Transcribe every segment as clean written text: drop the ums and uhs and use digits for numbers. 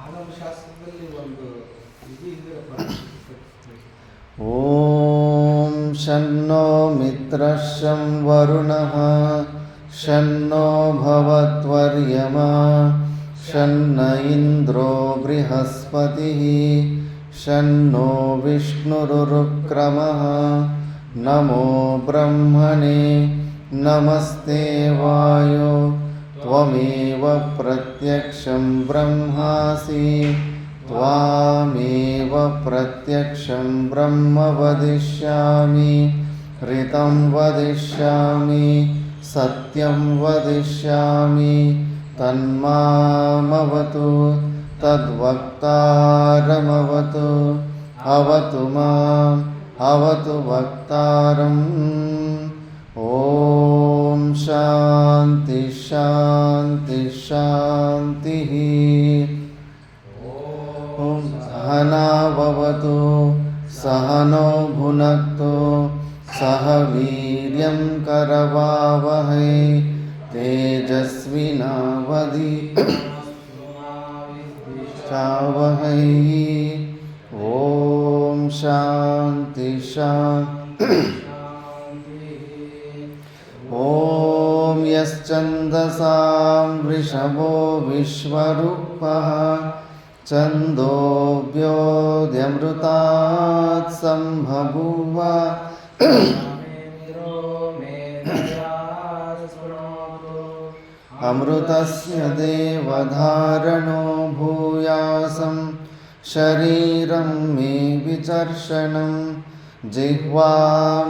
ಆಗಮಶಾಸ್ತ್ರದಲ್ಲಿ ಒಂದು ಇದು ಇದೆ. ಓಂ ಶನ್ನೋ ಮಿತ್ರಃ ಶಂ ವರುಣಃ ಶನ್ನೋ ಭವತ್ವರ್ಯಮಾ ಶನ್ನ ಇಂದ್ರೋ ಬೃಹಸ್ಪತಿಃ ಶನ್ನೋ ವಿಷ್ಣುರುರುಕ್ರಮಃ ನಮೋ ಬ್ರಹ್ಮಣೇ ನಮಸ್ತೆ ವಾಯೋ ತ್ವಮೇವ ಪ್ರತ್ಯಕ್ಷಂ ಬ್ರಹ್ಮಾಸಿ ತ್ವಾಮೇವ ಪ್ರತ್ಯಕ್ಷಂ ಬ್ರಹ್ಮ ವದಿಷ್ಯಾಮಿ ಋತಂ ವದಿಷ್ಯಾಮಿ ಸತ್ಯಂ ವದಿಷ್ಯಾಮಿ ತನ್ಮಾಮವತು ತದ್ವಕ್ತಾರಮವತು ಅವತು ಮಾಂ ಅವತು ವಕ್ತಾರಂ. ಓಂ ಶಾಂತಿ ಶಾಂತಿ ಶಾಂತಿ. ಓಂ ಸಹನಾ ಭವತು ಸಹನೋ ಭುನಕ್ತು ಸಹ ವೀರ್ಯಂ ಕರವಾವಹೈ ತೇಜಸ್ವಿನಾವಧೀತಮಸ್ತುಮಾವಿದ್ವಿಷಾವಹೈ. ಓಂ ಶಾಂತಿ ಶಾಂತಿ. ಓಂ ಯಶ್ಚಂದಸಾಂ ವೃಷಭೋ ವಿಶ್ವರೂಪಃ ಛಂದೋಭ್ಯೋऽಧ್ಯಮೃತಾತ್ ಸಂಬಭೂವ ಅಮೃತಸ್ಯ ದೇವಧಾರಣೋ ಭೂಯಾಸಂ ಶರೀರಂ ಮೇ ವಿಚರ್ಷಣಂ ಜಿಹ್ವಾ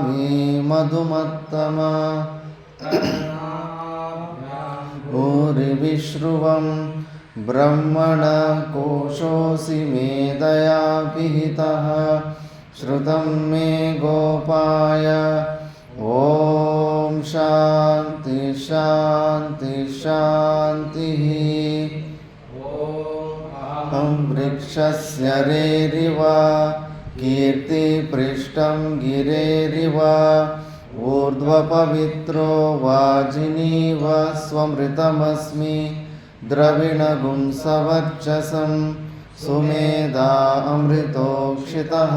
ಮೇ ಮಧುಮತ್ತಮಾ ಭೂರಿವಿಶ್ರುವಂ ಬ್ರಹ್ಮಣಃ ಕೋಶೋऽसि ಮೇಧಯಾ ಪಿಹಿತಃ ಶ್ರುತಂ ಮೇ ಗೋಪಾಯ. ಓಂ ಶಾಂತಿ ಶಾಂತಿ ಶಾಂತಿ. ಓಂ ವೃಕ್ಷಸ್ಯ ರೇರಿವ ಕೀರ್ತಿಪೃಷ್ಟಂ ಗಿರೇರಿವ ಊರ್ಧ್ವಪವಿತ್ರೋ ವಾಜಿನೀವ ಸ್ವಮೃತಮಸ್ಮಿ ದ್ರವಿಣಗುಂ ಸವರ್ಚಸಂ ಸುಮೇಧಾ ಅಮೃತೋಕ್ಷಿತಃ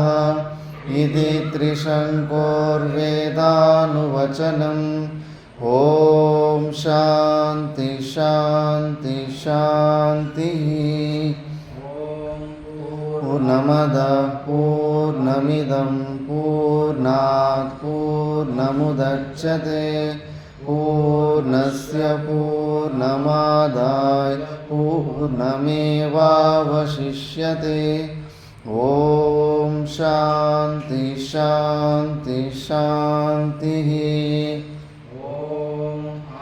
ಇತಿ ತ್ರಿಶಂಕೋರ್ವೇದಾನುವಚನಂ. ಓಂ ಶಾಂತಿ ಶಾಂತಿ ಶಾಂತಿ. ಪೂರ್ಣಮದಃ ಪೂರ್ಣಮಿದಂ ಪೂರ್ಣಾತ್ ಪೂರ್ಣಮುದಚ್ಯತೆ ಪೂರ್ಣಸ್ಯ ಪೂರ್ಣಮಾದಾಯ ಪೂರ್ಣಮೇವಾವಶಿಷ್ಯತೆ. ಓಂ ಶಾಂತಿ ಶಾಂತಿ ಶಾಂತಿ.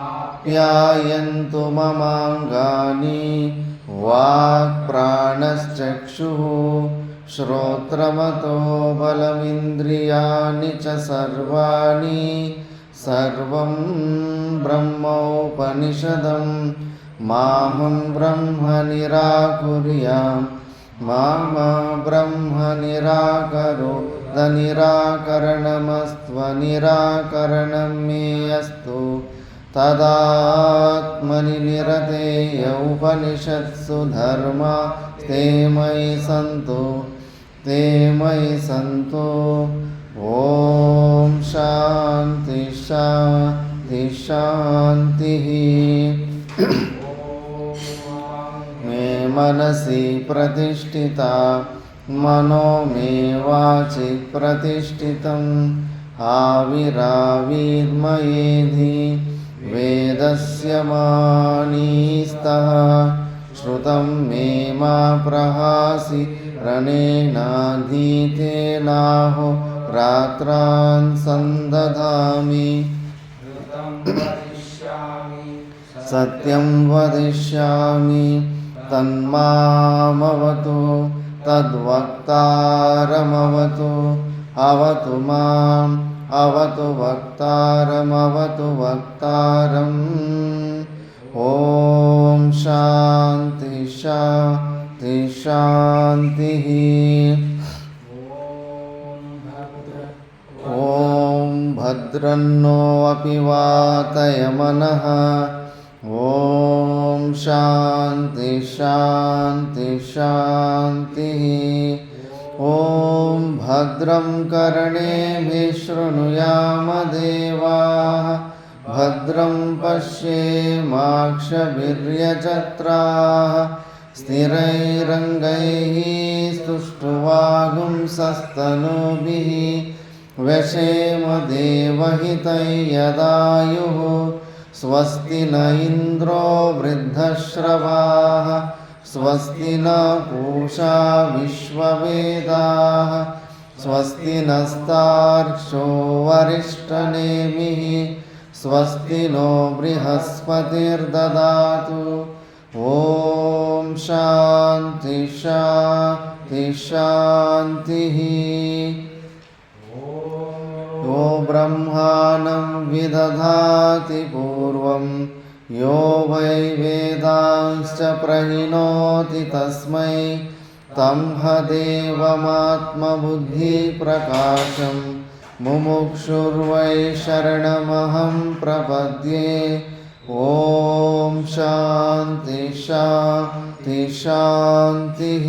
ಆಪ್ಯಾಯಂತು ಮಮಾಂಗಾನಿ ವಾಕ್ ಪ್ರಾಣಶ್ಚಕ್ಷುಃ ಶ್ರೋತ್ರಮತೋ ಬಲಮಿಂದ್ರಿಯಾಣಿ ಚ ಸರ್ವಾಣಿ ಸರ್ವಂ ಬ್ರಹ್ಮೋಪನಿಷದಂ ಮಾಹಂ ಬ್ರಹ್ಮ ನಿರಾಕುರ್ಯಾಂ ಮಾ ಬ್ರಹ್ಮ ನಿರಾಕರೋತ್ ನಿರಾಕರಣಮಸ್ತ್ವನಿರಾಕರಣಂ ಮೇ ಅಸ್ತು ತದಾತ್ಮನಿ ನಿರತೇಯ ಉಪನಿಷತ್ಸು ಧರ್ಮಾ ತೇ ಮಯಿ ಸಂತು ತೇ ಮಯಿ ಸಂತು. ಓಂ ಶಾಂತಿ ಶಾಂತಿ ಶಾಂತಿ. ಮೇ ಮನಸಿ ಪ್ರತಿಷ್ಠಿತಾ ಮನೋ ಮೇ ವಾಚಿ ಪ್ರತಿಷ್ಠಿತಂ ಆವಿರಾವಿರ್ಮಯೇಧಿ ವೇದಸ್ಯ ಮಾನೀಸ್ತಃ ಶ್ರುತಂ ಮೇ ಮಾ ಪ್ರಹಾಸಿ ರಣೇನಾಧೀತೇನಾಹೋ ರಾತ್ರಾನ್ ಸಂದಧಾಮಿ. ಸತ್ಯಂ ವದಿಷ್ಯಾಮಿ ತನ್ಮಾಮವತು ತದ್ವಕ್ತಾರಮವತು ಅವತು ಮಾಂ ಅವತು ವಕ್ತಾರಮವತು ವಕ್ತಾರಂ. ಓಂ ಶಾಂತಿ ಶಾಂತಿ ಶಾಂತಿ. ಓಂ ಭದ್ರನ್ನೋ ಅಪಿ ವಾತಯಮನಃ ॐ शान्ति शान्ति शान्तिः। ॐ भद्रं कर्णेभिः शृणुयाम देवाः भद्रं पश्येमाक्षभिर्यजत्राः स्थिरैरङ्गैः स्तुष्ट्वागुंसस्तनूभिः व्यशेम देवहितं यदायुः स्वस्ति न इन्द्रो वृद्धश्रवाः स्वस्ति न पूषा विश्ववेदाः स्वस्ति नस्तार्क्ष्यो वरिष्ठनेमिः स्वस्ति नो बृहस्पतिर्ददातु। ॐ शान्ति शान्ति शान्तिः। यो ब्रह्माणं विदधाति पूर्वं यो वै वेदांश्च प्रहिणोति तस्मै तं देवमात्मबुद्धिप्रकाशं मुमुक्षुर्वै शरणमहं प्रपद्ये। ॐ शान्ति शान्ति शान्तिः।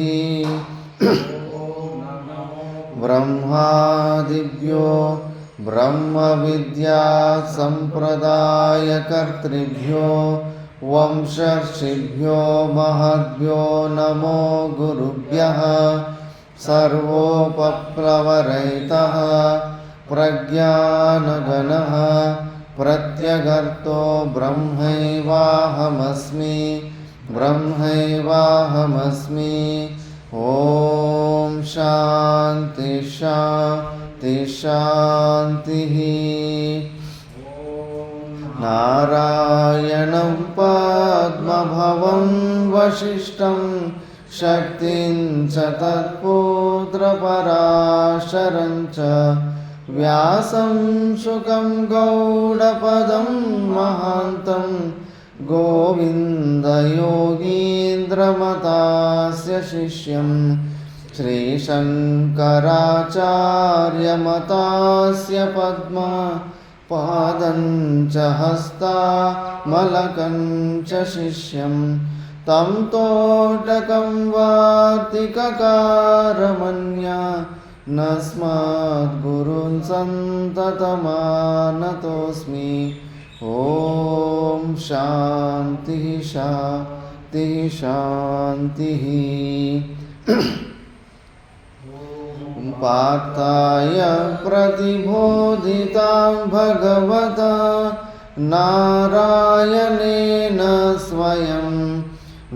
ब्रह्मादिभ्यो ब्रह्मविद्या सम्प्रदायकर्तृभ्यो वंशर्षिभ्यो महद्भ्यो नमो गुरुभ्यः। सर्वोपप्लवरहितः प्रज्ञानघनः प्रत्यगर्तो ब्रह्मैवाहमस्मि ब्रह्मैवाहमस्मि। ॐ शान्ति शान्ति शान्तिः। नारायणं पद्मभवं वसिष्ठं शक्तिं च तत्पुत्रपराशरं च व्यासं शुकं गौडपदं महान्तं गोविन्दयोगीन्द्रमतास्य शिष्यं श्रीशङ्कराचार्यमतास्य पद्मपादं च हस्तामलकं च शिष्यं तं तोटकं वार्तिककारमन्या नस्मद्गुरुन् सन्ततमानतोऽस्मि। ॐ शान्तिः शान्तिः शान्तिः। पार्थाय प्रतिबोधितां भगवता नारायणेन स्वयं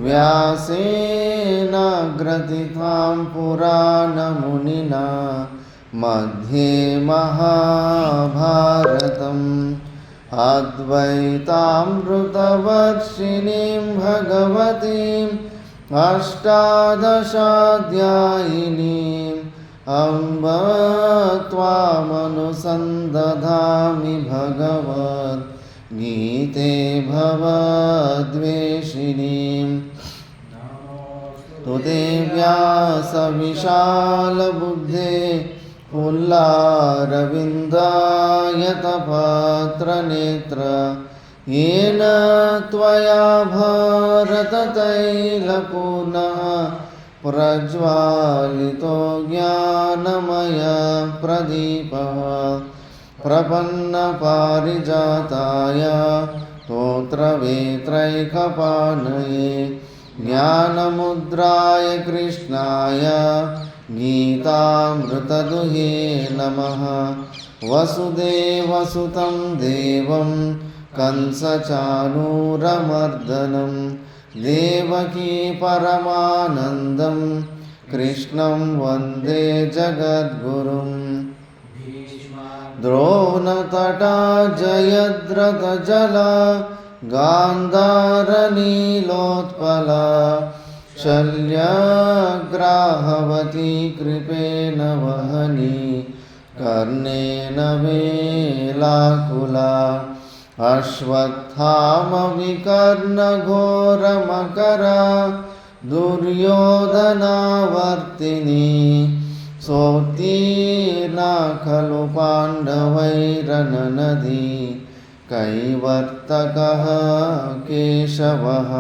व्यासेन ग्रथितां पुराणमुनिना मध्ये महाभारतम् अद्वैतामृतवर्षिणीं भगवतीम् अष्टादशाध्यायिनीम् अम्ब त्वामनुसन्दधामि भगवद्गीते भवद्वेषिणीम्। तुते व्यासविशालबुद्धे पुल्लारविन्दायतपत्रनेत्र येन त्वया भारततैलपूर्णः प्रज्वालितो ज्ञानमयप्रदीपः प्रपन्नपारिजाताय स्तोत्रवेत्रैकपाणये ज्ञानमुद्राय कृष्णाय गीतामृतदुहे नमः। वसुदेवसुतं देवं कंसचाणूरमर्दनं देवकी परमानन्दं कृष्णं वन्दे जगद्गुरुम्। द्रोणतटा जयद्रथजला गान्धारनीलोत्पला शल्यग्राहवती कृपेण वहनी कर्णेन वेलाकुला अश्वत्थामविकर्णघोरमकरा दुर्योधनावर्तिनी सोत्तीर्णा खलु पाण्डवैरननदी कैवर्तकः केशवः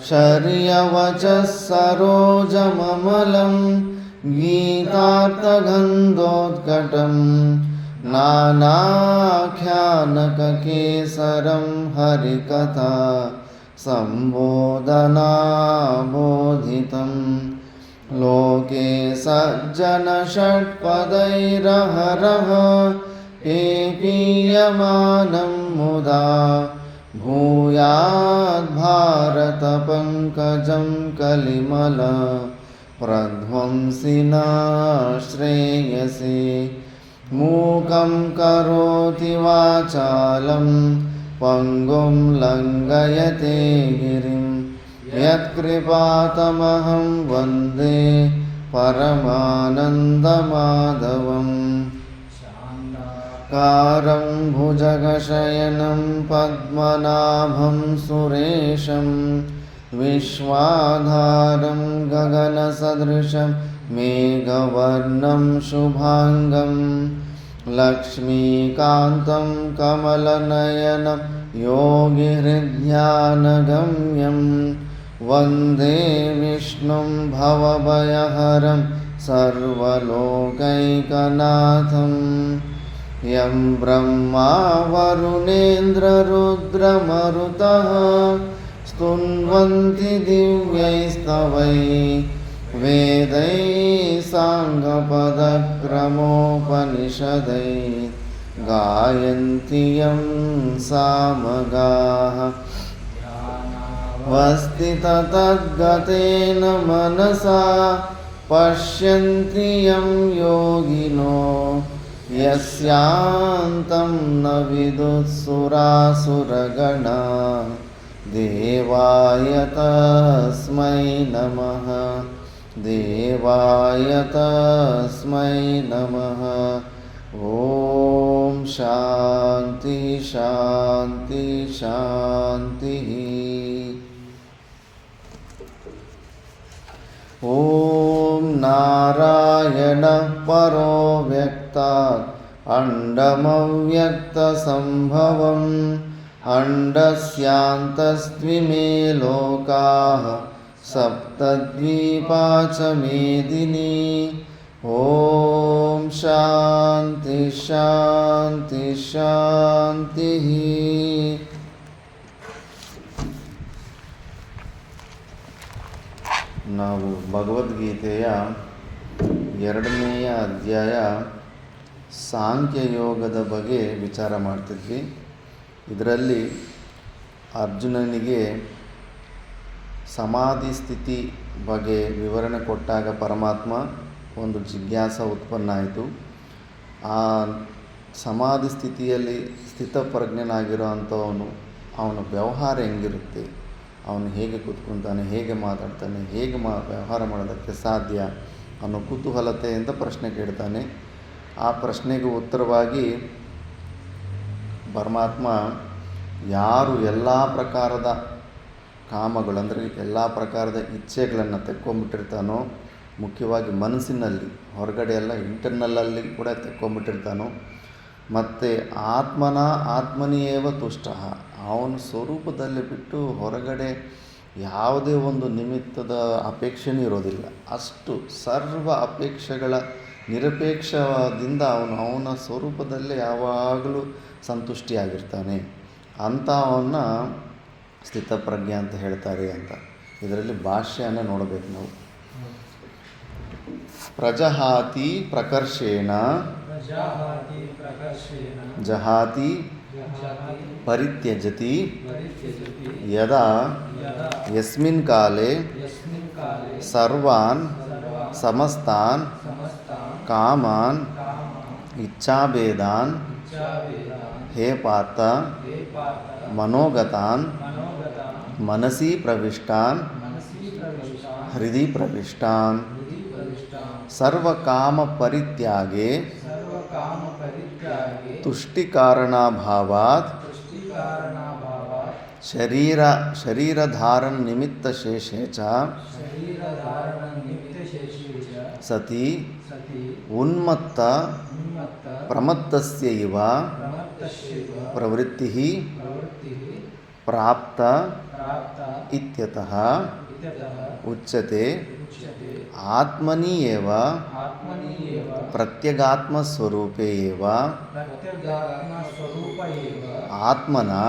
शर्यवचः सरोजममलं गीतार्थगन्धोत्कटं नानाख्यानककेसरं हरिकथा सम्बोधनाबोधितं लोके सज्जनषट्पदैरहरः पेपीयमानं मुदा भूयाद्भारतपङ्कजं कलिमल प्रध्वंसिना श्रेयसे मूकं करोति वाचालं पङ्गुं लङ्घयते गिरिं यत्कृपातमहं वन्दे परमानन्दमाधवम् कारं भुजगशयनं पद्मनाभं सुरेशं विश्वाधारं गगनसदृशं मेघवर्णं शुभाङ्गं लक्ष्मीकान्तं कमलनयनं योगिहृद्यानगम्यं वन्दे विष्णुं भवभयहरं सर्वलोकैकनाथम् यं ब्रह्मा वरुणेन्द्ररुद्रमरुतः स्तुन्वन्ति दिव्यैस्तवैः वेदैः साङ्गपदक्रमोपनिषदैः गायन्ति यं सामगाः वस्थिततद्गतेन मनसा पश्यन्ति यं योगिनो यस्यान्तं न विदुःसुरासुरगणा देवाय तस्मै नमः देवाय तस्मै नमः। ॐ शान्ति शान्ति शान्तिः। ॐ नारायणः परो व्यक्तात् अण्डमव्यक्तसम्भवम् अण्डस्यान्तस्त्विमे लोकाः सप्तद्वीपा च मेदिनी। ॐ शान्ति शान्ति शान्तिः। ನಾವು ಭಗವದ್ಗೀತೆಯ 2ನೇಯ ಅಧ್ಯಾಯ ಸಾಂಖ್ಯಯೋಗದ ಬಗ್ಗೆ ವಿಚಾರ ಮಾಡ್ತಿದ್ವಿ. ಇದರಲ್ಲಿ ಅರ್ಜುನನಿಗೆ ಸಮಾಧಿ ಸ್ಥಿತಿ ಬಗ್ಗೆ ವಿವರಣೆ ಕೊಟ್ಟಾಗ ಪರಮಾತ್ಮ ಒಂದು ಜಿಜ್ಞಾಸ ಉತ್ಪನ್ನ ಆಯಿತು. ಆ ಸಮಾಧಿ ಸ್ಥಿತಿಯಲ್ಲಿ ಸ್ಥಿತಪ್ರಜ್ಞನಾಗಿರೋ ಅಂಥವನು ಅವನ ವ್ಯವಹಾರ ಹೆಂಗಿರುತ್ತೆ, ಅವನು ಹೇಗೆ ಕೂತ್ಕೊತಾನೆ, ಹೇಗೆ ಮಾತಾಡ್ತಾನೆ, ಹೇಗೆ ವ್ಯವಹಾರ ಮಾಡೋದಕ್ಕೆ ಸಾಧ್ಯ ಅನ್ನೋ ಕುತೂಹಲತೆಯಿಂದ ಪ್ರಶ್ನೆ ಕೇಳ್ತಾನೆ. ಆ ಪ್ರಶ್ನೆಗೆ ಉತ್ತರವಾಗಿ ಪರಮಾತ್ಮ ಯಾರು ಎಲ್ಲ ಪ್ರಕಾರದ ಕಾಮಗಳು ಅಂದರೆ ಎಲ್ಲ ಪ್ರಕಾರದ ಇಚ್ಛೆಗಳನ್ನು ತೆಕ್ಕೊಂಬಿಟ್ಟಿರ್ತಾನೋ, ಮುಖ್ಯವಾಗಿ ಮನಸ್ಸಿನಲ್ಲಿ, ಹೊರಗಡೆ ಎಲ್ಲ ಇಂಟರ್ನಲ್ಲಲ್ಲಿ ಕೂಡ ತೆಕ್ಕೊಂಬಿಟ್ಟಿರ್ತಾನೋ, ಮತ್ತು ಆತ್ಮನಿಯೇವ ತುಷ್ಟ, ಅವನ ಸ್ವರೂಪದಲ್ಲಿ ಬಿಟ್ಟು ಹೊರಗಡೆ ಯಾವುದೇ ಒಂದು ನಿಮಿತ್ತದ ಅಪೇಕ್ಷೆನೂ ಇರೋದಿಲ್ಲ. ಅಷ್ಟು ಸರ್ವ ಅಪೇಕ್ಷೆಗಳ ನಿರಪೇಕ್ಷದಿಂದ ಅವನ ಸ್ವರೂಪದಲ್ಲೇ ಯಾವಾಗಲೂ ಸಂತುಷ್ಟಿಯಾಗಿರ್ತಾನೆ. ಅಂಥವನ್ನ ಸ್ಥಿತಪ್ರಜ್ಞೆ ಅಂತ ಹೇಳ್ತಾರೆ ಅಂತ. ಇದರಲ್ಲಿ ಭಾಷ್ಯನ ನೋಡಬೇಕು ನಾವು. ಪ್ರಜಹಾತಿ ಪ್ರಕರ್ಷೇಣ ಜಹಾತಿ ಪರಿತ್ಯಜತಿ ಯದಾ ಯಸ್ಮಿನ್ ಕಾಲೇ ಸರ್ವಾನ್ ಸಮಸ್ತಾನ್ ಕಾಮಾನ್ ಇಚ್ಛಾಭೇದಾನ್ ಹೇ ಪಾರ್ಥ ಮನೋಗತಾನ್ ಮನಸಿ ಪ್ರವಿಷ್ಟಾನ್ ಹೃದಯ ಪ್ರವಿಷ್ಟಾನ್ ಸರ್ವಕಾಮ ಪರಿತ್ಯಾಗೆ ತುಷ್ಟಿಕಾರಣಾಭಾವಾತ್ ಶರೀರಧಾರಣ ನಿಮಿತ್ತ ಶೇಷೇ ಚ ಸತಿ ಉನ್ಮತ್ತ ಪ್ರಮತ್ತಸ್ಯ ಇವ प्रवृत्तस्यैव प्रवृत्तिः प्रवृत्तिः प्राप्त प्राप्त इत्यतः इत्यतः उच्यते उच्यते आत्मनि एव आत्मनि एव प्रत्यगात्मस्वरूपे एव प्रत्यगात्मस्वरूप एव आत्मना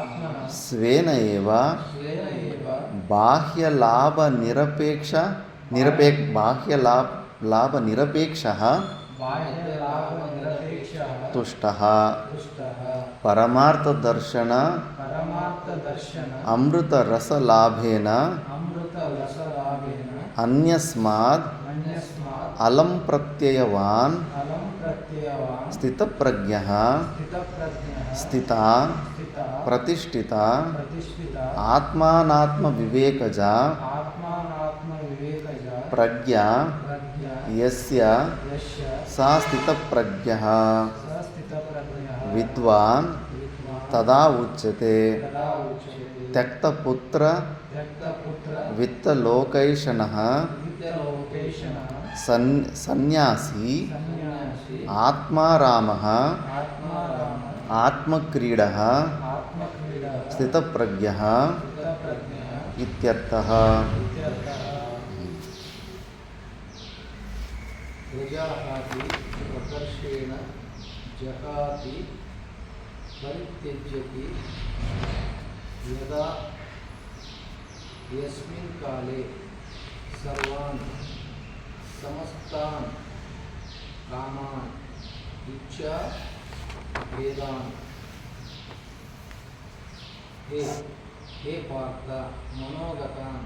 आत्मनः स्वेन एव स्वेन एव बाह्यलाभनिरपेक्षः बाह्यलाभनिरपेक्षः तुष्टः तुष्टः परमार्थदर्शन परमार्थदर्शन अमृतरसलाभेन अमृतरसलाभेन अन्यस्माद् अन्यस्मात् अलं प्रत्ययवान् अलं प्रत्ययवान् स्थितप्रज्ञः स्थितप्रज्ञः स्थिता स्थिता प्रतिष्ठिता प्रतिष्ठिता आत्मानात्मविवेकजा आत्मानात्मविवेकजा प्रज्ञा प्रज्ञा यस्य यस्य सा स्थितप्रज्ञः स स्थितप्रज्ञः विद्वान् विद्वान् तदा उच्यते तदा उच्यते त्यक्तपुत्र त्यक्तपुत्र वित्तलोकैषणः विद्यलोकेशनः सन्न्यासी सन्न्यासी आत्मारामः आत्मारामः आत्मक्रीडः आत्मक्रीडः स्थितप्रज्ञः स्थितप्रज्ञः इत्यर्थः इत्यर्थः प्रजाहाति प्रकर्षेण जहाति परित्यज्यति यदा यस्मिन् काले सर्वान् समस्तान् कामान् इच्छा वेदान् हे पार्थ मनोगतान्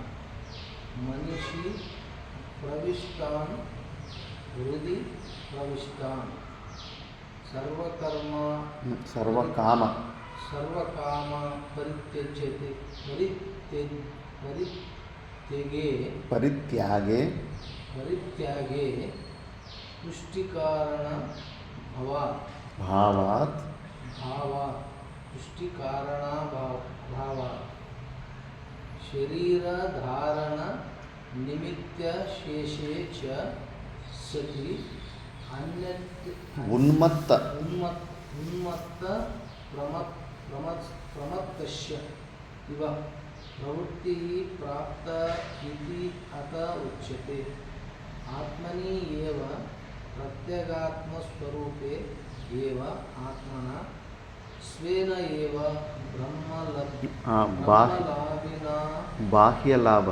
मनीषी प्रविष्टान् हृदि प्रविष्टान् सर्वकाम परित्यागे पुष्टिकारण भावात् भावात् शरीरधारण निमित्त शेषे च सति उन्मत्त प्रमत्तस्य इव प्रवृत्तिः प्राप्त इति अत उच्यते आत्मनि एव प्रत्यगात्मस्वरूपे एव आत्मना स्वेन एव ब्रह्मलाभिना बाह्यलाभ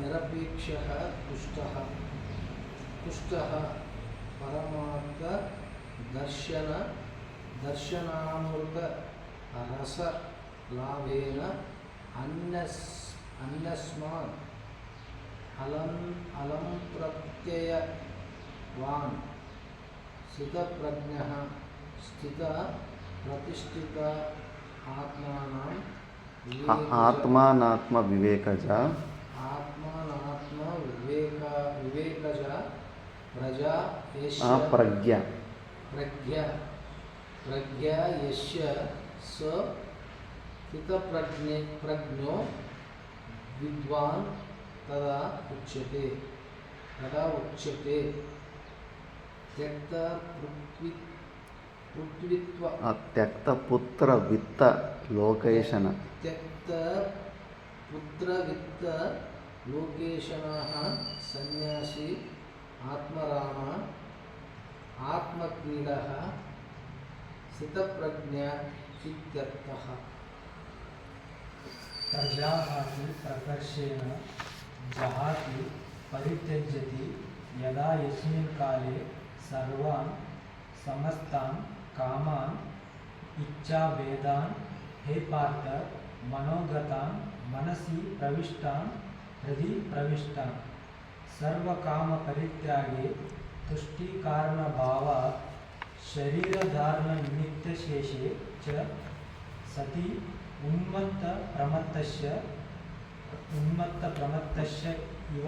निरपेक्षः तुष्टः परमार्थ दर्शनामृत रस लाभेन अन्यस्मात् अलं प्रत्ययवान् स्थितप्रज्ञः स्थिता प्रतिष्ठिता आत्मानात्मविवेकजा प्रजा प्रज्ञा यस्य स स्थितप्रज्ञो विद्वान् तदा उच्यते त्यक्तपुत्र वित्त लोकैषण त्यक्तपुत्रवित्त लोकेशनः सन्यासी आत्मरामः आत्मक्रीडः स्थितप्रज्ञा इत्यर्थः प्रजाहाति प्रकर्षेण जहाति परित्यज्यति यदा यस्मिन् काले सर्वान् समस्तान् कामान् इच्छाभेदान् हे पार्थ मनोगतान् मनसि प्रविष्टान् हृदि प्रविष्टान् सर्वकामपरित्यागे तुष्टिकारणभावात् शरीरधारणनिमित्तशेषे च सति उन्मत्तप्रमत्तस्य इव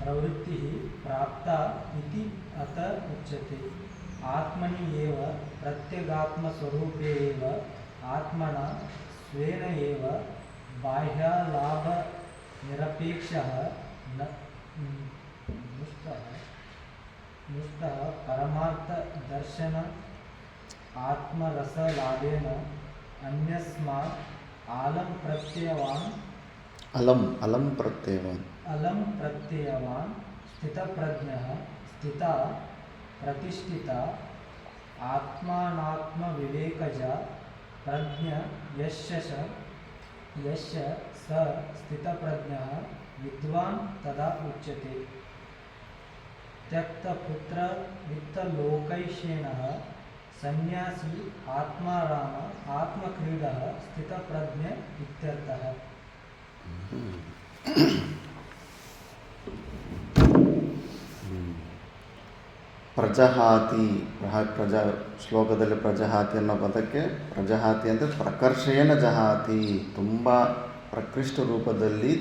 प्रवृत्तिः प्राप्ता इति अत उच्यते आत्मनि एव प्रत्यगात्मस्वरूपे एव आत्मना स्वेन एव बाह्यलाभनिरपेक्षः नुष्टः परमार्थदर्शन आत्मरसलाभेन अन्यस्मात् आलं प्रत्ययवान् स्थितप्रज्ञः स्थिता प्रतिष्ठिता आत्मानात्मविवेकजा प्रज्ञ यस्य स स्थितप्रज्ञः विद्वान् तदा उच्यते। त्यक्तपुत्र वित्तलोकैषेणः सन्यासी आत्माराम आत्मक्रीडः स्थितप्रज्ञ इत्यर्थः। ಪ್ರಜಹಾತಿ ಶ್ಲೋಕದಲ್ಲಿ ಪ್ರಜಹಾತಿ ಅನ್ನೋ ಪದಕ್ಕೆ ಪ್ರಜಹಾತಿ ಅಂದರೆ ಪ್ರಕರ್ಷೇನ ಜಹಾತಿ, ತುಂಬ ಪ್ರಕೃಷ್ಟ ರೂಪದಲ್ಲಿ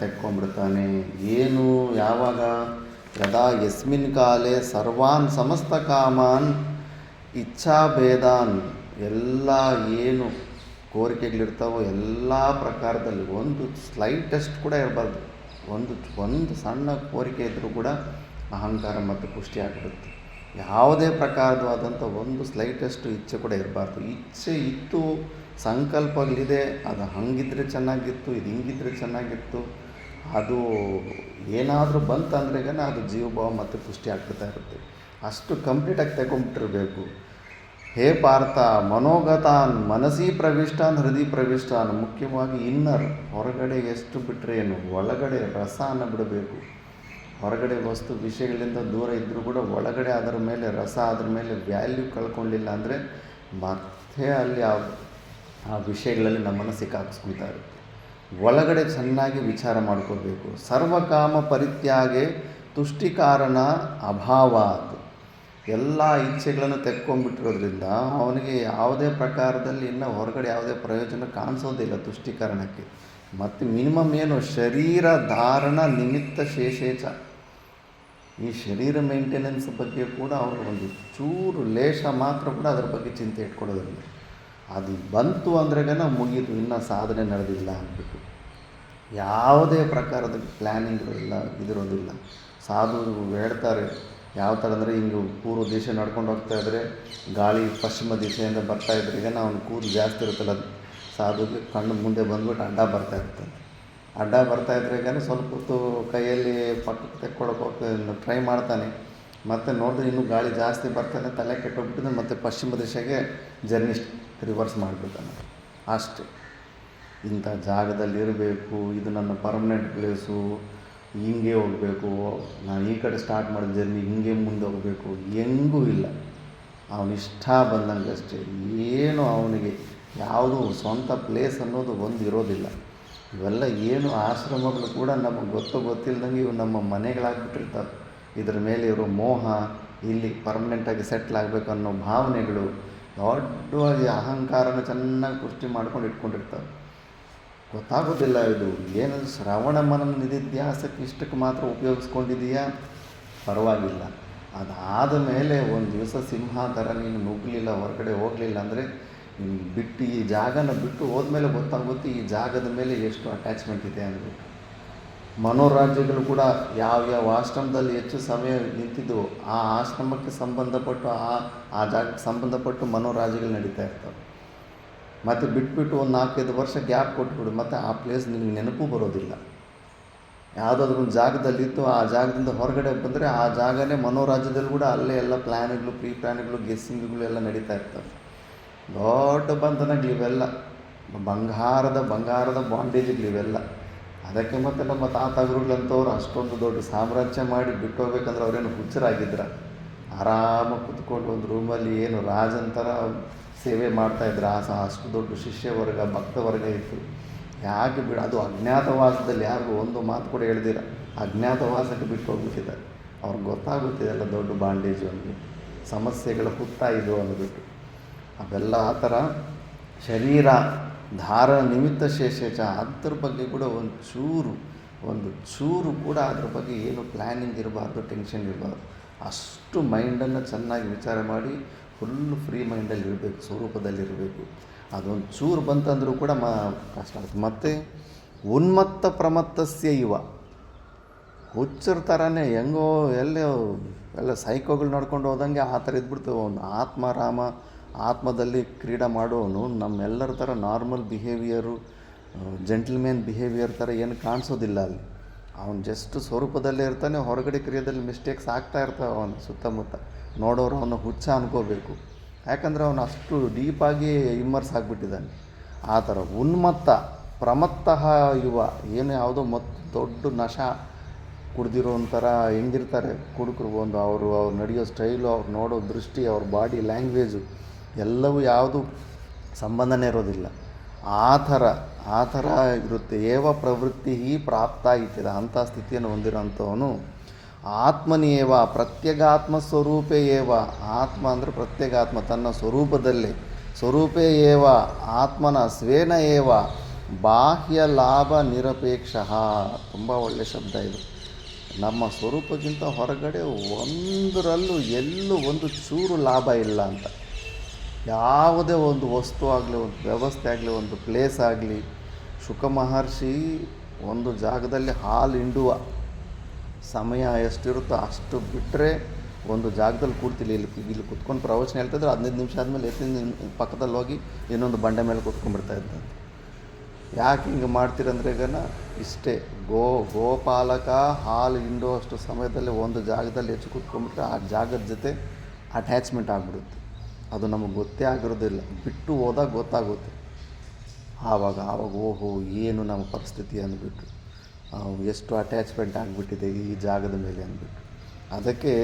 ತೆಕ್ಕೊಂಡ್ಬಿಡ್ತಾನೆ. ಏನು ಯಾವಾಗ? ಯದಾ ಯಸ್ಮಿನ್ ಕಾಲೇ ಸರ್ವಾನ್ ಸಮಸ್ತ ಕಾಮಾನ್ ಇಚ್ಛಾಭೇದಾನ್, ಎಲ್ಲ ಏನು ಕೋರಿಕೆಗಳಿರ್ತಾವೋ ಎಲ್ಲ ಪ್ರಕಾರದಲ್ಲಿ ಒಂದು ಸ್ಲೈಟೆಸ್ಟ್ ಕೂಡ ಇರಬಾರ್ದು. ಒಂದು ಸಣ್ಣ ಕೋರಿಕೆ ಇದ್ದರೂ ಕೂಡ ಅಹಂಕಾರ ಮತ್ತು ಪುಷ್ಟಿ ಆಗಿಬಿಡುತ್ತೆ. ಯಾವುದೇ ಪ್ರಕಾರವಾದಂಥ ಒಂದು ಸ್ಲೈಟೆಸ್ಟ್ ಇಚ್ಛೆ ಕೂಡ ಇರಬಾರ್ದು. ಇಚ್ಛೆ ಇತ್ತು, ಸಂಕಲ್ಪಗಳಿದೆ, ಅದು ಹಂಗಿದ್ರೆ ಚೆನ್ನಾಗಿತ್ತು, ಇದು ಹಿಂಗಿದ್ರೆ ಚೆನ್ನಾಗಿತ್ತು, ಅದು ಏನಾದರೂ ಬಂತಂದ್ರೆಗೇ ಅದು ಜೀವಭಾವ ಮತ್ತು ಪುಷ್ಟಿ ಆಗ್ಬಿಡ್ತಾ ಇರುತ್ತೆ. ಅಷ್ಟು ಕಂಪ್ಲೀಟಾಗಿ ತಗೊಂಬಿಟ್ಟಿರಬೇಕು. ಹೇ ಪಾರ್ಥ ಮನೋಗತಾನ್ ಮನಸಿ ಪ್ರವಿಷ್ಟಾನ್ ಹೃದಯ ಪ್ರವಿಷ್ಟಾನ್, ಮುಖ್ಯವಾಗಿ ಇನ್ನರ್, ಹೊರಗಡೆ ಎಷ್ಟು ಬಿಟ್ಟರೆ ಏನು, ಒಳಗಡೆ ರಸನ ಬಿಡಬೇಕು. ಹೊರಗಡೆ ವಸ್ತು ವಿಷಯಗಳಿಂದ ದೂರ ಇದ್ದರೂ ಕೂಡ ಒಳಗಡೆ ಅದರ ಮೇಲೆ ರಸ, ಅದರ ಮೇಲೆ ವ್ಯಾಲ್ಯೂ ಕಳ್ಕೊಳ್ಳಿಲ್ಲ ಅಂದರೆ ಮತ್ತೆ ಅಲ್ಲಿ ಆ ವಿಷಯಗಳಲ್ಲಿ ನಮ್ಮನ್ನು ಸಿಕ್ಕಾಕ್ಸ್ಕೊಳ್ತಾ ಇರುತ್ತೆ. ಒಳಗಡೆ ಚೆನ್ನಾಗಿ ವಿಚಾರ ಮಾಡ್ಕೋಬೇಕು. ಸರ್ವಕಾಮ ಪರಿತ್ಯಾಗೆ ತುಷ್ಟಿಕಾರಣ ಅಭಾವ, ಎಲ್ಲ ಇಚ್ಛೆಗಳನ್ನು ತೆಕ್ಕೊಂಡ್ಬಿಟ್ಟಿರೋದ್ರಿಂದ ಅವನಿಗೆ ಯಾವುದೇ ಪ್ರಕಾರದಲ್ಲಿ ಇನ್ನು ಹೊರಗಡೆ ಯಾವುದೇ ಪ್ರಯೋಜನ ಕಾಣಿಸೋದಿಲ್ಲ ತುಷ್ಟೀಕರಣಕ್ಕೆ. ಮತ್ತು ಮಿನಿಮಮ್ ಏನು, ಶರೀರ ಧಾರಣ ನಿಮಿತ್ತ ಶೇಷೇಚ, ಈ ಶರೀರ ಮೇಂಟೆನೆನ್ಸ್ ಬಗ್ಗೆ ಕೂಡ ಅವರು ಒಂದು ಚೂರು ಲೇಷ ಮಾತ್ರ ಕೂಡ ಅದರ ಬಗ್ಗೆ ಚಿಂತೆ ಇಟ್ಕೊಳ್ಳೋದಿಲ್ಲ. ಅದು ಬಂತು ಅಂದ್ರೆಗನ ಮುಗೀತು, ಇನ್ನೂ ಸಾಧನೆ ನಡೆದಿಲ್ಲ ಅಂದ್ಬಿಟ್ಟು ಯಾವುದೇ ಪ್ರಕಾರದ ಪ್ಲ್ಯಾನಿಂಗ್ ಇರೋದಿಲ್ಲ, ಇದಿರೋದಿಲ್ಲ. ಸಾಧು ಹೇಳ್ತಾರೆ ಯಾವ ಥರ ಅಂದರೆ, ಹಿಂಗೆ ಪೂರ್ವ ದಿಶೆ ನಡ್ಕೊಂಡು ಹೋಗ್ತಾ ಇದ್ದರೆ ಗಾಳಿ ಪಶ್ಚಿಮ ದಿಶೆಯಿಂದ ಬರ್ತಾಯಿದ್ರೆ ಈಗ ಅವನು ಕೂದಲು ಜಾಸ್ತಿ ಇರುತ್ತಲ್ಲ, ಸಾಧುಗೆ ಕಣ್ಣು ಮುಂದೆ ಬಂದ್ಬಿಟ್ಟು ಅಡ್ಡ ಬರ್ತಾಯಿರ್ತಂತೆ. ಅಡ್ಡ ಬರ್ತಾಯಿದ್ರೆ ಈಗ ಸ್ವಲ್ಪ ಹೊತ್ತು ಕೈಯಲ್ಲಿ ಪಕ್ಕಕ್ಕೆ ತೆಕ್ಕೊಳಕ್ಕೆ ಹೋಗ್ತಾ ಟ್ರೈ ಮಾಡ್ತಾನೆ. ಮತ್ತು ನೋಡಿದ್ರೆ ಇನ್ನೂ ಗಾಳಿ ಜಾಸ್ತಿ ಬರ್ತಾನೆ, ತಲೆ ಕೆಟ್ಟೋಗ್ಬಿಟ್ಟಿದ್ರೆ ಮತ್ತು ಪಶ್ಚಿಮ ದಿಶೆಗೆ ಜರ್ನಿ ರಿವರ್ಸ್ ಮಾಡಿಬಿಡ್ತಾನೆ. ಅಷ್ಟೇ. ಇಂಥ ಜಾಗದಲ್ಲಿ ಇರಬೇಕು, ಇದು ನನ್ನ ಪರ್ಮನೆಂಟ್ ಪ್ಲೇಸು, ಹಿಂಗೆ ಹೋಗಬೇಕು, ನಾನು ಈ ಕಡೆ ಸ್ಟಾರ್ಟ್ ಮಾಡಿದ ಜರ್ನಿ ಹಿಂಗೆ ಮುಂದೆ ಹೋಗಬೇಕು, ಹೆಂಗೂ ಇಲ್ಲ. ಅವನಿಷ್ಟ ಬಂದಂಗೆ ಅಷ್ಟೇ. ಏನು ಅವನಿಗೆ ಯಾವುದು ಸ್ವಂತ ಪ್ಲೇಸ್ ಅನ್ನೋದು ಒಂದು ಇರೋದಿಲ್ಲ. ಇವೆಲ್ಲ ಏನು ಆಶ್ರಮಗಳು ಕೂಡ ನಮಗೆ ಗೊತ್ತಿಲ್ಲದಂಗೆ ಇವು ನಮ್ಮ ಮನೆಗಳಾಗ್ಬಿಟ್ಟಿರ್ತಾವೆ. ಇದರ ಮೇಲೆ ಇರೋ ಮೋಹ, ಇಲ್ಲಿ ಪರ್ಮನೆಂಟಾಗಿ ಸೆಟ್ಲ್ ಆಗಬೇಕು ಅನ್ನೋ ಭಾವನೆಗಳು ದೊಡ್ಡವಾಗಿ ಅಹಂಕಾರನ ಚೆನ್ನಾಗಿ ಪುಷ್ಟಿ ಮಾಡ್ಕೊಂಡು ಇಟ್ಕೊಂಡಿರ್ತಾವೆ. ಗೊತ್ತಾಗೋದಿಲ್ಲ ಇದು ಏನಂದ್ರೆ ಶ್ರವಣ ಮನನ ನಿಧಿಧ್ಯಾಸಕ್ಕೆ ಇಷ್ಟಕ್ಕೆ ಮಾತ್ರ ಉಪಯೋಗಿಸ್ಕೊಂಡಿದೆಯಾ, ಪರವಾಗಿಲ್ಲ. ಅದಾದ ಮೇಲೆ ಒಂದು ದಿವಸ ಸಿಂಹ ಥರ ನೀನು ನುಗ್ಗಲಿಲ್ಲ, ಹೊರಗಡೆ ಹೋಗಲಿಲ್ಲ ಅಂದರೆ ನೀನು ಬಿಟ್ಟು ಈ ಜಾಗನ ಬಿಟ್ಟು ಹೋದ್ಮೇಲೆ ಗೊತ್ತಾಗುತ್ತೆ ಈ ಜಾಗದ ಮೇಲೆ ಎಷ್ಟು ಅಟ್ಯಾಚ್ಮೆಂಟ್ ಇದೆ ಅಂದ್ಬಿಟ್ಟು. ಮನೋರಾಜ್ಯಗಳು ಕೂಡ ಯಾವ್ಯಾವ ಆಶ್ರಮದಲ್ಲಿ ಹೆಚ್ಚು ಸಮಯ ನಿಂತಿದ್ದು ಆ ಆಶ್ರಮಕ್ಕೆ ಸಂಬಂಧಪಟ್ಟು ಆ ಜಾಗಕ್ಕೆ ಸಂಬಂಧಪಟ್ಟು ಮನೋರಾಜ್ಯಗಳು ನಡೀತಾ ಇರ್ತವೆ. ಮತ್ತು ಬಿಟ್ಬಿಟ್ಟು ಒಂದು 4-5 ವರ್ಷ ಗ್ಯಾಪ್ ಕೊಟ್ಬಿಡು, ಮತ್ತು ಆ ಪ್ಲೇಸ್ ನಿನಗೆ ನೆನಪು ಬರೋದಿಲ್ಲ. ಯಾವುದಾದ್ರೂ ಒಂದು ಜಾಗದಲ್ಲಿತ್ತು, ಆ ಜಾಗದಿಂದ ಹೊರಗಡೆ ಬಂದರೆ ಆ ಜಾಗನೇ ಮನೋರಾಜ್ಯದಲ್ಲಿ ಕೂಡ ಅಲ್ಲೇ ಎಲ್ಲ ಪ್ಲ್ಯಾನ್ಗಳು, ಪ್ರೀ ಪ್ಲ್ಯಾನ್ಗಳು, ಗೆಸ್ಸಿಂಗ್ಗಳು ಎಲ್ಲ ನಡೀತಾ ಇರ್ತವೆ. ದೊಡ್ಡ ಬಂಧನಗಳಿವೆಲ್ಲ, ಬಂಗಾರದ ಬಾಂಡೇಜ್ಗಳಿವೆಲ್ಲ. ಅದಕ್ಕೆ ಮತ್ತು ನಮ್ಮ ತಾತಗುರುಗಳಂಥವ್ರು ಅಷ್ಟೊಂದು ದೊಡ್ಡ ಸಾಮ್ರಾಜ್ಯ ಮಾಡಿ ಬಿಟ್ಟು ಹೋಗ್ಬೇಕಂದ್ರೆ ಅವರೇನು ಹುಚ್ಚರಾಗಿದ್ರ? ಆರಾಮಾಗಿ ಕುತ್ಕೊಂಡು ಒಂದು ರೂಮಲ್ಲಿ ಏನು ರಾಜನ್ ಥರ ಸೇವೆ ಮಾಡ್ತಾಯಿದ್ರು. ಅಷ್ಟು ದೊಡ್ಡ ಶಿಷ್ಯವರ್ಗ, ಭಕ್ತವರ್ಗ ಇತ್ತು. ಯಾಕೆ ಅದು ಅಜ್ಞಾತವಾಸದಲ್ಲಿ ಯಾರಿಗೂ ಒಂದು ಮಾತು ಕೂಡ ಹೇಳ್ದಿರ ಅಜ್ಞಾತವಾಸಕ್ಕೆ ಬಿಟ್ಟು ಹೋಗ್ಬಿಟ್ಟಿದ್ದಾರೆ. ಅವ್ರಿಗೆ ಗೊತ್ತಾಗುತ್ತಿದೆಲ್ಲ ದೊಡ್ಡ ಬಾಂಡೇಜು ಅಂದ್ಬಿಟ್ಟು, ಸಮಸ್ಯೆಗಳ ಹುತ್ತ ಇದು ಅಂದ್ಬಿಟ್ಟು. ಅವೆಲ್ಲ ಆ ಥರ ಶರೀರ ಧಾರಣ ನಿಮಿತ್ತ ಶೇಷೇಚ, ಅದ್ರ ಬಗ್ಗೆ ಕೂಡ ಒಂದು ಚೂರು ಕೂಡ ಅದ್ರ ಬಗ್ಗೆ ಏನು ಪ್ಲ್ಯಾನಿಂಗ್ ಇರಬಾರ್ದು, ಟೆನ್ಷನ್ ಇರಬಾರ್ದು. ಅಷ್ಟು ಮೈಂಡನ್ನು ಚೆನ್ನಾಗಿ ವಿಚಾರ ಮಾಡಿ ಫುಲ್ಲು ಫ್ರೀ ಮೈಂಡಲ್ಲಿ ಇರಬೇಕು, ಸ್ವರೂಪದಲ್ಲಿರಬೇಕು. ಅದೊಂದು ಚೂರು ಬಂತಂದರೂ ಕೂಡ ಕಷ್ಟ ಆಗುತ್ತೆ. ಮತ್ತು ಉನ್ಮತ್ತ ಪ್ರಮತ್ತಸ್ಯ ಇವ, ಹುಚ್ಚರ ಥರನೇ ಹೆಂಗೋ ಎಲ್ಲ ಸೈಕೋಗಳು ನಡ್ಕೊಂಡು ಹೋದಂಗೆ ಆ ಥರ ಇದ್ಬಿಡ್ತವೆ. ಅವನು ಆತ್ಮಾರಾಮ ಆತ್ಮದಲ್ಲಿ ಕ್ರೀಡೆ ಮಾಡೋನು ನಮ್ಮೆಲ್ಲರ ಥರ ನಾರ್ಮಲ್ ಬಿಹೇವಿಯರು, ಜೆಂಟಲ್ಮ್ಯಾನ್ ಬಿಹೇವಿಯರ್ ಥರ ಏನು ಕಾಣಿಸೋದಿಲ್ಲ ಅಲ್ಲಿ. ಅವನು ಜಸ್ಟ್ ಸ್ವರೂಪದಲ್ಲೇ ಇರ್ತಾನೆ, ಹೊರಗಡೆ ಕ್ರಿಯೆಯಲ್ಲಿ ಮಿಸ್ಟೇಕ್ಸ್ ಆಗ್ತಾ ಇರ್ತಾವೆ ಅವನು ಸುತ್ತಮುತ್ತ. ನೋಡೋರು ಅವನು ಹುಚ್ಚ ಅನ್ಕೋಬೇಕು, ಯಾಕಂದರೆ ಅವನು ಅಷ್ಟು ಡೀಪಾಗಿ ಇಮ್ಮರ್ಸ್ ಆಗಿಬಿಟ್ಟಿದ್ದಾನೆ. ಆ ಥರ ಉನ್ಮತ್ತ ಪ್ರಮತ್ತಃ ಯುವ, ಏನು ಯಾವುದೋ ದೊಡ್ಡ ನಶ ಕುಡ್ದಿರೋ ಒಂಥರ ಹೆಂಗಿರ್ತಾರೆ ಕುಡುಕರು, ಅವ್ರು ನಡೆಯೋ ಸ್ಟೈಲು, ಅವ್ರು ನೋಡೋ ದೃಷ್ಟಿ, ಅವ್ರ ಬಾಡಿ ಲ್ಯಾಂಗ್ವೇಜು ಎಲ್ಲವೂ ಯಾವುದು ಸಂಬಂಧನೇ ಇರೋದಿಲ್ಲ. ಆ ಥರ ಇರುತ್ತೆ. ಏವ ಪ್ರವೃತ್ತಿ ಪ್ರಾಪ್ತ ಇಟ್ಟಿದೆ ಅಂಥ ಸ್ಥಿತಿಯನ್ನು ಹೊಂದಿರೋಂಥವನು ಆತ್ಮನಿಯೇವ ಪ್ರತ್ಯಗಾತ್ಮ ಸ್ವರೂಪೇ ಏವ. ಆತ್ಮ ಅಂದರೆ ಪ್ರತ್ಯಗಾತ್ಮ, ತನ್ನ ಸ್ವರೂಪದಲ್ಲೇ, ಸ್ವರೂಪೇ ಏವ ಆತ್ಮನ ಸ್ವೇನ ಏವ ಬಾಹ್ಯ ಲಾಭ ನಿರಪೇಕ್ಷ. ತುಂಬ ಒಳ್ಳೆಯ ಶಬ್ದ ಇದು. ನಮ್ಮ ಸ್ವರೂಪಕ್ಕಿಂತ ಹೊರಗಡೆ ಒಂದರಲ್ಲೂ ಎಲ್ಲೂ ಒಂದು ಚೂರು ಲಾಭ ಇಲ್ಲ ಅಂತ. ಯಾವುದೇ ಒಂದು ವಸ್ತು ಆಗಲಿ, ಒಂದು ವ್ಯವಸ್ಥೆ ಆಗಲಿ, ಒಂದು ಪ್ಲೇಸ್ ಆಗಲಿ, ಶುಕ ಮಹರ್ಷಿ ಒಂದು ಜಾಗದಲ್ಲಿ ಹಾಲು ಹಿಂಡುವ ಸಮಯ ಎಷ್ಟಿರುತ್ತೋ ಅಷ್ಟು ಬಿಟ್ಟರೆ ಒಂದು ಜಾಗದಲ್ಲಿ ಕೂಡ್ತಿಲ್ಲ. ಇಲ್ಲಿ ಕುತ್ಕೊಂಡು ಪ್ರವಚನ ಹೇಳ್ತಿದ್ರೆ 15 ನಿಮಿಷ ಆದಮೇಲೆ ಎತ್ತಿನ ಪಕ್ಕದಲ್ಲಿ ಹೋಗಿ ಇನ್ನೊಂದು ಬಂಡೆ ಮೇಲೆ ಕೂತ್ಕೊಂಡ್ಬಿಡ್ತಾ ಇದ್ದಂತೆ. ಯಾಕೆ ಹಿಂಗೆ ಮಾಡ್ತೀರಂದ್ರೆ ಇಷ್ಟೇ, ಗೋಪಾಲಕ ಹಾಲು ಹಿಂಡೋ ಅಷ್ಟು ಸಮಯದಲ್ಲಿ ಒಂದು ಜಾಗದಲ್ಲಿ ಹೆಚ್ಚು ಕೂತ್ಕೊಂಡ್ಬಿಟ್ರೆ ಆ ಜಾಗದ ಜೊತೆ ಅಟ್ಯಾಚ್ಮೆಂಟ್ ಆಗಿಬಿಡುತ್ತೆ. ಅದು ನಮಗೆ ಗೊತ್ತೇ ಆಗಿರೋದಿಲ್ಲ, ಬಿಟ್ಟು ಹೋದಾಗ ಗೊತ್ತಾಗುತ್ತೆ. ಆವಾಗ ಓಹೋ ಏನು ನಮ್ಮ ಪರಿಸ್ಥಿತಿ ಅಂದ್ಬಿಟ್ಟು ಎಷ್ಟು ಅಟ್ಯಾಚ್ಮೆಂಟ್ ಆಗಿಬಿಟ್ಟಿದೆ ಈ ಜಾಗದ ಮೇಲೆ ಅಂದ್ಬಿಟ್ಟು. ಅದಕ್ಕೆ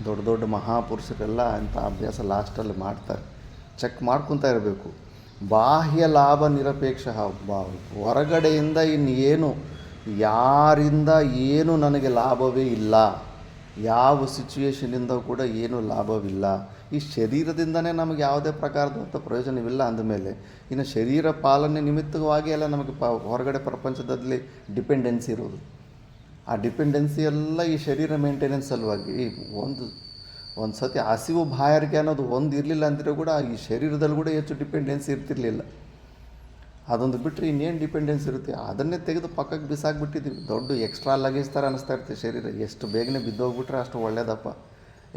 ದೊಡ್ಡ ದೊಡ್ಡ ಮಹಾಪುರುಷರೆಲ್ಲ ಅಂಥ ಅಭ್ಯಾಸ ಲಾಸ್ಟಲ್ಲಿ ಮಾಡ್ತಾರೆ. ಚೆಕ್ ಮಾಡ್ಕೊತಾ ಇರಬೇಕು. ಬಾಹ್ಯ ಲಾಭ ನಿರಪೇಕ್ಷ, ಹೊರಗಡೆಯಿಂದ ಇನ್ನೇನು ಯಾರಿಂದ ಏನು ನನಗೆ ಲಾಭವೇ ಇಲ್ಲ, ಯಾವ ಸಿಚುವೇಷನಿಂದ ಕೂಡ ಏನೂ ಲಾಭವಿಲ್ಲ. ಈ ಶರೀರದಿಂದನೇ ನಮಗೆ ಯಾವುದೇ ಪ್ರಕಾರದಂಥ ಪ್ರಯೋಜನವಿಲ್ಲ ಅಂದಮೇಲೆ ಇನ್ನು ಶರೀರ ಪಾಲನೆ ನಿಮಿತ್ತವಾಗಿ ಎಲ್ಲ ನಮಗೆ ಹೊರಗಡೆ ಪ್ರಪಂಚದಲ್ಲಿ ಡಿಪೆಂಡೆನ್ಸಿ ಇರೋದು. ಆ ಡಿಪೆಂಡೆನ್ಸಿ ಎಲ್ಲ ಈ ಶರೀರ ಮೇಂಟೆನೆನ್ಸ್ ಸಲುವಾಗಿ. ಒಂದು ಸತಿ ಹಸಿವು ಬಾಯಾರಿಕೆ ಅನ್ನೋದು ಒಂದು ಇರಲಿಲ್ಲ ಅಂತಿರೋ ಕೂಡ ಈ ಶರೀರದಲ್ಲಿ ಕೂಡ ಹೆಚ್ಚು ಡಿಪೆಂಡೆನ್ಸಿ ಇರ್ತಿರಲಿಲ್ಲ. ಅದೊಂದು ಬಿಟ್ಟರೆ ಇನ್ನೇನು ಡಿಪೆಂಡೆನ್ಸ್ ಇರುತ್ತೆ, ಅದನ್ನೇ ತೆಗೆದು ಪಕ್ಕಕ್ಕೆ ಬಿಸಾಕ್ಬಿಟ್ಟಿದ್ದೀವಿ. ದೊಡ್ಡ ಎಕ್ಸ್ಟ್ರಾ ಲಗೇಜ್ ಥರ ಅನ್ನಿಸ್ತಾ ಇರ್ತೀವಿ ಶರೀರ. ಎಷ್ಟು ಬೇಗನೆ ಬಿದ್ದೋಗ್ಬಿಟ್ರೆ ಅಷ್ಟು ಒಳ್ಳೇದಪ್ಪ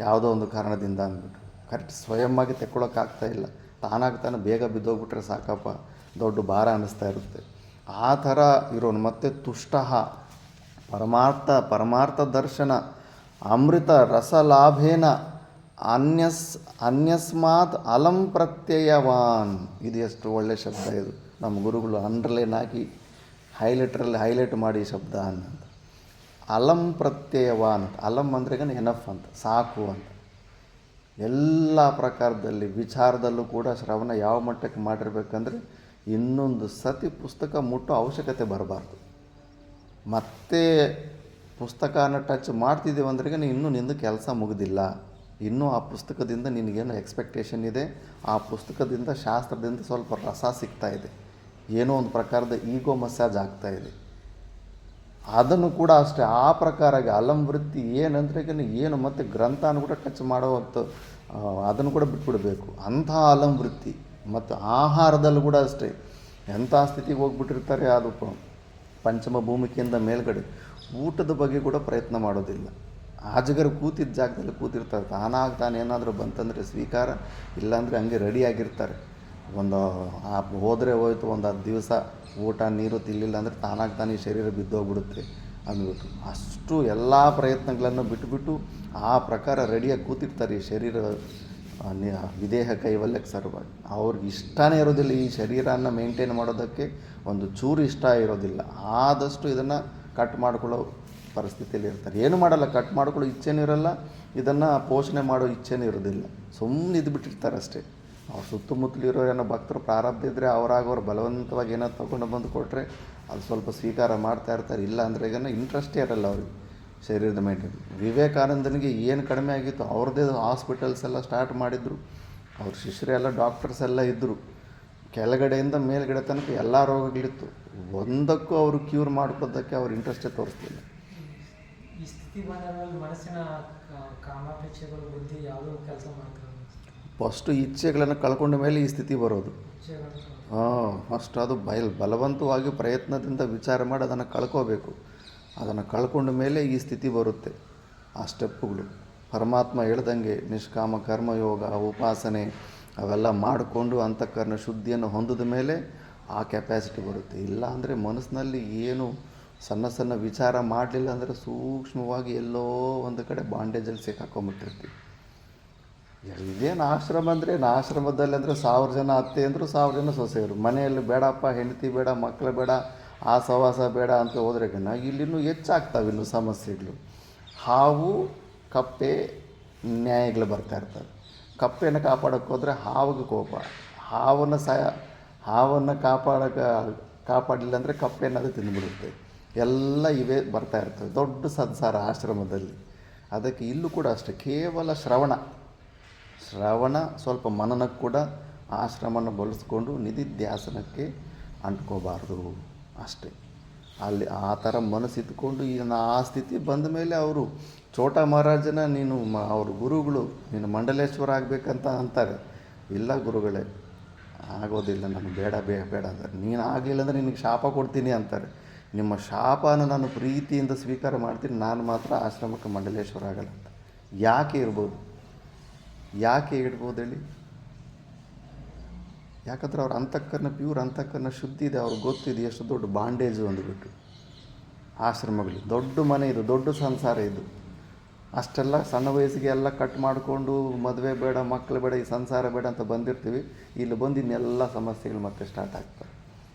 ಯಾವುದೋ ಒಂದು ಕಾರಣದಿಂದ ಅಂದ್ಬಿಟ್ಟು. ಕರೆಕ್ಟ್ ಸ್ವಯಂವಾಗಿ ತೆಕ್ಕೊಳ್ಳೋಕ್ಕಾಗ್ತಾಯಿಲ್ಲ, ತಾನಾಗ್ತಾನೆ ಬೇಗ ಬಿದ್ದೋಗ್ಬಿಟ್ರೆ ಸಾಕಪ್ಪ, ದೊಡ್ಡ ಭಾರ ಅನ್ನಿಸ್ತಾ ಇರುತ್ತೆ. ಆ ಥರ ಇರೋನು. ಮತ್ತು ತುಷ್ಟ ಪರಮಾರ್ಥ ದರ್ಶನ ಅಮೃತ ರಸಲಾಭೇನ ಅನ್ಯಸ್ಮಾತ್ ಅಲಂ ಪ್ರತ್ಯಯವಾನ್. ಇದು ಎಷ್ಟು ಒಳ್ಳೆಯ ಶಬ್ದ ಇದು. ನಮ್ಮ ಗುರುಗಳು ಅಂಡರ್ಲೈನ್ ಹಾಕಿ ಹೈಲೈಟ್ ಮಾಡಿ ಶಬ್ದ ಅನ್ನಂತ. ಅಲಂ ಪ್ರತ್ಯಯವಾನ್. ಅಲಂ ಅಂದರೆ ಎನಫ್ ಅಂತ, ಸಾಕು ಅಂತ. ಎಲ್ಲ ಪ್ರಕಾರದಲ್ಲಿ ವಿಚಾರದಲ್ಲೂ ಕೂಡ ಶ್ರವಣ ಯಾವ ಮಟ್ಟಕ್ಕೆ ಮಾಡಿರ್ಬೇಕಂದ್ರೆ ಇನ್ನೊಂದು ಸತಿ ಪುಸ್ತಕ ಮುಟ್ಟೋ ಅವಶ್ಯಕತೆ ಬರಬಾರ್ದು. ಮತ್ತೆ ಪುಸ್ತಕನ ಟಚ್ ಮಾಡ್ತಿದ್ದೀವಿ ಅಂದ್ರೆ ಇನ್ನೂ ನಿಂದು ಕೆಲಸ ಮುಗಿದಿಲ್ಲ. ಇನ್ನೂ ಆ ಪುಸ್ತಕದಿಂದ ನಿನಗೇನು ಎಕ್ಸ್ಪೆಕ್ಟೇಷನ್ ಇದೆ, ಆ ಪುಸ್ತಕದಿಂದ ಶಾಸ್ತ್ರದಿಂದ ಸ್ವಲ್ಪ ರಸ ಸಿಗ್ತಾ ಇದೆ, ಏನೋ ಒಂದು ಪ್ರಕಾರದ ಈಗೋ ಮಸಾಜ್ ಆಗ್ತಾಯಿದೆ. ಅದನ್ನು ಕೂಡ ಅಷ್ಟೇ ಆ ಪ್ರಕಾರಾಗಿ ಅಲಂ ವೃತ್ತಿ ಏನಂದ್ರೆ ಏನು ಮತ್ತು ಗ್ರಂಥನ ಕೂಡ ಟಚ್ ಮಾಡೋವಂಥ ಅದನ್ನು ಕೂಡ ಬಿಟ್ಬಿಡಬೇಕು. ಅಂಥ ಅಲಂ ವೃತ್ತಿ. ಮತ್ತು ಆಹಾರದಲ್ಲೂ ಕೂಡ ಅಷ್ಟೇ. ಎಂಥ ಸ್ಥಿತಿಗೆ ಹೋಗ್ಬಿಟ್ಟಿರ್ತಾರೆ, ಅದು ಪಂಚಮ ಭೂಮಿಕೆಯಿಂದ ಮೇಲ್ಗಡೆ ಊಟದ ಬಗ್ಗೆ ಕೂಡ ಪ್ರಯತ್ನ ಮಾಡೋದಿಲ್ಲ. ಆಜಗರು ಕೂತಿದ್ದ ಜಾಗದಲ್ಲಿ ಕೂತಿರ್ತಾರೆ. ತಾನೇನಾದರೂ ಬಂತಂದರೆ ಸ್ವೀಕಾರ, ಇಲ್ಲಾಂದರೆ ಹಂಗೆ ರೆಡಿಯಾಗಿರ್ತಾರೆ. ಹೋದರೆ ಹೋಯ್ತು, ಒಂದು 10 ದಿವಸ ಊಟ ನೀರು ತಿನ್ನಲಿಲ್ಲ ಅಂದರೆ ತಾನಾಗ್ತಾನೆ ಈ ಶರೀರ ಬಿದ್ದೋಗ್ಬಿಡುತ್ತೆ ಅಂದ್ಬಿಟ್ಟು ಅಷ್ಟು ಎಲ್ಲ ಪ್ರಯತ್ನಗಳನ್ನು ಬಿಟ್ಟುಬಿಟ್ಟು ಆ ಪ್ರಕಾರ ರೆಡಿಯಾಗಿ ಕೂತಿರ್ತಾರೆ ಈ ಶರೀರ ವಿದೇಹ ಕೈವಲ್ಯಕ್ಕೆ ಸಲುವಾಗಿ. ಅವ್ರಿಗೆ ಇಷ್ಟನೇ ಇರೋದಿಲ್ಲ ಈ ಶರೀರನ ಮೇಂಟೈನ್ ಮಾಡೋದಕ್ಕೆ, ಒಂದು ಚೂರು ಇಷ್ಟ ಇರೋದಿಲ್ಲ. ಆದಷ್ಟು ಇದನ್ನು ಕಟ್ ಮಾಡ್ಕೊಳ್ಳೋ ಪರಿಸ್ಥಿತಿಯಲ್ಲಿ ಇರ್ತಾರೆ. ಏನು ಮಾಡಲ್ಲ, ಕಟ್ ಮಾಡ್ಕೊಳ್ಳೋ ಇಚ್ಛೆನೂ ಇರೋಲ್ಲ, ಇದನ್ನು ಪೋಷಣೆ ಮಾಡೋ ಇಚ್ಛೆನೂ ಇರೋದಿಲ್ಲ. ಸುಮ್ಮನೆ ಇದ್ಬಿಟ್ಟಿರ್ತಾರೆ ಅಷ್ಟೇ. ಅವ್ರು ಸುತ್ತಮುತ್ತಲಿರೋ ಏನೋ ಭಕ್ತರು ಪ್ರಾರಬ್ಧ ಇದ್ದರೆ ಅವರಾಗವ್ರು ಬಲವಂತವಾಗಿ ಏನೋ ತೊಗೊಂಡು ಬಂದು ಕೊಟ್ಟರೆ ಅದು ಸ್ವಲ್ಪ ಸ್ವೀಕಾರ ಮಾಡ್ತಾ ಇರ್ತಾರೆ. ಇಲ್ಲ ಅಂದರೆ ಇಂಟ್ರೆಸ್ಟೇ ಇರಲ್ಲ ಅವ್ರಿಗೆ ಶರೀರದ ಮೇಂಟೈನ್. ವಿವೇಕಾನಂದನಿಗೆ ಏನು ಕಡಿಮೆ ಆಗಿತ್ತು, ಅವ್ರದ್ದೇ ಹಾಸ್ಪಿಟಲ್ಸ್ ಎಲ್ಲ ಸ್ಟಾರ್ಟ್ ಮಾಡಿದರು. ಅವ್ರ ಶಿಷ್ಯರೆಲ್ಲ ಡಾಕ್ಟರ್ಸ್ ಎಲ್ಲ ಇದ್ದರು. ಕೆಳಗಡೆಯಿಂದ ಮೇಲ್ಗಡೆ ತನಕ ಎಲ್ಲ ರೋಗಗಳಿತ್ತು. ಒಂದಕ್ಕೂ ಅವರು ಕ್ಯೂರ್ ಮಾಡ್ಕೋದಕ್ಕೆ ಅವ್ರು ಇಂಟ್ರೆಸ್ಟೇ ತೋರಿಸ್ತಿಲ್ಲ. ಈ ಸ್ಥಿತಿ ಬಂದಲ್ಲಿ ಮನಸ್ಸಿನ ಕಾಮಾಪೇಕ್ಷೆಗಳು ಬುದ್ಧಿ ಯಾವುದೋ ಕೆಲಸ ಮಾಡ್ತಾರೆ. ಫಸ್ಟು ಇಚ್ಛೆಗಳನ್ನು ಕಳ್ಕೊಂಡ ಮೇಲೆ ಈ ಸ್ಥಿತಿ ಬರೋದು. ಫಸ್ಟ್ ಅದು ಬಲವಂತವಾಗಿ ಪ್ರಯತ್ನದಿಂದ ವಿಚಾರ ಮಾಡಿ ಅದನ್ನು ಕಳ್ಕೋಬೇಕು. ಅದನ್ನು ಕಳ್ಕೊಂಡ ಮೇಲೆ ಈ ಸ್ಥಿತಿ ಬರುತ್ತೆ. ಆ ಸ್ಟೆಪ್ಪುಗಳು ಪರಮಾತ್ಮ ಹೇಳ್ದಂಗೆ ನಿಷ್ಕಾಮ ಕರ್ಮಯೋಗ, ಉಪಾಸನೆ ಅವೆಲ್ಲ ಮಾಡಿಕೊಂಡು ಅಂತಃಕರಣ ಶುದ್ಧಿಯನ್ನು ಹೊಂದಿದ ಮೇಲೆ ಆ ಕೆಪ್ಯಾಸಿಟಿ ಬರುತ್ತೆ. ಇಲ್ಲ ಅಂದರೆ ಮನಸ್ಸಿನಲ್ಲಿ ಏನು ಸಣ್ಣ ಸಣ್ಣ ವಿಚಾರ ಮಾಡಲಿಲ್ಲ ಅಂದರೆ ಸೂಕ್ಷ್ಮವಾಗಿ ಎಲ್ಲೋ ಒಂದು ಕಡೆ ಬಾಂಡೇಜಲ್ಲಿ ಸಿಕ್ಕಾಕೊಂಬಿಟ್ಟಿರ್ತೀವಿ. ಇದೇನು ಆಶ್ರಮ ಅಂದರೆ ಆಶ್ರಮದಲ್ಲಿ ಅಂದರೆ 1000 ಜನ ಅತ್ತೆ ಅಂದರು 1000 ಜನ ಸೊಸೆಯರು. ಮನೆಯಲ್ಲಿ ಬೇಡಪ್ಪ, ಹೆಂಡತಿ ಬೇಡ, ಮಕ್ಕಳು ಬೇಡ, ಆ ಸಹವಾಸ ಬೇಡ ಅಂತ ಹೋದ್ರೆ ಇಲ್ಲಿನ್ನೂ ಹೆಚ್ಚಾಗ್ತವೆ ಇನ್ನೂ ಸಮಸ್ಯೆಗಳು. ಹಾವು ಕಪ್ಪೆ ನ್ಯಾಯಗಳು ಬರ್ತಾಯಿರ್ತವೆ. ಕಪ್ಪೆಯನ್ನು ಕಾಪಾಡೋಕ್ಕೆ ಹೋದರೆ ಹಾವಿಗೆ ಕೋಪ, ಹಾವನ್ನು ಕಾಪಾಡಲಿಲ್ಲ ಅಂದರೆ ಕಪ್ಪೆನದು ತಿಂದುಬಿಡುತ್ತೆ. ಎಲ್ಲ ಇವೇ ಬರ್ತಾಯಿರ್ತವೆ. ದೊಡ್ಡ ಸಂಸಾರ ಆಶ್ರಮದಲ್ಲಿ. ಅದಕ್ಕೆ ಇಲ್ಲೂ ಕೂಡ ಅಷ್ಟೇ, ಕೇವಲ ಶ್ರವಣ ಸ್ವಲ್ಪ ಮನನಕ್ಕೆ ಕೂಡ ಆಶ್ರಮನ ಬಳಸ್ಕೊಂಡು ನಿಧಿಧ್ಯಾಸನಕ್ಕೆ ಅಂಟ್ಕೋಬಾರ್ದು ಅಷ್ಟೇ. ಅಲ್ಲಿ ಆ ಥರ ಮನಸ್ಸಿತ್ಕೊಂಡು ಆ ಸ್ಥಿತಿ ಬಂದ ಮೇಲೆ ಅವರು ಚೋಟ ಮಹಾರಾಜನ ನೀನು ಅವ್ರ ಗುರುಗಳು ನೀನು ಮಂಡಲೇಶ್ವರ ಆಗಬೇಕಂತ ಅಂತಾರೆ. ಇಲ್ಲ ಗುರುಗಳೇ, ಆಗೋದಿಲ್ಲ, ನನಗೆ ಬೇಡ ಅಂತಾರೆ. ನೀನು ಆಗಲಿಲ್ಲ ಅಂದರೆ ನಿನಗೆ ಶಾಪ ಕೊಡ್ತೀನಿ ಅಂತಾರೆ. ನಿಮ್ಮ ಶಾಪನ ನಾನು ಪ್ರೀತಿಯಿಂದ ಸ್ವೀಕಾರ ಮಾಡ್ತೀನಿ, ನಾನು ಮಾತ್ರ ಆಶ್ರಮಕ್ಕೆ ಮಂಡಲೇಶ್ವರ ಆಗಲ್ಲ ಅಂತ. ಯಾಕೆ ಇಡ್ಬೋದು ಹೇಳಿ? ಯಾಕಂದ್ರೆ ಅವ್ರ ಅಂತಃಕರಣ ಪ್ಯೂರ್ ಅಂತಃಕರಣ ಶುದ್ಧಿ ಇದೆ. ಅವ್ರಿಗೆ ಗೊತ್ತಿದೆ ಎಷ್ಟು ದೊಡ್ಡ ಬಾಂಡೇಜು ಅಂದುಬಿಟ್ಟು. ಆಶ್ರಮಗಳು ದೊಡ್ಡ ಮನೆ, ಇದು ದೊಡ್ಡ ಸಂಸಾರ. ಇದು ಅಷ್ಟೆಲ್ಲ ಸಣ್ಣ ವಯಸ್ಸಿಗೆ ಎಲ್ಲ ಕಟ್ ಮಾಡಿಕೊಂಡು ಮದುವೆ ಬೇಡ, ಮಕ್ಕಳು ಬೇಡ, ಈ ಸಂಸಾರ ಬೇಡ ಅಂತ ಬಂದಿರ್ತೀವಿ. ಇಲ್ಲಿ ಬಂದು ಇನ್ನೆಲ್ಲ ಸಮಸ್ಯೆಗಳು ಮತ್ತೆ ಸ್ಟಾರ್ಟ್ ಆಗ್ತವೆ.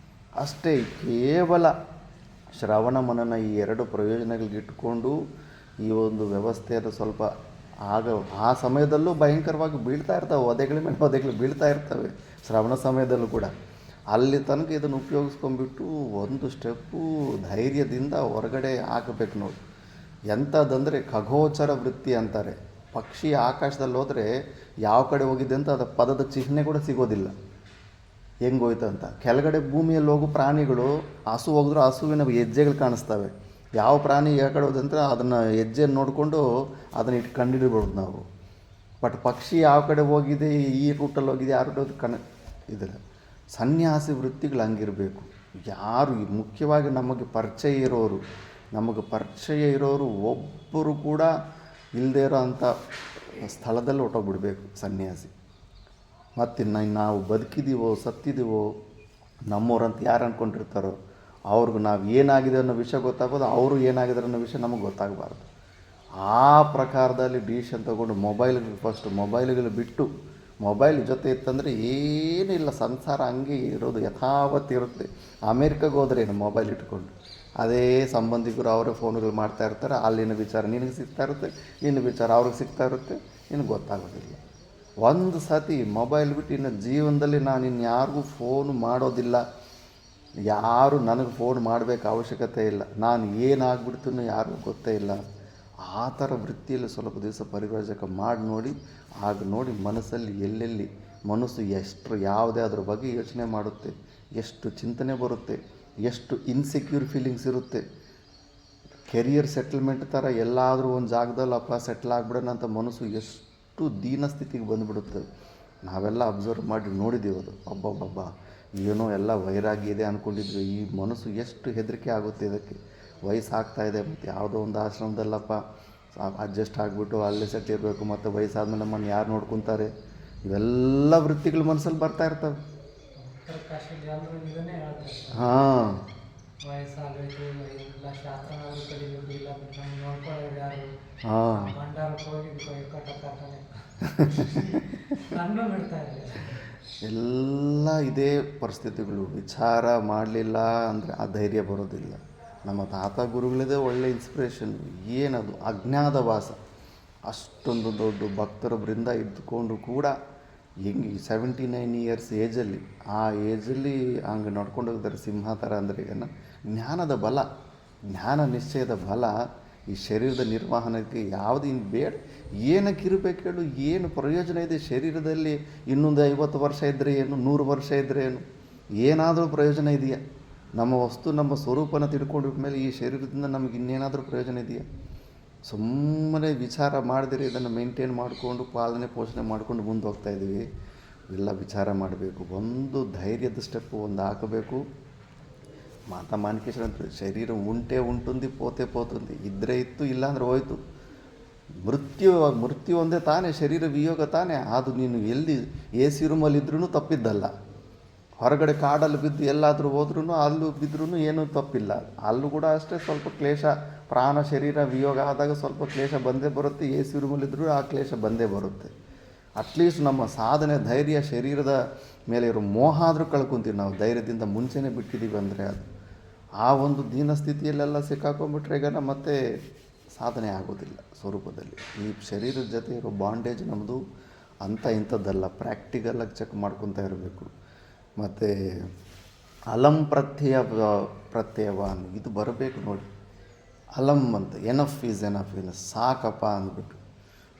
ಅಷ್ಟೇ, ಕೇವಲ ಶ್ರವಣ ಮನನ ಈ 2 ಪ್ರಯೋಜನಗಳಿಗಿಟ್ಕೊಂಡು ಈ ಒಂದು ವ್ಯವಸ್ಥೆಯನ್ನು ಸ್ವಲ್ಪ ಆ ಸಮಯದಲ್ಲೂ ಭಯಂಕರವಾಗಿ ಬೀಳ್ತಾ ಇರ್ತವೆ. ಒದೆಗಳ ಮೇಲೆ ಒದೆಗಳು ಬೀಳ್ತಾ ಇರ್ತವೆ ಶ್ರವಣ ಸಮಯದಲ್ಲೂ ಕೂಡ. ಅಲ್ಲಿ ತನಕ ಇದನ್ನು ಉಪಯೋಗಿಸ್ಕೊಂಡ್ಬಿಟ್ಟು ಒಂದು ಸ್ಟೆಪ್ಪು ಧೈರ್ಯದಿಂದ ಹೊರಗಡೆ ಹಾಕಬೇಕು ನೋಡಿ. ಎಂಥದ್ದಂದರೆ ಖಗೋಚರ ವೃತ್ತಿ ಅಂತಾರೆ. ಪಕ್ಷಿ ಆಕಾಶದಲ್ಲಿ ಹೋದರೆ ಯಾವ ಕಡೆ ಹೋಗಿದೆ ಅಂತ ಅದು ಪದದ ಚಿಹ್ನೆ ಕೂಡ ಸಿಗೋದಿಲ್ಲ, ಹೆಂಗೋಯ್ತು ಅಂತ. ಕೆಳಗಡೆ ಭೂಮಿಯಲ್ಲಿ ಹೋಗೋ ಪ್ರಾಣಿಗಳು ಹಸು ಹೋಗಿದ್ರು ಹಸುವಿನ ಹೆಜ್ಜೆಗಳು ಕಾಣಿಸ್ತವೆ. ಯಾವ ಪ್ರಾಣಿ ಯಾವ ಕಡೆ ಹೋದಂದ್ರೆ ಅದನ್ನು ಹೆಜ್ಜೆಯನ್ನು ನೋಡಿಕೊಂಡು ಅದನ್ನು ಕಂಡುಹಿಡಿಬೋದು ನಾವು. ಬಟ್ ಪಕ್ಷಿ ಯಾವ ಕಡೆ ಹೋಗಿದೆ, ಈ ರೂಟಲ್ಲಿ ಹೋಗಿದೆ, ಆ ರೂಟಲ್ಲಿ ಇದಿಲ್ಲ. ಸನ್ಯಾಸಿ ವೃತ್ತಿಗಳು ಹಂಗಿರಬೇಕು. ಯಾರು ಮುಖ್ಯವಾಗಿ ನಮಗೆ ಪರಿಚಯ ಇರೋರು ಒಬ್ಬರು ಕೂಡ ಇಲ್ಲದೇ ಇರೋ ಅಂಥ ಸ್ಥಳದಲ್ಲಿ ಹೊಟ್ಟೋಗ್ಬಿಡ್ಬೇಕು ಸನ್ಯಾಸಿ. ಮತ್ತು ನಾವು ಬದುಕಿದ್ದೀವೋ ಸತ್ತಿದ್ದೀವೋ ನಮ್ಮವ್ರಂತ ಯಾರು ಅಂದ್ಕೊಂಡಿರ್ತಾರೋ ಅವ್ರಿಗೆ ನಾವು ಏನಾಗಿದೆ ಅನ್ನೋ ವಿಷಯ ಗೊತ್ತಾಗೋದು, ಅವರು ಏನಾಗಿದ್ದಾರೆ ಅನ್ನೋ ವಿಷಯ ನಮಗೆ ಗೊತ್ತಾಗಬಾರ್ದು. ಆ ಪ್ರಕಾರದಲ್ಲಿ ಡಿಸಿಷನ್ ತೊಗೊಂಡು ಮೊಬೈಲ್ಗಳು ಬಿಟ್ಟು, ಮೊಬೈಲ್ ಜೊತೆ ಇತ್ತಂದರೆ ಏನಿಲ್ಲ, ಸಂಸಾರ ಹಂಗೆ ಇರೋದು ಯಥಾವತ್ತಿರುತ್ತೆ. ಅಮೇರಿಕಾಗೆ ಹೋದ್ರೆ ಏನು ಮೊಬೈಲ್ ಇಟ್ಕೊಂಡು ಅದೇ ಸಂಬಂಧಿಕರು ಅವರೇ ಫೋನ್ಗಳು ಮಾಡ್ತಾ ಇರ್ತಾರೆ. ಅಲ್ಲಿನ ವಿಚಾರ ನಿನಗೆ ಸಿಗ್ತಾ ಇರುತ್ತೆ, ಇನ್ನು ವಿಚಾರ ಅವ್ರಿಗೆ ಸಿಗ್ತಾ ಇರುತ್ತೆ, ನಿನಗೆ ಗೊತ್ತಾಗೋದಿಲ್ಲ. ಒಂದು ಸತಿ ಮೊಬೈಲ್ ಬಿಟ್ಟು ಇನ್ನು ಜೀವನದಲ್ಲಿ ನಾನು ಇನ್ಯಾರಿಗೂ ಫೋನ್ ಮಾಡೋದಿಲ್ಲ, ಯಾರು ನನಗೆ ಫೋನ್ ಮಾಡಬೇಕು ಅವಶ್ಯಕತೆ ಇಲ್ಲ, ನಾನು ಏನಾಗ್ಬಿಡ್ತೀನೋ ಯಾರಿಗೂ ಗೊತ್ತೇ ಇಲ್ಲ. ಆ ಥರ ವೃತ್ತಿಯಲ್ಲಿ ಸ್ವಲ್ಪ ದಿವಸ ಪರಿವರ್ಜಕ ನೋಡಿ ಮನಸ್ಸಲ್ಲಿ ಎಲ್ಲೆಲ್ಲಿ ಮನಸ್ಸು ಯಾವುದೇ ಅದ್ರ ಬಗ್ಗೆ ಯೋಚನೆ ಮಾಡುತ್ತೆ, ಎಷ್ಟು ಚಿಂತನೆ ಬರುತ್ತೆ, ಎಷ್ಟು ಇನ್ಸೆಕ್ಯೂರ್ ಫೀಲಿಂಗ್ಸ್ ಇರುತ್ತೆ. ಕೆರಿಯರ್ ಸೆಟಲ್ಮೆಂಟ್ ಥರ ಎಲ್ಲಾದರೂ ಒಂದು ಜಾಗದಲ್ಲಪ್ಪ ಸೆಟ್ಲ್ ಆಗಿಬಿಡೋಣ ಅಂತ ಮನಸ್ಸು ಎಷ್ಟು ದೀನ ಸ್ಥಿತಿಗೆ ಬಂದುಬಿಡುತ್ತೆ. ನಾವೆಲ್ಲ ಅಬ್ಸರ್ವ್ ಮಾಡಿ ನೋಡಿದ್ದೀವಿ. ಅದು ಒಬ್ಬೊಬ್ಬ ಏನೋ ಎಲ್ಲ ವೈರಾಗಿ ಇದೆ ಅಂದ್ಕೊಂಡಿದ್ವಿ. ಈ ಮನಸ್ಸು ಎಷ್ಟು ಹೆದರಿಕೆ ಆಗುತ್ತೆ ಇದಕ್ಕೆ. ವಯಸ್ಸಾಗ್ತಾಯಿದೆ, ಮತ್ತು ಯಾವುದೋ ಒಂದು ಆಶ್ರಮದಲ್ಲಪ್ಪ ಅಡ್ಜಸ್ಟ್ ಆಗಿಬಿಟ್ಟು ಅಲ್ಲೇ ಸೆಟ್ ಇರಬೇಕು, ಮತ್ತು ವಯಸ್ಸಾದ್ಮೇಲೆ ನಮ್ಮನ್ನು ಯಾರು ನೋಡ್ಕೊತಾರೆ, ಇವೆಲ್ಲ ವೃತ್ತಿಗಳು ಮನಸ್ಸಲ್ಲಿ ಬರ್ತಾ ಇರ್ತವೆ. ಹಾಂ, ಎಲ್ಲ ಇದೇ ಪರಿಸ್ಥಿತಿಗಳು. ವಿಚಾರ ಮಾಡಲಿಲ್ಲ ಅಂದರೆ ಆ ಧೈರ್ಯ ಬರೋದಿಲ್ಲ. ನಮ್ಮ ತಾತ ಗುರುಗಳಿದೆ ಒಳ್ಳೆ ಇನ್ಸ್ಪಿರೇಷನ್. ಏನದು ಅಜ್ಞಾತ ವಾಸ. ಅಷ್ಟೊಂದು ದೊಡ್ಡ ಭಕ್ತರ ಬೃಂದ ಇದ್ದುಕೊಂಡು ಕೂಡ ಹೆಂಗೆ 79 ಇಯರ್ಸ್ ಏಜಲ್ಲಿ, ಆ ಏಜಲ್ಲಿ ಹಂಗೆ ನಡ್ಕೊಂಡು ಹೋಗಿದ್ದಾರೆ ಸಿಂಹ ಥರ. ಅಂದರೆ ಏನು ಜ್ಞಾನದ ಬಲ, ಜ್ಞಾನ ನಿಶ್ಚಯದ ಬಲ ಈ ಶರೀರದ ನಿರ್ವಹಣೆಗೆ ಯಾವುದು ಇನ್ನು ಬೇಡ. ಏನಕ್ಕೆ ಇರಬೇಕು ಹೇಳು? ಏನು ಪ್ರಯೋಜನ ಇದೆ ಶರೀರದಲ್ಲಿ? ಇನ್ನೊಂದು 50 ವರ್ಷ ಇದ್ದರೆ ಏನು, 100 ವರ್ಷ ಇದ್ದರೆ ಏನು? ಏನಾದರೂ ಪ್ರಯೋಜನ ಇದೆಯಾ? ನಮ್ಮ ವಸ್ತು ನಮ್ಮ ಸ್ವರೂಪನ ತಿಳ್ಕೊಂಡಿದ್ದ ಮೇಲೆ ಈ ಶರೀರದಿಂದ ನಮಗೆ ಇನ್ನೇನಾದರೂ ಪ್ರಯೋಜನ ಇದೆಯಾ? ಸುಮ್ಮನೆ ವಿಚಾರ ಮಾಡಿದರೆ ಇದನ್ನು ಮೇಂಟೈನ್ ಮಾಡಿಕೊಂಡು ಪಾಲನೆ ಪೋಷಣೆ ಮಾಡಿಕೊಂಡು ಮುಂದೆ ಹೋಗ್ತಾಯಿದ್ದೀವಿ. ಎಲ್ಲ ವಿಚಾರ ಮಾಡಬೇಕು. ಒಂದು ಧೈರ್ಯದ ಸ್ಟೆಪ್ಪು ಒಂದು ಹಾಕಬೇಕು. ಮಾತಾ ಮಾಣಿಕೇಶ್ವರ ಅಂತ ಶರೀರ ಉಂಟೆ ಉಂಟುಂದಿ ಪೋತೆ ಪೋತುಂದಿ, ಇದ್ದರೆ ಇತ್ತು ಇಲ್ಲಾಂದ್ರೆ ಹೋಯ್ತು. ಮೃತ್ಯು ಒಂದೇ ತಾನೇ, ಶರೀರ ವಿಯೋಗ ತಾನೇ. ಅದು ನೀನು ಎಲ್ಲಿ ಎ ಸಿ ರೂಮಲ್ಲಿದ್ರೂ ತಪ್ಪಿದ್ದಲ್ಲ, ಹೊರಗಡೆ ಕಾಡಲ್ಲಿ ಬಿದ್ದು ಎಲ್ಲಾದರೂ ಹೋದ್ರೂ ಅಲ್ಲೂ ಬಿದ್ದರೂ ಏನೂ ತಪ್ಪಿಲ್ಲ. ಅಲ್ಲೂ ಕೂಡ ಅಷ್ಟೇ ಸ್ವಲ್ಪ ಕ್ಲೇಶ, ಪ್ರಾಣ ಶರೀರ ವಿಯೋಗ ಆದಾಗ ಸ್ವಲ್ಪ ಕ್ಲೇಶ ಬಂದೇ ಬರುತ್ತೆ. ಎ ಸಿ ರೂಮಲ್ಲಿದ್ದರೂ ಆ ಕ್ಲೇಶ ಬಂದೇ ಬರುತ್ತೆ. ಅಟ್ಲೀಸ್ಟ್ ನಮ್ಮ ಸಾಧನೆ, ಧೈರ್ಯ, ಶರೀರದ ಮೇಲೆ ಇರೋ ಮೋಹ ಆದರೂ ಕಳ್ಕೊತೀವಿ ನಾವು. ಧೈರ್ಯದಿಂದ ಮುಂಚೆನೇ ಬಿಟ್ಟಿದ್ದೀವಿ ಅಂದರೆ ಅದು ಆ ಒಂದು ದೀನ ಸ್ಥಿತಿಯಲ್ಲೆಲ್ಲ ಸಿಕ್ಕಾಕೊಂಡ್ಬಿಟ್ರೆ ಈಗ ಮತ್ತೆ ಸಾಧನೆ ಆಗೋದಿಲ್ಲ ಸ್ವರೂಪದಲ್ಲಿ. ಈ ಶರೀರದ ಜೊತೆ ಇರೋ ಬಾಂಡೇಜ್ ನಮ್ಮದು ಅಂಥ ಇಂಥದ್ದಲ್ಲ, ಪ್ರಾಕ್ಟಿಕಲಾಗಿ ಚೆಕ್ ಮಾಡ್ಕೊತಾ ಇರಬೇಕು. ಮತ್ತು ಅಲಂ ಪ್ರತ್ಯಯವಾನ್ ಇದು ಬರಬೇಕು ನೋಡಿ. ಅಲಂ ಅಂತ, ಎನಫ್ ಈಸ್ ಎನಫ್, ಇನ್ನು ಸಾಕಪ್ಪ ಅಂದ್ಬಿಟ್ಟು.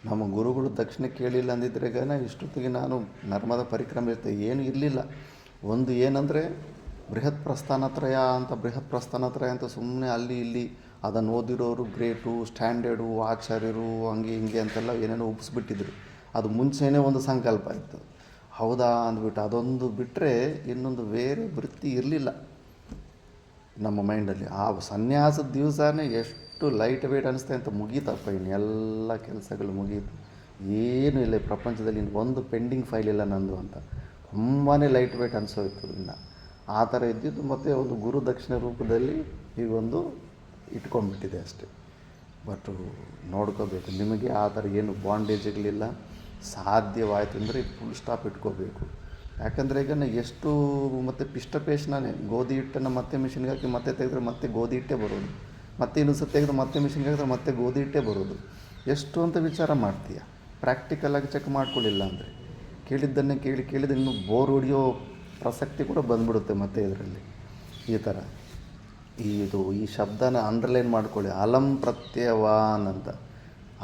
ನಮ್ಮ ಗುರುಗಳು ದಕ್ಷಿಣ ಕೇಳಿಲ್ಲ ಅಂದಿದ್ರೆ ಇಷ್ಟೊತ್ತಿಗೆ ನಾನು ನರ್ಮದಾ ಪರಿಕ್ರಮೆ ಇರ್ತೇನೆ, ಏನೂ ಇರಲಿಲ್ಲ. ಒಂದು ಏನಂದರೆ ಬೃಹತ್ ಪ್ರಸ್ಥಾನತ್ರಯ ಅಂತ ಸುಮ್ಮನೆ ಅಲ್ಲಿ ಇಲ್ಲಿ ಅದನ್ನು ಓದಿರೋರು ಗ್ರೇಟು, ಸ್ಟ್ಯಾಂಡರ್ಡು, ಆಚಾರ್ಯರು, ಹಂಗೆ ಹಿಂಗೆ ಅಂತೆಲ್ಲ ಏನೇನೋ ಉಪ್ಪಿಸ್ಬಿಟ್ಟಿದ್ರು. ಅದು ಮುಂಚೆನೇ ಒಂದು ಸಂಕಲ್ಪ ಇತ್ತು. ಹೌದಾ ಅಂದ್ಬಿಟ್ಟು ಅದೊಂದು ಬಿಟ್ಟರೆ ಇನ್ನೊಂದು ಬೇರೆ ವೃತ್ತಿ ಇರಲಿಲ್ಲ ನಮ್ಮ ಮೈಂಡಲ್ಲಿ. ಆ ಸನ್ಯಾಸದ ದಿವಸನೇ ಎಷ್ಟು ಲೈಟ್ ವೇಟ್ ಅನಿಸ್ತಾ ಅಂತ, ಮುಗೀತಪ್ಪ ಇನ್ನು ಎಲ್ಲ ಕೆಲಸಗಳು ಮುಗೀತು, ಏನೂ ಇಲ್ಲ ಈ ಪ್ರಪಂಚದಲ್ಲಿ, ಇನ್ನು ಒಂದು ಪೆಂಡಿಂಗ್ ಫೈಲ್ ಇಲ್ಲ ನಂದು ಅಂತ ತುಂಬಾ ಲೈಟ್ ವೇಟ್ ಅನಿಸೋಯ್ತು. ಇನ್ನು ಆ ಥರ ಇದ್ದಿದ್ದು ಮತ್ತು ಒಂದು ಗುರು ದಕ್ಷಿಣ ರೂಪದಲ್ಲಿ ಈಗೊಂದು ಇಟ್ಕೊಂಡ್ಬಿಟ್ಟಿದೆ ಅಷ್ಟೆ. ಬಟ್ ನೋಡ್ಕೋಬೇಕು, ನಿಮಗೆ ಆ ಥರ ಏನು ಬಾಂಡೇಜ್ಗಳಿಲ್ಲ. ಸಾಧ್ಯವಾಯಿತು ಅಂದರೆ ಫುಲ್ ಸ್ಟಾಪ್ ಇಟ್ಕೋಬೇಕು. ಯಾಕಂದರೆ ಈಗ ಎಷ್ಟು ಮತ್ತು ಪಿಷ್ಟಪೇಶನೇ, ಗೋಧಿ ಹಿಟ್ಟನ್ನು ಮತ್ತೆ ಮಿಷಿನ್ಗೆ ಹಾಕಿ ಮತ್ತೆ ತೆಗೆದ್ರೆ ಮತ್ತೆ ಗೋಧಿ ಹಿಟ್ಟೇ ಬರೋದು, ಮತ್ತೆ ಇನ್ನೊಂದು ಸತಿ ತೆಗೆದು ಮತ್ತೆ ಮಿಷಿನ್ಗೆ ಹಾಕಿದ್ರೆ ಮತ್ತೆ ಗೋಧಿ ಹಿಟ್ಟೇ ಬರೋದು. ಎಷ್ಟು ಅಂತ ವಿಚಾರ ಮಾಡ್ತೀಯ? ಪ್ರಾಕ್ಟಿಕಲಾಗಿ ಚೆಕ್ ಮಾಡ್ಕೊಳ್ಳಿಲ್ಲ ಅಂದರೆ ಕೇಳಿದ್ದನ್ನೇ ಕೇಳಿದ ಇನ್ನೂ ಬೋರ್ ಹೊಡಿಯೋ ಪ್ರಸಕ್ತಿ ಕೂಡ ಬಂದ್ಬಿಡುತ್ತೆ ಮತ್ತೆ ಇದರಲ್ಲಿ. ಈ ಥರ ಈ ಶಬ್ದನ ಅಂಡರ್ಲೈನ್ ಮಾಡ್ಕೊಳ್ಳಿ, ಅಲಂ ಪ್ರತ್ಯಯವಾನ್ ಅಂತ.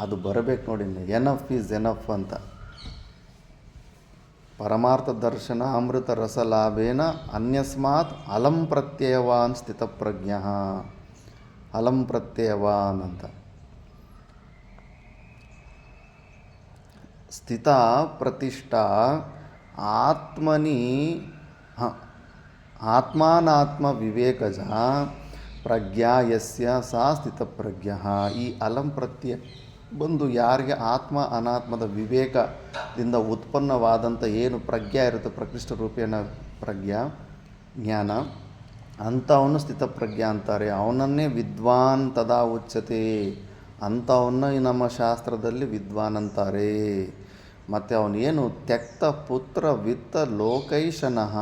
ಅದು ಬರಬೇಕು ನೋಡಿ. ಎನಫ್ ಈಸ್ ಎನಫ್ ಅಂತ. ಪರಮಾರ್ಥ ದರ್ಶನ ಅಮೃತ ರಸಲಾಭೇನ ಅನ್ಯಸ್ಮಾತ್ ಅಲಂ ಪ್ರತ್ಯಯವಾನ್ ಸ್ಥಿತಪ್ರಜ್ಞ. ಅಲಂ ಪ್ರತ್ಯಯವಾನ್ ಅಂತ. ಸ್ಥಿತ ಪ್ರತಿಷ್ಠಾ ಆತ್ಮನಿ ಆತ್ಮಾನಾತ್ಮ ವಿವೇಕಜ ಪ್ರಜ್ಞಾ ಯಸ್ಯ ಸಾ ಸ್ಥಿತಪ್ರಜ್ಞ. ಈ ಅಲಂ ಪ್ರತ್ಯಯ ಬಂದು ಯಾರಿಗೆ ಆತ್ಮ ಅನಾತ್ಮದ ವಿವೇಕದಿಂದ ಉತ್ಪನ್ನವಾದಂಥ ಏನು ಪ್ರಜ್ಞಾ ಇರುತ್ತೆ, ಪ್ರಕೃಷ್ಟ ರೂಪೇಣ ಪ್ರಜ್ಞಾ ಜ್ಞಾನ, ಅಂಥವನ್ನು ಸ್ಥಿತಪ್ರಜ್ಞಾ ಅಂತಾರೆ. ಅವನನ್ನೇ ವಿದ್ವಾನ್ ತದಾ ಉಚ್ಯತೆ, ಅಂಥವನ್ನ ನಮ್ಮ ಶಾಸ್ತ್ರದಲ್ಲಿ ವಿದ್ವಾನ್ ಅಂತಾರೆ. ಮತ್ತು ಅವನೇನು ತ್ಯಕ್ತ ಪುತ್ರ ವಿತ್ತ ಲೋಕೈಶನಃ,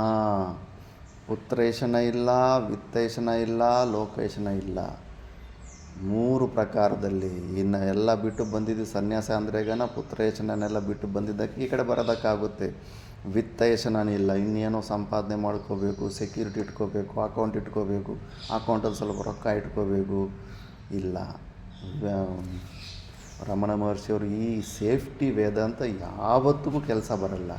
ಪುತ್ರೇಶನ ಇಲ್ಲ, ವಿತ್ತೇಶನ ಇಲ್ಲ, ಲೋಕೇಶನ ಇಲ್ಲ. 3 ಪ್ರಕಾರದಲ್ಲಿ ಇನ್ನು ಎಲ್ಲ ಬಿಟ್ಟು ಬಂದಿದ್ದು ಸನ್ಯಾಸ ಅಂದ್ರೇಗನ ಪುತ್ರೇಶನನ್ನೆಲ್ಲ ಬಿಟ್ಟು ಬಂದಿದ್ದಕ್ಕೆ ಈ ಕಡೆ ಬರೋದಕ್ಕಾಗುತ್ತೆ. ವಿತ್ತೇಶನ ಇಲ್ಲ, ಇನ್ನೇನೋ ಸಂಪಾದನೆ ಮಾಡ್ಕೋಬೇಕು, ಸೆಕ್ಯೂರಿಟಿ ಇಟ್ಕೋಬೇಕು, ಅಕೌಂಟ್ ಇಟ್ಕೋಬೇಕು, ಅಕೌಂಟಲ್ಲಿ ಸ್ವಲ್ಪ ರೊಕ್ಕ ಇಟ್ಕೋಬೇಕು. ಇಲ್ಲ, ರಮಣ ಮಹರ್ಷಿಯವರು ಈ ಸೇಫ್ಟಿ ವೇದಾಂತ ಯಾವತ್ತಿಗೂ ಕೆಲಸ ಬರಲ್ಲ,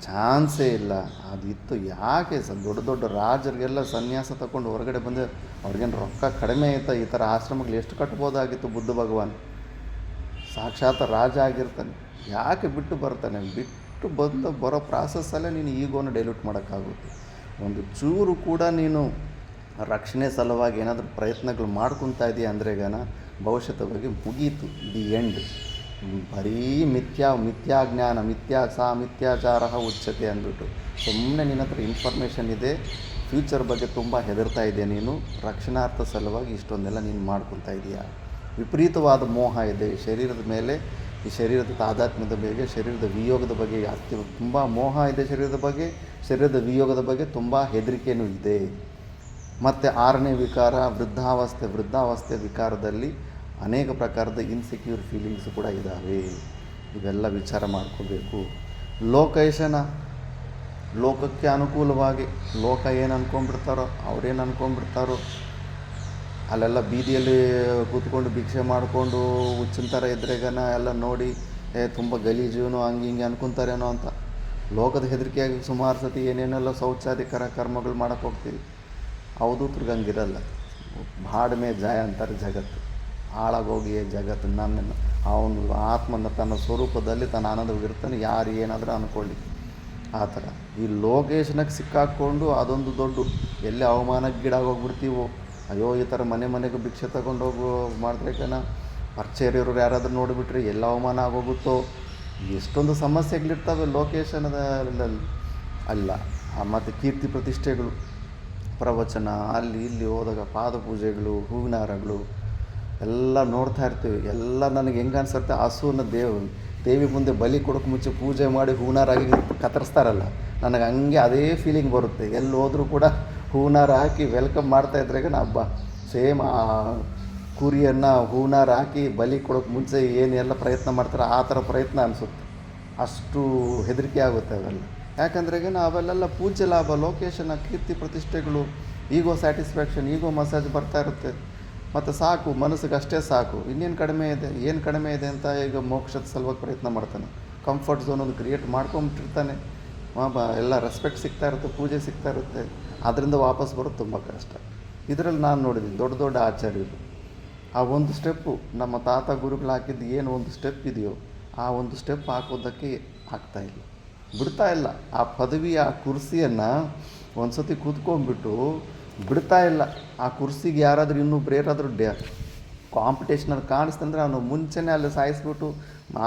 ಚಾನ್ಸೇ ಇಲ್ಲ. ಅದಿತ್ತು ಯಾಕೆ ದೊಡ್ಡ ದೊಡ್ಡ ರಾಜರಿಗೆಲ್ಲ ಸನ್ಯಾಸ ತಗೊಂಡು ಹೊರಗಡೆ ಬಂದು ಅವ್ರಿಗೇನು ರೊಕ್ಕ ಕಡಿಮೆ ಆಯ್ತಾ? ಈ ಥರ ಆಶ್ರಮಗಳು ಎಷ್ಟು ಕಟ್ಬೋದಾಗಿತ್ತು? ಬುದ್ಧ ಭಗವಾನ್ ಸಾಕ್ಷಾತ್ ರಾಜ ಆಗಿರ್ತಾನೆ, ಯಾಕೆ ಬಿಟ್ಟು ಬರ್ತಾನೆ? ಬಿಟ್ಟು ಬರೋ ಪ್ರಾಸೆಸ್ಸಲ್ಲೇ ನೀನು ಈಗೋನ ಡೈಲ್ಯೂಟ್ ಮಾಡೋಕ್ಕಾಗುತ್ತೆ. ಒಂದು ಚೂರು ಕೂಡ ನೀನು ರಕ್ಷಣೆ ಸಲುವಾಗಿ ಏನಾದರೂ ಪ್ರಯತ್ನಗಳು ಮಾಡ್ಕೊತಾ ಇದೆಯಾ ಅಂದ್ರೇಗನ ಭವಿಷ್ಯತ್ವಾಗಿ ಮುಗೀತು, ದಿ ಎಂಡ್. ಬರೀ ಮಿಥ್ಯಾಜ್ಞಾನ, ಮಿಥ್ಯಾಚಾರ ಉಚ್ಯತೆ ಅಂದ್ಬಿಟ್ಟು ಸುಮ್ಮನೆ ನಿನ್ನ ಹತ್ರ ಇನ್ಫಾರ್ಮೇಷನ್ ಇದೆ, ಫ್ಯೂಚರ್ ಬಗ್ಗೆ ತುಂಬ ಹೆದರ್ತಾ ಇದೆಯಾ ನೀನು, ರಕ್ಷಣಾರ್ಥ ಸಲುವಾಗಿ ಇಷ್ಟೊಂದೆಲ್ಲ ನೀನು ಮಾಡ್ಕೊತಾ ಇದೆಯಾ? ವಿಪರೀತವಾದ ಮೋಹ ಇದೆ ಶರೀರದ ಮೇಲೆ, ಈ ಶರೀರದ ತಾದಾತ್ಮ್ಯದ ಬಗ್ಗೆ, ಶರೀರದ ವಿಯೋಗದ ಬಗ್ಗೆ ತುಂಬ ಮೋಹ ಇದೆ. ಶರೀರದ ವಿಯೋಗದ ಬಗ್ಗೆ ತುಂಬ ಹೆದರಿಕೆಯೂ ಇದೆ. ಮತ್ತು 6ನೇ ವಿಕಾರ ವೃದ್ಧಾವಸ್ಥೆ ವಿಕಾರದಲ್ಲಿ ಅನೇಕ ಪ್ರಕಾರದ ಇನ್ಸೆಕ್ಯೂರ್ ಫೀಲಿಂಗ್ಸು ಕೂಡ ಇದ್ದಾವೆ. ಇವೆಲ್ಲ ವಿಚಾರ ಮಾಡ್ಕೋಬೇಕು. ಲೋಕೈಶನ, ಲೋಕಕ್ಕೆ ಅನುಕೂಲವಾಗಿ ಲೋಕ ಏನು ಅಂದ್ಕೊಂಡ್ಬಿಡ್ತಾರೋ, ಅವ್ರೇನು ಅಂದ್ಕೊಂಡ್ಬಿಡ್ತಾರೋ, ಅಲ್ಲೆಲ್ಲ ಬೀದಿಯಲ್ಲಿ ಕೂತ್ಕೊಂಡು ಭಿಕ್ಷೆ ಮಾಡಿಕೊಂಡು ಹುಚ್ಚಿನ ಥರ ಇದ್ರೆಗನ ಎಲ್ಲ ನೋಡಿ ತುಂಬ ಗಲೀಜುನು ಹಂಗೆ ಹಿಂಗೆ ಅನ್ಕೊತಾರೇನೋ ಅಂತ ಲೋಕದ ಹೆದರಿಕೆಯಾಗಿ ಸುಮಾರು ಸತಿ ಏನೇನೆಲ್ಲ ಶೌಚಾಧಿಕರ ಕರ್ಮಗಳು ಮಾಡೋಕ್ಕೆ ಹೋಗ್ತೀವಿ. ಅವಧೂತರಿಗೆ ಹಂಗಿರಲ್ಲ. ಭಾಡ್ಮೆ ಜಾಯ ಅಂತಾರೆ ಜಗತ್ತು, ಹಾಳಾಗೋಗಿ ಜಗತ್ತು. ಅವನು ಆತ್ಮನ ತನ್ನ ಸ್ವರೂಪದಲ್ಲಿ ತನ್ನ ಆನಂದವಿರ್ತಾನೆ, ಯಾರು ಏನಾದರೂ ಅಂದ್ಕೊಳ್ಳಿ. ಆ ಥರ ಈ ಲೋಕೇಶನಾಗ ಸಿಕ್ಕಾಕ್ಕೊಂಡು ಅದೊಂದು ದೊಡ್ಡ ಎಲ್ಲಿ ಅವಮಾನಕ್ಕೆ ಗೀಡಾಗೋಗ್ಬಿಡ್ತೀವೋ, ಅಯ್ಯೋ ಈ ಥರ ಮನೆಗೆ ಭಿಕ್ಷೆ ತಗೊಂಡೋಗು ಮಾಡಿದ್ರೇಕನ ಪರಿಚಯರಿರೋರು ಯಾರಾದರೂ ನೋಡಿಬಿಟ್ರೆ ಎಲ್ಲ ಅವಮಾನ ಆಗೋಗುತ್ತೋ, ಎಷ್ಟೊಂದು ಸಮಸ್ಯೆಗಳಿರ್ತವೆ ಲೋಕೇಶನದ ಅಲ್ಲ. ಮತ್ತು ಕೀರ್ತಿ ಪ್ರತಿಷ್ಠೆಗಳು, ಪ್ರವಚನ ಅಲ್ಲಿ ಇಲ್ಲಿ ಹೋದಾಗ ಪಾದಪೂಜೆಗಳು, ಹೂವಿನ ಹಾರಗಳು ಎಲ್ಲ ನೋಡ್ತಾ ಇರ್ತೀವಿ. ಎಲ್ಲ ನನಗೆ ಹೆಂಗೆ ಅನ್ಸುತ್ತೆ, ಹಸುನ ದೇವಿ ಮುಂದೆ ಬಲಿ ಕೊಡೋಕೆ ಮುಂಚೆ ಪೂಜೆ ಮಾಡಿ ಹೂನಾರಾಗಿ ಕತ್ತರಿಸ್ತಾರಲ್ಲ, ನನಗೆ ಹಂಗೆ ಅದೇ ಫೀಲಿಂಗ್ ಬರುತ್ತೆ. ಎಲ್ಲಿ ಹೋದರೂ ಕೂಡ ಹೂನಾರ ಹಾಕಿ ವೆಲ್ಕಮ್ ಮಾಡ್ತಾಯಿದ್ರಾಗ ಹಬ್ಬ ಸೇಮ್ ಆ ಕುರಿಯನ್ನು ಹೂನಾರ ಹಾಕಿ ಬಲಿ ಕೊಡೋಕೆ ಮುಂಚೆ ಏನೆಲ್ಲ ಪ್ರಯತ್ನ ಮಾಡ್ತಾರೆ ಆ ಥರ ಪ್ರಯತ್ನ ಅನಿಸುತ್ತೆ. ಅಷ್ಟು ಹೆದರಿಕೆ ಆಗುತ್ತೆ ಅವೆಲ್ಲ. ಯಾಕಂದ್ರೆ ಅವೆಲ್ಲ ಪೂಜ್ಯ ಲಾಭ, ಲೋಕೇಶನ ಕೀರ್ತಿ ಪ್ರತಿಷ್ಠೆಗಳು, ಈಗೋ ಸ್ಯಾಟಿಸ್ಫ್ಯಾಕ್ಷನ್, ಈಗೋ ಮಸಾಜ್ ಬರ್ತಾ ಇರುತ್ತೆ. ಮತ್ತು ಸಾಕು, ಮನಸ್ಸಿಗೆ ಅಷ್ಟೇ ಸಾಕು. ಇನ್ನೇನು ಕಡಿಮೆ ಇದೆ, ಏನು ಕಡಿಮೆ ಇದೆ ಅಂತ ಈಗ ಮೋಕ್ಷದ ಸಲುವಾಗಿ ಪ್ರಯತ್ನ ಮಾಡ್ತಾನೆ. ಕಂಫರ್ಟ್ ಝೋನ್ ಒಂದು ಕ್ರಿಯೇಟ್ ಮಾಡ್ಕೊಂಬಿಟ್ಟಿರ್ತಾನೆ. ಎಲ್ಲ ರೆಸ್ಪೆಕ್ಟ್ ಸಿಗ್ತಾ ಇರುತ್ತೆ, ಪೂಜೆ ಸಿಗ್ತಾ ಇರುತ್ತೆ, ಅದರಿಂದ ವಾಪಸ್ ಬರೋದು ತುಂಬ ಕಷ್ಟ. ಇದರಲ್ಲಿ ನಾನು ನೋಡಿದ್ದೀನಿ ದೊಡ್ಡ ದೊಡ್ಡ ಆಚಾರ್ಯರು ಆ ಒಂದು ಸ್ಟೆಪ್ಪು ನಮ್ಮ ತಾತ ಗುರುಗಳು ಹಾಕಿದ್ದು ಏನು ಒಂದು ಸ್ಟೆಪ್ ಇದೆಯೋ ಆ ಒಂದು ಸ್ಟೆಪ್ ಹಾಕೋದಕ್ಕೆ ಆಗ್ತಾಯಿಲ್ಲ, ಬಿಡ್ತಾ ಇಲ್ಲ. ಆ ಪದವಿ, ಆ ಕುರ್ಸಿಯನ್ನು ಒಂದು ಸತಿ ಕೂತ್ಕೊಂಡ್ಬಿಟ್ಟು ಬಿಡ್ತಾ ಇಲ್ಲ. ಆ ಕುರ್ಸಿಗೆ ಯಾರಾದರೂ ಇನ್ನೊಬ್ರು ಯಾರಾದರೂ ಕಾಂಪಿಟೇಷನಲ್ಲಿ ಕಾಣಿಸ್ತಂದ್ರೆ ಅವನು ಮುಂಚೆನೇ ಅಲ್ಲಿ ಸಾಯಿಸ್ಬಿಟ್ಟು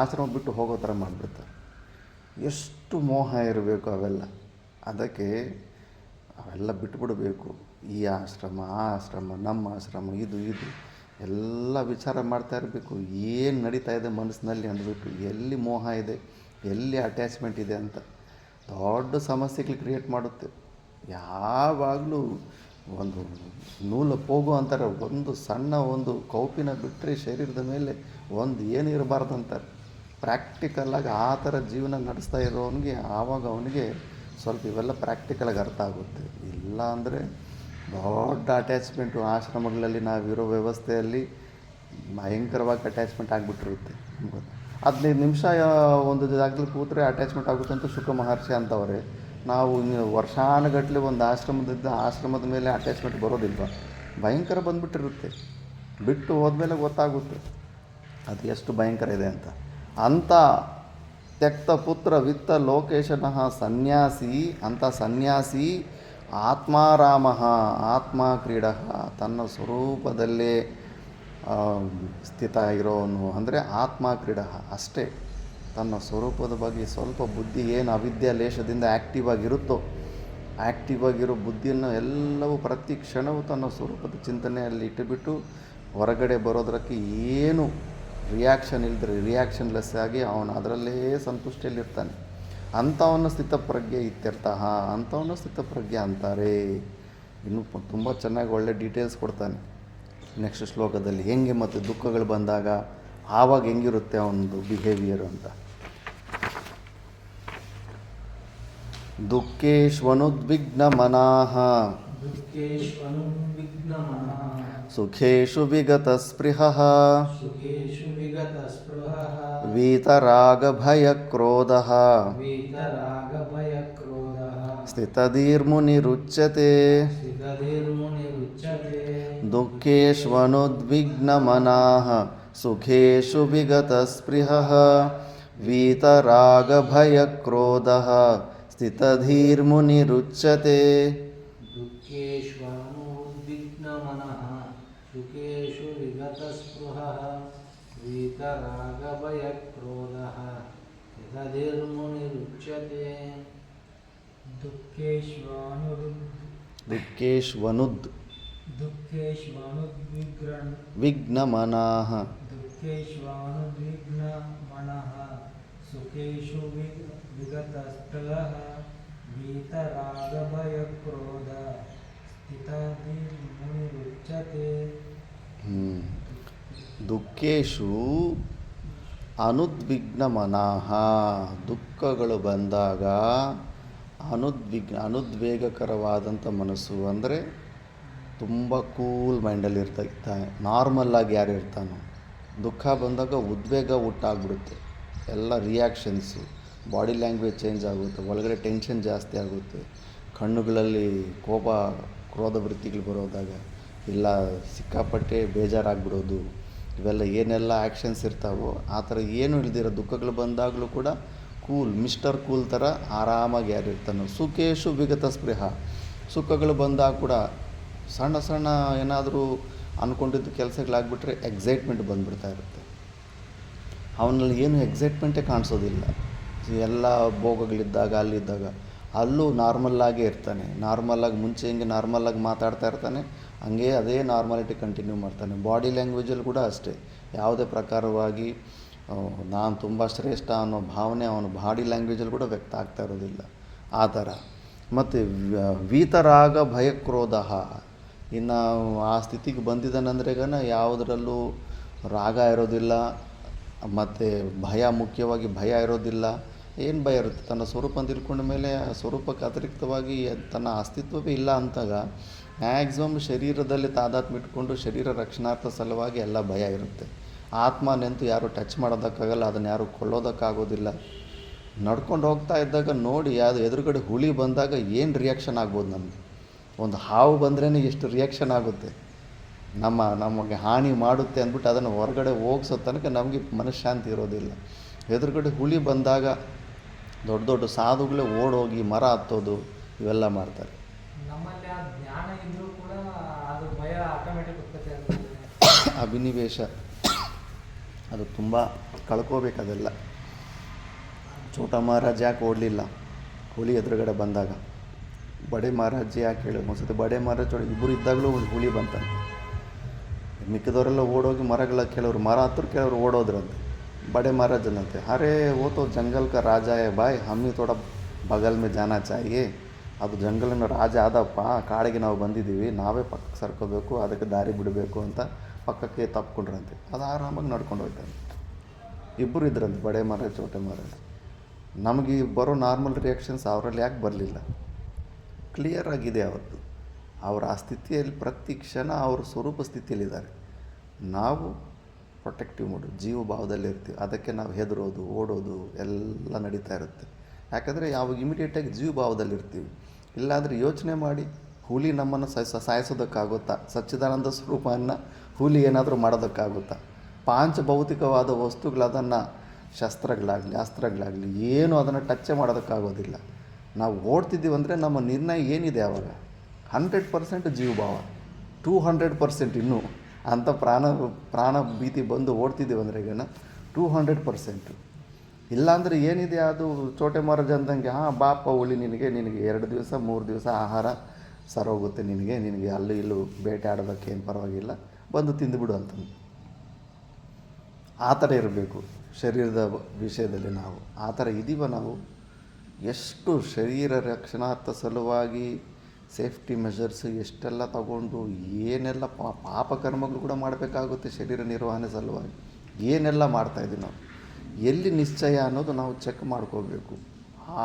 ಆಶ್ರಮ ಬಿಟ್ಟು ಹೋಗೋ ಥರ ಮಾಡಿಬಿಡ್ತಾರೆ. ಎಷ್ಟು ಮೋಹ ಇರಬೇಕು ಅವೆಲ್ಲ. ಅದಕ್ಕೆ ಅವೆಲ್ಲ ಬಿಟ್ಬಿಡಬೇಕು. ಈ ಆಶ್ರಮ, ಆ ಆಶ್ರಮ, ನಮ್ಮ ಆಶ್ರಮ, ಇದು ಎಲ್ಲ ವಿಚಾರ ಮಾಡ್ತಾ ಇರಬೇಕು. ಏನು ನಡೀತಾ ಇದೆ ಮನಸ್ಸಿನಲ್ಲಿ ಅಂದ್ಬಿಟ್ಟು, ಎಲ್ಲಿ ಮೋಹ ಇದೆ, ಎಲ್ಲಿ ಅಟ್ಯಾಚ್ಮೆಂಟ್ ಇದೆ ಅಂತ ದೊಡ್ಡ ಸಮಸ್ಯೆಗಳು ಕ್ರಿಯೇಟ್ ಮಾಡುತ್ತೆ. ಯಾವಾಗಲೂ ಒಂದು ನೂಲು ಹೋಗು ಅಂತಾರೆ, ಒಂದು ಸಣ್ಣ ಒಂದು ಕೌಪಿನ ಬಿಟ್ಟರೆ ಶರೀರದ ಮೇಲೆ ಒಂದು ಏನು ಇರಬಾರ್ದು ಅಂತಾರೆ. ಪ್ರಾಕ್ಟಿಕಲಾಗಿ ಆ ಥರ ಜೀವನ ನಡೆಸ್ತಾ ಇರೋವನಿಗೆ ಆವಾಗ ಅವನಿಗೆ ಸ್ವಲ್ಪ ಇವೆಲ್ಲ ಪ್ರಾಕ್ಟಿಕಲಾಗಿ ಅರ್ಥ ಆಗುತ್ತೆ. ಇಲ್ಲ ಅಂದರೆ ದೊಡ್ಡ ಅಟ್ಯಾಚ್ಮೆಂಟು. ಆಶ್ರಮಗಳಲ್ಲಿ ನಾವಿರೋ ವ್ಯವಸ್ಥೆಯಲ್ಲಿ ಭಯಂಕರವಾಗಿ ಅಟ್ಯಾಚ್ಮೆಂಟ್ ಆಗಿಬಿಟ್ಟಿರುತ್ತೆ. 15 ನಿಮಿಷ ಒಂದು ಜಾಗದಲ್ಲಿ ಕೂತ್ರೆ ಅಟ್ಯಾಚ್ಮೆಂಟ್ ಆಗುತ್ತೆ ಅಂತ ಶುಕ ಮಹರ್ಷಿ ಅಂತವ್ರೆ. ನಾವು ವರ್ಷಾನುಗಟ್ಟಲೆ ಒಂದು ಆಶ್ರಮದ ಮೇಲೆ ಅಟ್ಯಾಚ್ಮೆಂಟ್ ಬರೋದಿಲ್ವ, ಭಯಂಕರ ಬಂದುಬಿಟ್ಟಿರುತ್ತೆ. ಬಿಟ್ಟು ಹೋದ್ಮೇಲೆ ಗೊತ್ತಾಗುತ್ತೆ ಅದು ಎಷ್ಟು ಭಯಂಕರ ಇದೆ ಅಂತ. ಅಂಥ ತ್ಯಕ್ತ ಪುತ್ರ ವಿತ್ತ ಲೋಕೇಶನಃ ಸನ್ಯಾಸಿ, ಅಂಥ ಸನ್ಯಾಸಿ ಆತ್ಮಾರಾಮ, ಆತ್ಮ ಕ್ರೀಡ, ತನ್ನ ಸ್ವರೂಪದಲ್ಲೇ ಸ್ಥಿತ ಇರೋನು ಅಂದರೆ ಆತ್ಮ ಕ್ರೀಡ ಅಷ್ಟೇ. ತನ್ನ ಸ್ವರೂಪದ ಬಗ್ಗೆ ಸ್ವಲ್ಪ ಬುದ್ಧಿ ಏನು ಅವಿದ್ಯಾ ಲೇಷದಿಂದ ಆ್ಯಕ್ಟಿವ್ ಆಗಿರೋ ಬುದ್ಧಿಯನ್ನು ಎಲ್ಲವೂ ಪ್ರತಿ ಕ್ಷಣವೂ ತನ್ನ ಸ್ವರೂಪದ ಚಿಂತನೆಯಲ್ಲಿ ಇಟ್ಟುಬಿಟ್ಟು ಹೊರಗಡೆ ಬರೋದಕ್ಕೆ ಏನು ರಿಯಾಕ್ಷನ್ ಇಲ್ಲದ್ರೆ ರಿಯಾಕ್ಷನ್ಲೆಸ್ ಆಗಿ ಅವನು ಅದರಲ್ಲೇ ಸಂತುಷ್ಟಿಯಲ್ಲಿರ್ತಾನೆ. ಅಂಥವನ್ನು ಸ್ಥಿತಪ್ರಜ್ಞೆ ಇತ್ಯರ್ಥ, ಅಂಥವನ್ನು ಸ್ಥಿತಪ್ರಜ್ಞೆ ಅಂತಾರೆ. ಇನ್ನೂ ತುಂಬ ಚೆನ್ನಾಗಿ ಒಳ್ಳೆ ಡೀಟೇಲ್ಸ್ ಕೊಡ್ತಾನೆ ನೆಕ್ಸ್ಟ್ ಶ್ಲೋಕದಲ್ಲಿ. ಹೆಂಗೆ ಮತ್ತು ದುಃಖಗಳು ಬಂದಾಗ ಆವಾಗ ಹೆಂಗಿರುತ್ತೆ ಅವನದು ಬಿಹೇವಿಯರ್ ಅಂತ. ದುಃಖೇಶ್ವನುದ್ವಿಗ್ನ ಮನಃ ಸುಖೇಶು ವಿಗತ ಸ್ಪೃಹಃ ವೀತರಾಗ ಭಯ ಕ್ರೋಧಃ ಸ್ಥಿತಧೀರ್ಮುನಿರುಚ್ಯತೆ. ದುಃಖೇಶ್ವನುದ್ವಿಗ್ನ ಮನಃ ಸುಖೇಶು ವಿಗತ ಸ್ಪೃಹಃ ವೀತರಾಗ ಭಯ ಕ್ರೋಧಃ ಸ್ಥಿತಧೀರ್ಮುನಿರುಚ್ಯತೆ. ದುಃಖೇಶ್ವನುದ್ವಿಗ್ನ ಮನಃ ಸುಖೇಶು ವಿಗತ ಸ್ಪೃಹಃ ವೀತರಾಗ ಭಯ ಕ್ರೋಧಃ ಸ್ಥಿತಧೀರ್ಮುನಿರುಚ್ಯತೆ. ವಿಘ್ನ ಮನಃ ಸುಖೇಶು ವಿಗತ ಸ್ಪೃಹಃ ವೀತರಾಗ ಭಯ ಕ್ರೋಧ ಸ್ಥಿತಧೀರ್ಮುನಿರುಚ್ಯತೆ. ದುಃಖೇಶು ಅನುದ್ವಿಗ್ನ ಮನಃ, ದುಃಖಗಳು ಬಂದಾಗ ಅನುದ್ವೇಗಕರವಾದಂಥ ಮನಸ್ಸು ಅಂದರೆ ತುಂಬ ಕೂಲ್ ಮೈಂಡಲ್ಲಿ ಇರ್ತಾನೆ. ನಾರ್ಮಲ್ಲಾಗಿ ಯಾರು ಇರ್ತಾನೋ ದುಃಖ ಬಂದಾಗ ಉದ್ವೇಗ ಹುಟ್ಟಾಗ್ಬಿಡುತ್ತೆ. ಎಲ್ಲ ರಿಯಾಕ್ಷನ್ಸು, ಬಾಡಿ ಲ್ಯಾಂಗ್ವೇಜ್ ಚೇಂಜ್ ಆಗುತ್ತೆ, ಒಳಗಡೆ ಟೆನ್ಷನ್ ಜಾಸ್ತಿ ಆಗುತ್ತೆ, ಕಣ್ಣುಗಳಲ್ಲಿ ಕೋಪ ಕ್ರೋಧ ವೃತ್ತಿಗಳು ಬರೋದಾಗ ಇಲ್ಲ ಸಿಕ್ಕಾಪಟ್ಟೆ ಬೇಜಾರಾಗ್ಬಿಡೋದು, ಇವೆಲ್ಲ ಏನೆಲ್ಲ ಆ್ಯಕ್ಷನ್ಸ್ ಇರ್ತಾವೋ ಆ ಥರ ಏನು ಇಲ್ದಿರೋ ದುಃಖಗಳು ಬಂದಾಗಲೂ ಕೂಡ ಕೂಲ್ ಮಿಸ್ಟರ್ ಕೂಲ್ ಥರ ಆರಾಮಾಗಿ ಯಾರಿರ್ತಾನೋ. ಸುಖೇಶು ವಿಗತ ಸ್ಪೃಹ, ಸುಖಗಳು ಬಂದಾಗ ಕೂಡ ಸಣ್ಣ ಸಣ್ಣ ಏನಾದರೂ ಅಂದ್ಕೊಂಡಿದ್ದು ಕೆಲಸಗಳಾಗ್ಬಿಟ್ರೆ ಎಕ್ಸೈಟ್ಮೆಂಟ್ ಬಂದುಬಿಡ್ತಾ ಇರುತ್ತೆ. ಅವನಲ್ಲಿ ಏನು ಎಕ್ಸೈಟ್ಮೆಂಟೇ ಕಾಣಿಸೋದಿಲ್ಲ. ಎಲ್ಲ ಭೋಗಗಳಿದ್ದಾಗ ಅಲ್ಲಿದ್ದಾಗ ಅಲ್ಲೂ ನಾರ್ಮಲ್ಲಾಗೇ ಇರ್ತಾನೆ. ನಾರ್ಮಲಾಗಿ ಮುಂಚೆ ಹಿಂಗೆ ನಾರ್ಮಲಾಗಿ ಮಾತಾಡ್ತಾ ಇರ್ತಾನೆ, ಹಂಗೆ ಅದೇ ನಾರ್ಮಾಲಿಟಿ ಕಂಟಿನ್ಯೂ ಮಾಡ್ತಾನೆ. ಬಾಡಿ ಲ್ಯಾಂಗ್ವೇಜಲ್ಲಿ ಕೂಡ ಅಷ್ಟೇ, ಯಾವುದೇ ಪ್ರಕಾರವಾಗಿ ನಾನು ತುಂಬ ಶ್ರೇಷ್ಠ ಅನ್ನೋ ಭಾವನೆ ಅವನ ಬಾಡಿ ಲ್ಯಾಂಗ್ವೇಜಲ್ಲಿ ಕೂಡ ವ್ಯಕ್ತ ಆಗ್ತಾ ಇರೋದಿಲ್ಲ ಆ ಥರ. ಮತ್ತು ವೀತರಾಗ ಭಯಕ್ರೋಧ, ಇನ್ನು ಆ ಸ್ಥಿತಿಗೆ ಬಂದಿದ್ದಾನಂದ್ರೆಗನ ಯಾವುದರಲ್ಲೂ ರಾಗ ಇರೋದಿಲ್ಲ, ಮತ್ತು ಭಯ, ಮುಖ್ಯವಾಗಿ ಭಯ ಇರೋದಿಲ್ಲ. ಏನು ಭಯ ಇರುತ್ತೆ? ತನ್ನ ಸ್ವರೂಪ ತಿಳ್ಕೊಂಡ ಮೇಲೆ ಆ ಸ್ವರೂಪಕ್ಕೆ ಅತಿರಿಕ್ತವಾಗಿ ತನ್ನ ಅಸ್ತಿತ್ವವೇ ಇಲ್ಲ ಅಂತಾಗ ಮ್ಯಾಕ್ಸಿಮಮ್ ಶರೀರದಲ್ಲಿ ತಾದಾತ್ಮ್ಯ ಇಟ್ಕೊಂಡು ಶರೀರ ರಕ್ಷಣಾರ್ಥ ಸಲುವಾಗಿ ಎಲ್ಲ ಭಯ ಇರುತ್ತೆ. ಆತ್ಮನೆಂತೂ ಯಾರು ಟಚ್ ಮಾಡೋದಕ್ಕಾಗಲ್ಲ, ಅದನ್ನು ಯಾರು ಕೊಳ್ಳೋದಕ್ಕಾಗೋದಿಲ್ಲ. ನಡ್ಕೊಂಡು ಹೋಗ್ತಾ ಇದ್ದಾಗ ನೋಡಿ, ಅದು ಎದುರುಗಡೆ ಹುಲಿ ಬಂದಾಗ ಏನು ರಿಯಾಕ್ಷನ್ ಆಗ್ಬೋದು ನಮಗೆ. ಒಂದು ಹಾವು ಬಂದ್ರೇ ಎಷ್ಟು ರಿಯಾಕ್ಷನ್ ಆಗುತ್ತೆ. ನಮಗೆ ಹಾನಿ ಮಾಡುತ್ತೆ ಅಂದ್ಬಿಟ್ಟು ಅದನ್ನು ಹೊರಗಡೆ ಹೋಗ್ಸೋ ತನಕ ನಮಗೆ ಮನಃಶಾಂತಿ ಇರೋದಿಲ್ಲ. ಎದುರುಗಡೆ ಹುಲಿ ಬಂದಾಗ ದೊಡ್ಡ ದೊಡ್ಡ ಸಾಧುಗಳೇ ಓಡೋಗಿ ಮರ ಹತ್ತೋದು ಇವೆಲ್ಲ ಮಾಡ್ತಾರೆ. ನಮ್ಮಲ್ಲಿ ಆ ಜ್ಞಾನ ಇದ್ರೂ ಕೂಡ ಅದು ಭಯ ಆಟೋಮೆಟಿಕ್ ಉತ್ಪತ್ತಿ ಆಗುತ್ತೆ. ಅಭಿನಿವೇಶ ಅದು ತುಂಬ ಕಳ್ಕೋಬೇಕದೆಲ್ಲ. ಛೋಟ ಮಹಾರಾಜ್ ಯಾಕೆ ಓಡಲಿಲ್ಲ ಹುಲಿ ಎದುರುಗಡೆ ಬಂದಾಗ? ಬಡೆ ಮಹಾರಾಜ್ ಯಾಕೆ ಹೇಳಿ? ಒಂದ್ಸತಿ ಬಡೆ ಮಹಾರಾಜ್ ಇಬ್ಬರು ಇದ್ದಾಗಲೂ ಒಂದು ಹುಲಿ ಬಂತಂತೆ. ಮಿಕ್ಕಿದವರೆಲ್ಲ ಓಡೋಗಿ ಮರಗಳ ಕೆಲವರು ಮರ ಹತ್ತರು, ಕೆಲವರು ಓಡೋದ್ರಂತೆ. बड़े महाराज जनते, अरे वो तो जंगल का राजा है भाई, हम ही थोड़ा बगल में जाना चाहिए. ಅದು ಜಂಗಲಿನ ರಾಜ ಆದಪ್ಪ, ಕಾಡಿಗೆ ನಾವು ಬಂದಿದ್ದೀವಿ, ನಾವೇ ಪಕ್ಕಕ್ಕೆ ಸರ್ಕೋಬೇಕು, ಅದಕ್ಕೆ ದಾರಿ ಬಿಡಬೇಕು ಅಂತ ಪಕ್ಕಕ್ಕೆ ತಪ್ಪಿಕೊಂಡ್ರಂತೆ. ಅದು ಆರಾಮಾಗಿ ನಡ್ಕೊಂಡು ಹೋಗ್ತಾನೆ. ಇಬ್ಬರು ಇದ್ರಂತೆ, ಬಡೆ ಮಹಾರಾಜ್ ಚೋಟೆ ಮಹಾರಾಜ್. ನಮಗೆ ಬರೋ ನಾರ್ಮಲ್ ರಿಯಾಕ್ಷನ್ಸ್ ಅವರಲ್ಲಿ ಯಾಕೆ ಬರಲಿಲ್ಲ? ಕ್ಲಿಯರ್ ಆಗಿದೆ ಅವತ್ತು. ಅವರ ಆ ಸ್ಥಿತಿಯಲ್ಲಿ ಪ್ರತಿ ಕ್ಷಣ ಅವರು ಸ್ವರೂಪ ಸ್ಥಿತಿಯಲ್ಲಿದ್ದಾರೆ. ನಾವು ಪ್ರೊಟೆಕ್ಟಿವ್ ಮೋಡು, ಜೀವ ಭಾವದಲ್ಲಿ ಇರ್ತೀವಿ. ಅದಕ್ಕೆ ನಾವು ಹೆದರೋದು, ಓಡೋದು ಎಲ್ಲ ನಡೀತಾ ಇರುತ್ತೆ. ಯಾಕಂದರೆ ಯಾವಾಗ ಇಮಿಡಿಯೇಟಾಗಿ ಜೀವ ಭಾವದಲ್ಲಿ ಇರ್ತೀವಿ. ಇಲ್ಲಾಂದರೆ ಯೋಚನೆ ಮಾಡಿ, ಹುಲಿ ನಮ್ಮನ್ನು ಸಾಯಿಸೋದಕ್ಕಾಗುತ್ತಾ? ಸಚ್ಚಿದಾನಂದ ಸ್ವರೂಪವನ್ನು ಹುಲಿ ಏನಾದರೂ ಮಾಡೋದಕ್ಕಾಗುತ್ತಾ? ಪಾಂಚಭೌತಿಕವಾದ ವಸ್ತುಗಳು, ಅದನ್ನು ಶಸ್ತ್ರಗಳಾಗಲಿ ಅಸ್ತ್ರಗಳಾಗಲಿ ಏನು ಅದನ್ನು ಟಚ್ಚೇ ಮಾಡೋದಕ್ಕಾಗೋದಿಲ್ಲ. ನಾವು ಓಡ್ತಿದ್ದೀವಿ ಅಂದರೆ ನಮ್ಮ ನಿರ್ಣಯ ಏನಿದೆ ಆವಾಗ? 100% ಜೀವಭಾವ, 200% ಇನ್ನೂ ಅಂಥ ಪ್ರಾಣ ಭೀತಿ ಬಂದು ಓಡ್ತಿದ್ದೀವಿ ಅಂದರೆ ಈಗ 200%. ಇಲ್ಲಾಂದರೆ ಏನಿದೆ ಅದು ಚೋಟೆ ಮಹಾರಾಜ್ ಅಂದಂಗೆ, ಬಾಪ ಹುಲಿ, ನಿನಗೆ 2 ದಿವಸ 3 ದಿವಸ ಆಹಾರ ಸರೋಗುತ್ತೆ, ನಿನಗೆ ಅಲ್ಲಿ ಇಲ್ಲೂ ಬೇಟೆ ಆಡೋದಕ್ಕೆ ಏನು ಪರವಾಗಿಲ್ಲ, ಬಂದು ತಿಂದುಬಿಡು ಅಂತ. ಆ ಥರ ಇರಬೇಕು ಶರೀರದ ವಿಷಯದಲ್ಲಿ. ನಾವು ಆ ಥರ ಇದ್ದೀವ? ನಾವು ಎಷ್ಟು ಶರೀರ ರಕ್ಷಣಾರ್ಥ ಸಲುವಾಗಿ ಸೇಫ್ಟಿ ಮೆಷರ್ಸ್ ಎಷ್ಟೆಲ್ಲ ತಗೊಂಡು ಏನೆಲ್ಲ ಪಾಪಕರ್ಮಗಳು ಕೂಡ ಮಾಡಬೇಕಾಗುತ್ತೆ ಶರೀರ ನಿರ್ವಹಣೆ ಸಲುವಾಗಿ. ಏನೆಲ್ಲ ಮಾಡ್ತಾಯಿದ್ದೀವಿ ನಾವು, ಎಲ್ಲಿ ನಿಶ್ಚಯ ಅನ್ನೋದು ನಾವು ಚೆಕ್ ಮಾಡ್ಕೋಬೇಕು.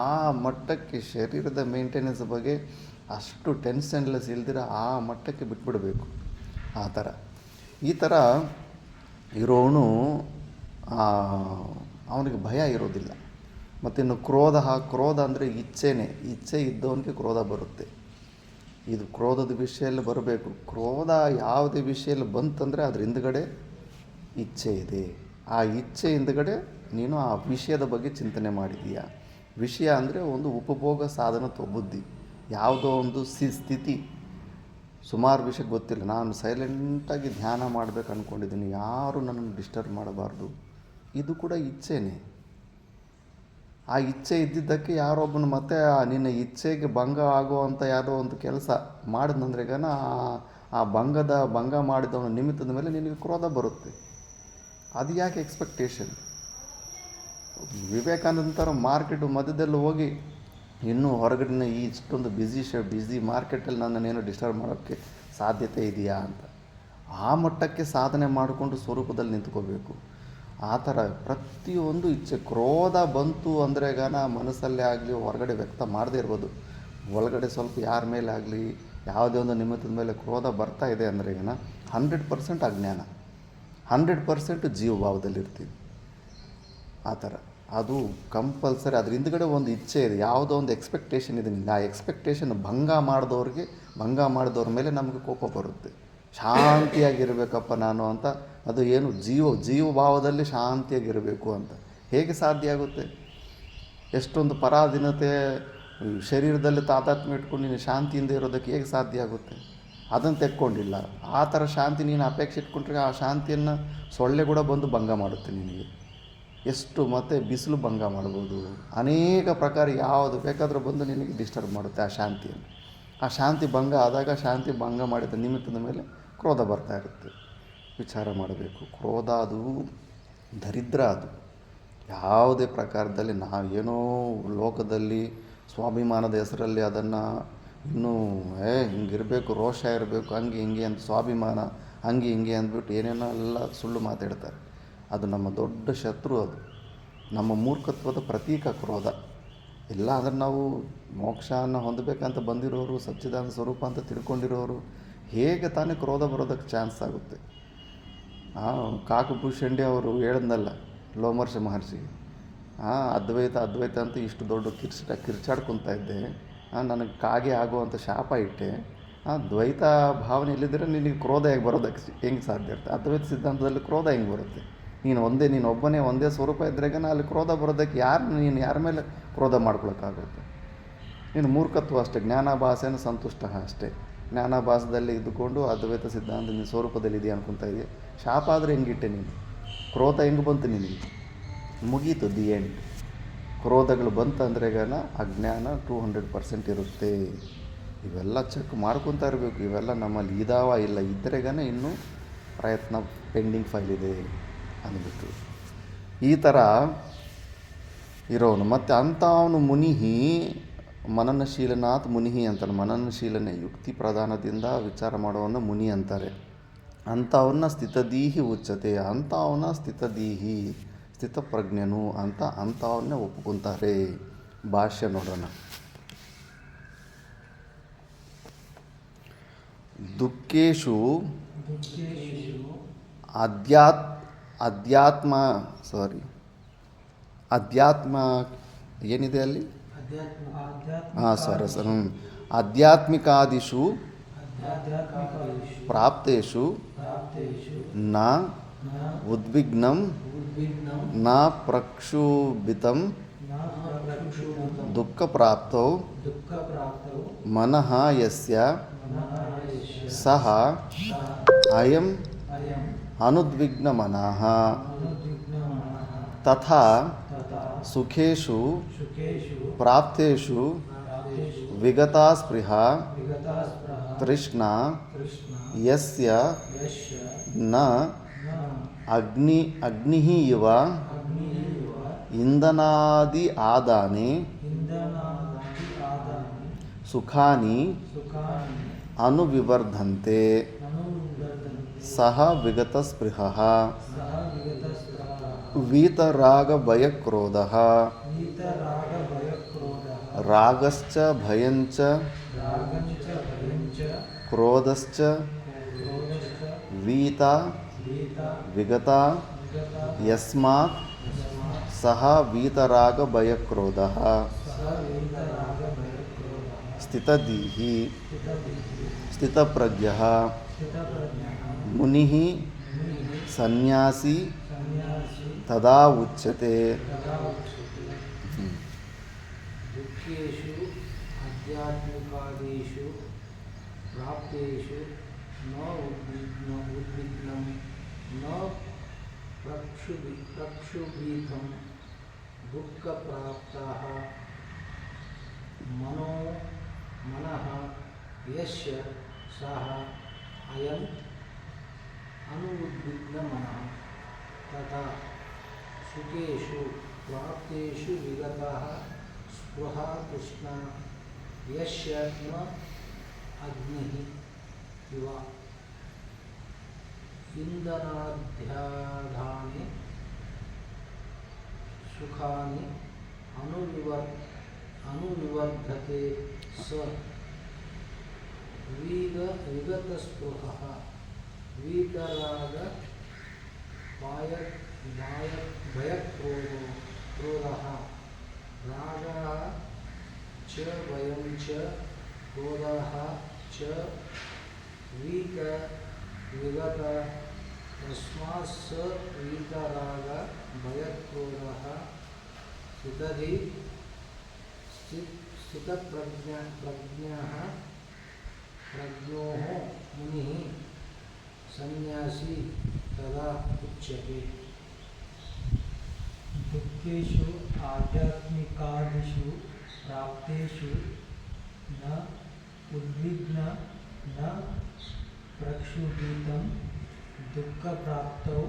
ಆ ಮಟ್ಟಕ್ಕೆ ಶರೀರದ ಮೇಂಟೆನೆನ್ಸ್ ಬಗ್ಗೆ ಅಷ್ಟು ಟೆನ್ಷನ್ಲೆಸ್ ಇಲ್ದಿರ ಆ ಮಟ್ಟಕ್ಕೆ ಬಿಟ್ಬಿಡಬೇಕು. ಆ ಥರ ಈ ಥರ ಇರೋನು ಅವನಿಗೆ ಭಯ ಇರೋದಿಲ್ಲ. ಮತ್ತಿನ್ನು ಕ್ರೋಧ ಅಂದರೆ ಇಚ್ಛೆನೇ. ಇಚ್ಛೆ ಇದ್ದವನಿಗೆ ಕ್ರೋಧ ಬರುತ್ತೆ. ಇದು ಕ್ರೋಧದ ವಿಷಯಲ್ಲಿ ಬರಬೇಕು. ಕ್ರೋಧ ಯಾವುದೇ ವಿಷಯಲ್ಲಿ ಬಂತಂದರೆ ಅದ್ರ ಹಿಂದ್ಗಡೆ ಇಚ್ಛೆ ಇದೆ. ಆ ಇಚ್ಛೆ ಹಿಂದ್ಗಡೆ ನೀನು ಆ ವಿಷಯದ ಬಗ್ಗೆ ಚಿಂತನೆ ಮಾಡಿದೀಯಾ. ವಿಷಯ ಅಂದರೆ ಒಂದು ಉಪಭೋಗ ಸಾಧನ ಬುದ್ಧಿ, ಯಾವುದೋ ಒಂದು ಸ್ಥಿತಿ. ಸುಮಾರು ವಿಷಯ ಗೊತ್ತಿಲ್ಲ, ನಾನು ಸೈಲೆಂಟಾಗಿ ಧ್ಯಾನ ಮಾಡಬೇಕು ಅಂದ್ಕೊಂಡಿದ್ದೀನಿ, ಯಾರು ನನ್ನನ್ನು ಡಿಸ್ಟರ್ಬ್ ಮಾಡಬಾರ್ದು. ಇದು ಕೂಡ ಇಚ್ಛೆನೇ. ಆ ಇಚ್ಛೆ ಇದ್ದಿದ್ದಕ್ಕೆ ಯಾರೊಬ್ಬನು ಮತ್ತೆ ನಿನ್ನ ಇಚ್ಛೆಗೆ ಭಂಗ ಆಗುವಂಥ ಯಾವುದೋ ಒಂದು ಕೆಲಸ ಮಾಡಿದ್ನಂದ್ರೆಗನ ಆ ಭಂಗ ಮಾಡಿದವನ ನಿಮಿತ್ತದ ಮೇಲೆ ನಿನಗೆ ಕ್ರೋಧ ಬರುತ್ತೆ. ಅದು ಯಾಕೆ ಎಕ್ಸ್ಪೆಕ್ಟೇಷನ್? ವಿವೇಕಾನಂದ ಥರ ಮಾರ್ಕೆಟು ಮಧ್ಯದಲ್ಲಿ ಹೋಗಿ ಇನ್ನೂ ಹೊರಗಡೆನ ಈ ಇಷ್ಟೊಂದು ಬ್ಯುಸಿ ಮಾರ್ಕೆಟಲ್ಲಿ ನನ್ನನ್ನೇನು ಡಿಸ್ಟರ್ಬ್ ಮಾಡೋಕ್ಕೆ ಸಾಧ್ಯತೆ ಇದೆಯಾ ಅಂತ ಆ ಮಟ್ಟಕ್ಕೆ ಸಾಧನೆ ಮಾಡಿಕೊಂಡು ಸ್ವರೂಪದಲ್ಲಿ ನಿಂತ್ಕೋಬೇಕು. ಆ ಥರ ಪ್ರತಿಯೊಂದು ಇಚ್ಛೆ, ಕ್ರೋಧ ಬಂತು ಅಂದ್ರೆಗಾನ ಮನಸ್ಸಲ್ಲೇ ಆಗಲಿ ಹೊರಗಡೆ ವ್ಯಕ್ತ ಮಾಡದೇ ಇರ್ಬೋದು. ಒಳಗಡೆ ಸ್ವಲ್ಪ ಯಾರ ಮೇಲೆ ಆಗಲಿ ಯಾವುದೇ ಒಂದು ನಿಮಿತ್ತದ ಮೇಲೆ ಕ್ರೋಧ ಬರ್ತಾ ಇದೆ ಅಂದ್ರೆಗಾನ 100% ಅಜ್ಞಾನ, 100% ಜೀವಭಾವದಲ್ಲಿರ್ತೀವಿ. ಆ ಥರ ಅದು ಕಂಪಲ್ಸರಿ. ಅದ್ರ ಹಿಂದ್ಗಡೆ ಒಂದು ಇಚ್ಛೆ ಇದೆ, ಯಾವುದೋ ಒಂದು ಎಕ್ಸ್ಪೆಕ್ಟೇಷನ್ ಇದೆ. ಆ ಎಕ್ಸ್ಪೆಕ್ಟೇಷನ್ ಭಂಗ ಮಾಡಿದವ್ರ ಮೇಲೆ ನಮಗೆ ಕೋಪ ಬರುತ್ತೆ. ಶಾಂತಿಯಾಗಿರಬೇಕಪ್ಪ ನಾನು ಅಂತ. ಅದು ಏನು ಜೀವಭಾವದಲ್ಲಿ ಶಾಂತಿಯಾಗಿರಬೇಕು ಅಂತ ಹೇಗೆ ಸಾಧ್ಯ ಆಗುತ್ತೆ? ಎಷ್ಟೊಂದು ಪರಾಧೀನತೆ ಶರೀರದಲ್ಲಿ ತಾದಾತ್ಮ್ಯ ಇಟ್ಕೊಂಡು ನೀನು ಶಾಂತಿಯಿಂದ ಇರೋದಕ್ಕೆ ಹೇಗೆ ಸಾಧ್ಯ ಆಗುತ್ತೆ? ಅದನ್ನು ತೆಕ್ಕೊಂಡಿಲ್ಲ. ಆ ಥರ ಶಾಂತಿ ನೀನು ಅಪೇಕ್ಷೆ ಇಟ್ಕೊಂಡ್ರೆ ಆ ಶಾಂತಿಯನ್ನು ಸೊಳ್ಳೆ ಕೂಡ ಬಂದು ಭಂಗ ಮಾಡುತ್ತೆ ನಿನಗೆ. ಎಷ್ಟು ಮತ್ತು ಬಿಸಿಲು ಭಂಗ ಮಾಡ್ಬೋದು, ಅನೇಕ ಪ್ರಕಾರ ಯಾವುದು ಬೇಕಾದರೂ ಬಂದು ನಿನಗೆ ಡಿಸ್ಟರ್ಬ್ ಮಾಡುತ್ತೆ ಆ ಶಾಂತಿಯನ್ನು. ಆ ಶಾಂತಿ ಭಂಗ ಆದಾಗ ಶಾಂತಿ ಭಂಗ ಮಾಡಿದ ನಿಮಿತ್ತದ ಮೇಲೆ ಕ್ರೋಧ ಬರ್ತಾ ಇರುತ್ತೆ. ವಿಚಾರ ಮಾಡಬೇಕು. ಕ್ರೋಧ ಅದು ದರಿದ್ರ. ಅದು ಯಾವುದೇ ಪ್ರಕಾರದಲ್ಲಿ ನಾವೇನೋ ಲೋಕದಲ್ಲಿ ಸ್ವಾಭಿಮಾನದ ಹೆಸರಲ್ಲಿ ಅದನ್ನು ಇನ್ನೂ ಹಿಂಗಿರಬೇಕು, ರೋಷ ಇರಬೇಕು, ಹಂಗೆ ಹಿಂಗೆ ಅಂತ ಸ್ವಾಭಿಮಾನ ಹಂಗೆ ಹಿಂಗೆ ಅಂದ್ಬಿಟ್ಟು ಏನೇನೋ ಎಲ್ಲ ಸುಳ್ಳು ಮಾತಾಡ್ತಾರೆ. ಅದು ನಮ್ಮ ದೊಡ್ಡ ಶತ್ರು. ಅದು ನಮ್ಮ ಮೂರ್ಖತ್ವದ ಪ್ರತೀಕ ಕ್ರೋಧ. ಇಲ್ಲ ಅಂದರೆ ನಾವು ಮೋಕ್ಷವನ್ನು ಹೊಂದಬೇಕಂತ ಬಂದಿರೋರು, ಸಚ್ಚಿದಾನಂದ ಸ್ವರೂಪ ಅಂತ ತಿಳ್ಕೊಂಡಿರೋರು ಹೇಗೆ ತಾನೇ ಕ್ರೋಧ ಬರೋದಕ್ಕೆ ಚಾನ್ಸ್ ಆಗುತ್ತೆ? ಕಾಕಭೂಷಂಡಿ ಅವರು ಹೇಳಿದ್ನಲ್ಲ ಲೋಮರ್ಷ ಮಹರ್ಷಿಗೆ, ಅದ್ವೈತ ಅದ್ವೈತ ಅಂತ ಇಷ್ಟು ದೊಡ್ಡ ಕಿರ್ಚಾಡ್ಕೊತಾ ಇದ್ದೆ, ನನಗೆ ಕಾಗೆ ಆಗುವಂಥ ಶಾಪ ಇಟ್ಟೆ. ದ್ವೈತ ಭಾವನೆ ಇಲ್ಲಿದ್ದರೆ ನಿನಗೆ ಕ್ರೋಧ ಹೇಗೆ ಬರೋದಕ್ಕೆ ಹೆಂಗೆ ಸಾಧ್ಯ ಇರುತ್ತೆ? ಅದ್ವೈತ ಸಿದ್ಧಾಂತದಲ್ಲಿ ಕ್ರೋಧ ಹೆಂಗೆ ಬರುತ್ತೆ? ನೀನು ಒಬ್ಬನೇ ಒಂದೇ ಸ್ವರೂಪ ಇದ್ರಾಗ ಅಲ್ಲಿ ಕ್ರೋಧ ಬರೋದಕ್ಕೆ ನೀನು ಯಾರ ಮೇಲೆ ಕ್ರೋಧ ಮಾಡ್ಕೊಳಕ್ಕಾಗುತ್ತೆ? ನೀನು ಮೂರ್ಖತ್ವ ಅಷ್ಟೇ. ಜ್ಞಾನಾಭಾಸೇನ ಸಂತುಷ್ಟ ಅಷ್ಟೇ. ಜ್ಞಾನಾಭಾಸದಲ್ಲಿ ಇದ್ದುಕೊಂಡು ಅದ್ವೈತ ಸಿದ್ಧಾಂತ ನೀನು ಸ್ವರೂಪದಲ್ಲಿ ಇದೆಯಾ ಅನ್ಕೊತಾ ಇದೆಯಾ? ಶಾಪ ಆದರೆ ಹೆಂಗಿಟ್ಟೆ ನೀನು? ಕ್ರೋಧ ಹೆಂಗೆ ಬಂತು ನಿನಗೆ? ಮುಗೀತು, ದಿ ಎಂಡ್. ಕ್ರೋಧಗಳು ಬಂತಂದ್ರೆ ಅಜ್ಞಾನ 200% ಇರುತ್ತೆ. ಇವೆಲ್ಲ ಚೆಕ್ ಮಾಡ್ಕೊತಾ ಇರಬೇಕು. ಇವೆಲ್ಲ ನಮ್ಮಲ್ಲಿ ಇದಾವ ಇಲ್ಲ ಇದ್ದರೆಗನ ಇನ್ನೂ ಪ್ರಯತ್ನ ಪೆಂಡಿಂಗ್ ಫೈಲ್ ಇದೆ ಅಂದ್ಬಿಟ್ಟು ಈ ಥರ ಇರೋನು. ಮತ್ತು ಅಂಥ ಅವನು ಮುನಿಹಿ ಮನನಶೀಲನಾಥ್ ಮುನಿಹಿ ಅಂತಾನೆ. ಮನನಶೀಲನೆ ಯುಕ್ತಿ ಪ್ರಧಾನದಿಂದ ವಿಚಾರ ಮಾಡೋವನ್ನ ಮುನಿ ಅಂತಾರೆ. ಅಂಥವನ್ನ ಸ್ಥಿತದೀಹಿ ಉಚ್ಚತೆ. ಅಂಥವನ್ನ ಸ್ಥಿತದೀಹಿ, ಸ್ಥಿತಪ್ರಜ್ಞನು ಅಂತ ಅಂಥವನ್ನೇ ಒಪ್ಕೊತಾರೆ. ಭಾಷ್ಯ ನೋಡೋಣ. ದುಃಖೇಶು ಅಧ್ಯಾತ್ಮ ಏನಿದೆ ಅಲ್ಲಿ? ಆಧ್ಯಾತ್ಮಿಕಾದಿಷು ಪ್ರಾಪ್ತೇಷು ನ ಉದ್ವಿಗ್ನಂ ನ ಪ್ರಕ್ಷುಭಿತಂ ದುಃಖಪ್ರಾಪ್ತೌ ಮನಃ ಯಸ್ಯ ಸಹ ಅಯಂ ಅನುದ್ವಿಗ್ನಮನಃ ತಥಾ ಸುಖೇಷು ಪ್ರಾಪ್ತೇಷು ವಿಗತಾ ಸ್ಪೃಹಾ ತೃಷ್ಣಾ ಯಸ್ಯ ನ ಅಗ್ನಿಃ ಇವ ಇಂಧನಾದಿ ಆದಾನೆ ಸುಖಾನಿ ಅನುವಿವರ್ಧಂತೆ ಸಹ ವಿಗತಸ್ಪೃಹಃ ವೀತರಾಗಭಯಕ್ರೋಧಃ ರಾಗಶ್ಚ ಭಯಂಚ ಕ್ರೋಧಶ್ಚ ವೀತ ವಿಗತ ಯಸ್ಮಾತ್ ಸಹ ವೀತರಾಗಭಯಕ್ರೋಧಃ ಸ್ಥಿತದೀಹಿ ಸ್ಥಿತಪ್ರಜ್ಞಃ ಮುನಿಃ ಸನ್ಯಾಸಿ ತದಾ ಉಚ್ಯತೆ. ದುಃಖೇಷು ಆಧ್ಯಾತ್ಮಿಕಾದಿಷು ಪ್ರಾಪ್ತೇಷು ನ ಉದ್ವಿಗ್ನಂ ನ ಪ್ರಕ್ಷುಭಿತಂ ದುಃಖಪ್ರಾಪ್ತಃ ಮನಃ ಯಸ್ಯ ಸಹ ಅಯಂ ಅನುದ್ವಿಗ್ನಮನಃ ತಥಾ ಸುಖೇಷು ಪ್ರಾಪ್ತೇಷು ವಿಗತಃ ಸ್ಪೃಹಾ ತೃಷ್ಣಾ ಯಸ್ಯ ನ ಅಗ್ನಿಃ ಇವ ಇಂಧನಾದ್ಯಾಧಾನೆ ಸುಖಾನಿ ಅನುವಿವರ್ಧತೆ ಸ ವಿಗತಸ್ಪೃಹಃ ವೀತರಾಗ ಭಯಕ್ರೋಧಃ ರಾಗಃ ಚ ಭಯಂ ಚ ಕ್ರೋಧಃ ಚ ವಿಗತ ತಸ್ಮಾತ್ ಸ ವೀತರಾಗ ಭಯಕ್ರೋಧಃ ಸ್ಥಿತದಿ स्थितप्रज्ञः प्रज्ञोः मुनिः सन्न्यासी तदा उच्यते। दुःखेषु आध्यात्मिकादिषु प्राप्तेषु न उद्विग्न न प्रक्षुब्धं दुःखप्राप्तौ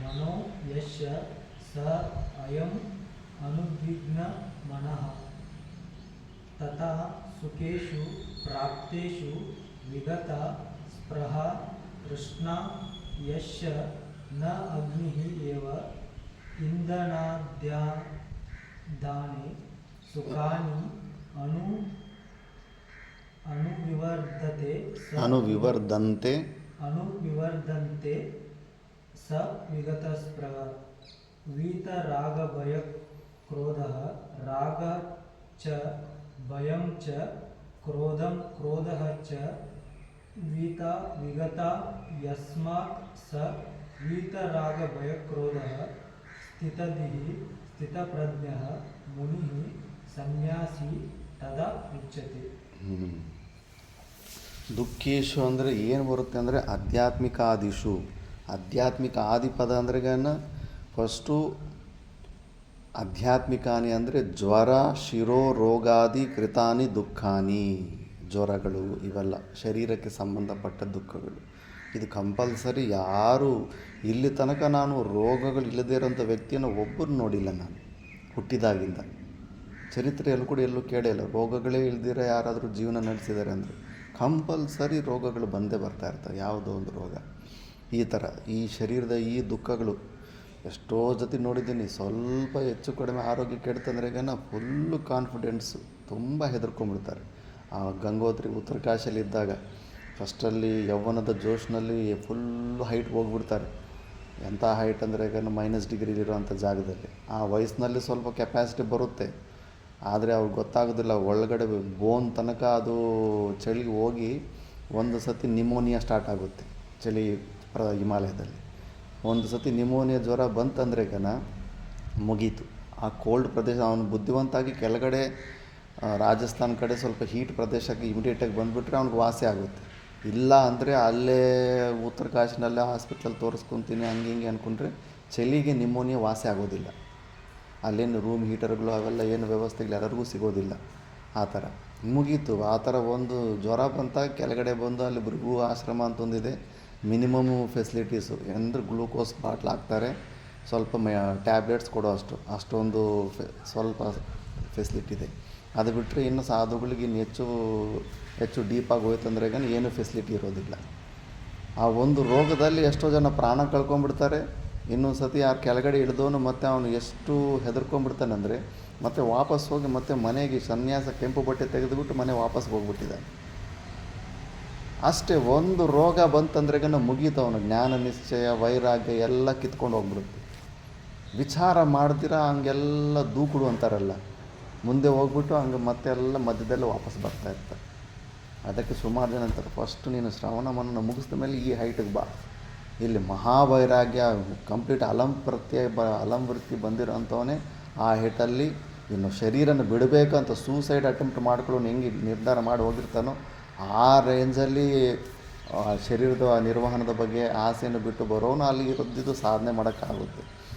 मनो यस्य स अयम् अनुद्विग्न मनः। तथा सुखेषु प्राप्तेषु विगता स्पृहा तृष्णा यस्य न अग्निः एव इंधनाद्यानि सुखानि अनुविवर्धन्ते स विगतस्पृह। वीतरागभयक्रोधः रागः च भयं च क्रोधः च विगता यस्मात् स वीतरागभयक्रोधः स्थितप्रज्ञः मुनिः सन्यासी तदा उच्यते। ದುಃಖೇಶು ಅಂದರೆ ಏನು ಬರುತ್ತೆ ಅಂದರೆ ಆಧ್ಯಾತ್ಮಿಕ ಆದಿ ಪದ ಅಂದ್ರೆ ಫಸ್ಟು ಆಧ್ಯಾತ್ಮಿಕಾನಿ ಅಂದರೆ ಜ್ವರ ಶಿರೋ ರೋಗಾದಿ ಕೃತಾನಿ ದುಃಖಾನಿ, ಜ್ವರಗಳು ಇವೆಲ್ಲ ಶರೀರಕ್ಕೆ ಸಂಬಂಧಪಟ್ಟ ದುಃಖಗಳು. ಇದು ಕಂಪಲ್ಸರಿ. ಯಾರು ಇಲ್ಲಿ ತನಕ ನಾನು ರೋಗಗಳು ಇಲ್ಲದೇ ಇರೋಂಥ ವ್ಯಕ್ತಿಯನ್ನು ಒಬ್ಬರು ನೋಡಿಲ್ಲ ನಾನು ಹುಟ್ಟಿದಾಗಿಂದ. ಚರಿತ್ರೆಯಲ್ಲೂ ಕೂಡ ಎಲ್ಲೂ ಕೇಳಿಲ್ಲ ರೋಗಗಳೇ ಇಲ್ದಿರ ಯಾರಾದರೂ ಜೀವನ ನಡೆಸಿದ್ದಾರೆ ಅಂದರೆ. ಕಂಪಲ್ಸರಿ ರೋಗಗಳು ಬಂದೇ ಬರ್ತಾ ಇರ್ತವೆ, ಯಾವುದೋ ಒಂದು ರೋಗ. ಈ ಥರ ಈ ಶರೀರದ ಈ ದುಃಖಗಳು ಎಷ್ಟೋ ಜೊತೆ ನೋಡಿದ್ದೀನಿ. ಸ್ವಲ್ಪ ಹೆಚ್ಚು ಕಡಿಮೆ ಆರೋಗ್ಯ ಕೆಡ್ತಂದ್ರೆ ಫುಲ್ಲು ಕಾನ್ಫಿಡೆನ್ಸು, ತುಂಬ ಹೆದರ್ಕೊಂಡ್ಬಿಡ್ತಾರೆ. ಆ ಗಂಗೋತ್ರಿ ಉತ್ತರ ಕಾಶಿಯಲ್ಲಿ ಇದ್ದಾಗ ಫಸ್ಟಲ್ಲಿ ಯೌವನದ ಜೋಶ್ನಲ್ಲಿ ಫುಲ್ಲು ಹೈಟ್ ಹೋಗ್ಬಿಡ್ತಾರೆ. ಎಂಥ ಹೈಟ್ ಅಂದರೆ -ಡಿಗ್ರಿ ಇರೋವಂಥ ಜಾಗದಲ್ಲಿ. ಆ ವಯಸ್ಸಿನಲ್ಲಿ ಸ್ವಲ್ಪ ಕೆಪ್ಯಾಸಿಟಿ ಬರುತ್ತೆ, ಆದರೆ ಅವ್ರಿಗೆ ಗೊತ್ತಾಗೋದಿಲ್ಲ. ಒಳಗಡೆ ಬೋನ್ ತನಕ ಅದು ಚಳಿಗೆ ಹೋಗಿ ಒಂದು ಸತಿ ನಿಮೋನಿಯಾ ಸ್ಟಾರ್ಟ್ ಆಗುತ್ತೆ ಚಳಿ ಹಿಮಾಲಯದಲ್ಲಿ. ಒಂದು ಸತಿ ನಿಮೋನಿಯಾ ಜ್ವರ ಬಂತಂದರೆ ಮುಗೀತು. ಆ ಕೋಲ್ಡ್ ಪ್ರದೇಶ ಅವನು ಬುದ್ಧಿವಂತಾಗಿ ಕೆಳಗಡೆ ರಾಜಸ್ಥಾನ ಕಡೆ ಸ್ವಲ್ಪ ಹೀಟ್ ಪ್ರದೇಶಕ್ಕೆ ಇಮಿಡಿಯೇಟಾಗಿ ಬಂದುಬಿಟ್ರೆ ಅವ್ನಿಗೆ ವಾಸಿ ಆಗುತ್ತೆ. ಇಲ್ಲ ಅಂದರೆ ಅಲ್ಲೇ ಉತ್ತರ ಕಾಶಿನಲ್ಲೇ ಹಾಸ್ಪಿಟ್ಲಲ್ಲಿ ತೋರಿಸ್ಕೊತೀನಿ ಹಂಗೆ ಅಂದ್ಕೊಂಡ್ರೆ ಚಳಿಗೆ ನಿಮೋನಿಯಾ ವಾಸಿ ಆಗೋದಿಲ್ಲ. ಅಲ್ಲೇನು ರೂಮ್ ಹೀಟರ್ಗಳು ಅವೆಲ್ಲ ಏನು ವ್ಯವಸ್ಥೆಗಳು ಎಲ್ಲರಿಗೂ ಸಿಗೋದಿಲ್ಲ. ಆ ಥರ ಮುಗೀತು. ಆ ಥರ ಒಂದು ಜ್ವರ ಬಂತ ಕೆಳಗಡೆ ಬಂದು ಅಲ್ಲಿ ಭೃಗು ಆಶ್ರಮ ಅಂತ ಒಂದಿದೆ. ಮಿನಿಮಮ್ ಫೆಸಿಲಿಟೀಸು ಅಂದರೆ ಗ್ಲೂಕೋಸ್ ಬಾಟ್ಲ್ ಹಾಕ್ತಾರೆ, ಸ್ವಲ್ಪ ಟ್ಯಾಬ್ಲೆಟ್ಸ್ ಕೊಡೋ ಅಷ್ಟೊಂದು ಸ್ವಲ್ಪ ಫೆಸಿಲಿಟಿ ಇದೆ. ಅದು ಬಿಟ್ಟರೆ ಇನ್ನು ಸಾಧುಗಳಿಗೆ ಇನ್ನು ಹೆಚ್ಚು ಡೀಪಾಗಿ ಹೋಯ್ತಂದ್ರೆ ಏನೂ ಫೆಸಿಲಿಟಿ ಇರೋದಿಲ್ಲ. ಆ ಒಂದು ರೋಗದಲ್ಲಿ ಎಷ್ಟೋ ಜನ ಪ್ರಾಣ ಕಳ್ಕೊಂಡ್ಬಿಡ್ತಾರೆ. ಇನ್ನೊಂದು ಸತಿ ಯಾರು ಕೆಳಗಡೆ ಇಳಿದವನು ಮತ್ತು ಅವನು ಎಷ್ಟು ಹೆದರ್ಕೊಂಡ್ಬಿಡ್ತಾನಂದರೆ ಮತ್ತೆ ವಾಪಸ್ ಹೋಗಿ ಮತ್ತೆ ಮನೆಗೆ ಸನ್ಯಾಸ ಕೆಂಪು ಬಟ್ಟೆ ತೆಗೆದುಬಿಟ್ಟು ಮನೆ ವಾಪಸ್ ಹೋಗ್ಬಿಟ್ಟಿದ್ದಾನೆ. ಅಷ್ಟೇ, ಒಂದು ರೋಗ ಬಂತಂದ್ರೆ ಮುಗೀತು. ಅವನು ಜ್ಞಾನ ನಿಶ್ಚಯ ವೈರಾಗ್ಯ ಎಲ್ಲ ಕಿತ್ಕೊಂಡು ಹೋಗ್ಬಿಡುತ್ತೆ. ವಿಚಾರ ಮಾಡ್ದಿರ ಹಂಗೆಲ್ಲ ದೂಕುಡು ಅಂತಾರಲ್ಲ, ಮುಂದೆ ಹೋಗ್ಬಿಟ್ಟು ಹಂಗೆ ಮತ್ತೆ ಎಲ್ಲ ಮಧ್ಯದಲ್ಲಿ ವಾಪಸ್ ಬರ್ತಾ ಇರ್ತಾರೆ. ಅದಕ್ಕೆ ಸುಮಾರು ಜನ ಅಂತಾರೆ, ಫಸ್ಟು ನೀನು ಶ್ರವಣ ಮನನ ಮುಗಿಸಿದ ಮೇಲೆ ಈ ಹೈಟಿಗೆ ಬಾ. ಇಲ್ಲಿ ಮಹಾವೈರಾಗ್ಯ ಕಂಪ್ಲೀಟ್ ಅಲಂವೃತ್ತಿ ಬಂದಿರೋ ಅಂಥವನೇ ಆ ಹೈಟಲ್ಲಿ ಇನ್ನು ಶರೀರನ ಬಿಡಬೇಕಂತ ಸೂಸೈಡ್ ಅಟೆಂಪ್ಟ್ ಮಾಡ್ಕೊಳ್ಳೋನು ಹೆಂಗೆ ನಿರ್ಧಾರ ಮಾಡಿ ಹೋಗಿರ್ತಾನೋ ಆ ರೇಂಜಲ್ಲಿ ಶರೀರದ ನಿರ್ವಹಣದ ಬಗ್ಗೆ ಆಸೆಯನ್ನು ಬಿಟ್ಟು ಬರೋನು ಅಲ್ಲಿ ಇರೋದಿದ್ದು ಸಾಧನೆ ಮಾಡೋಕ್ಕಾಗುತ್ತೆ.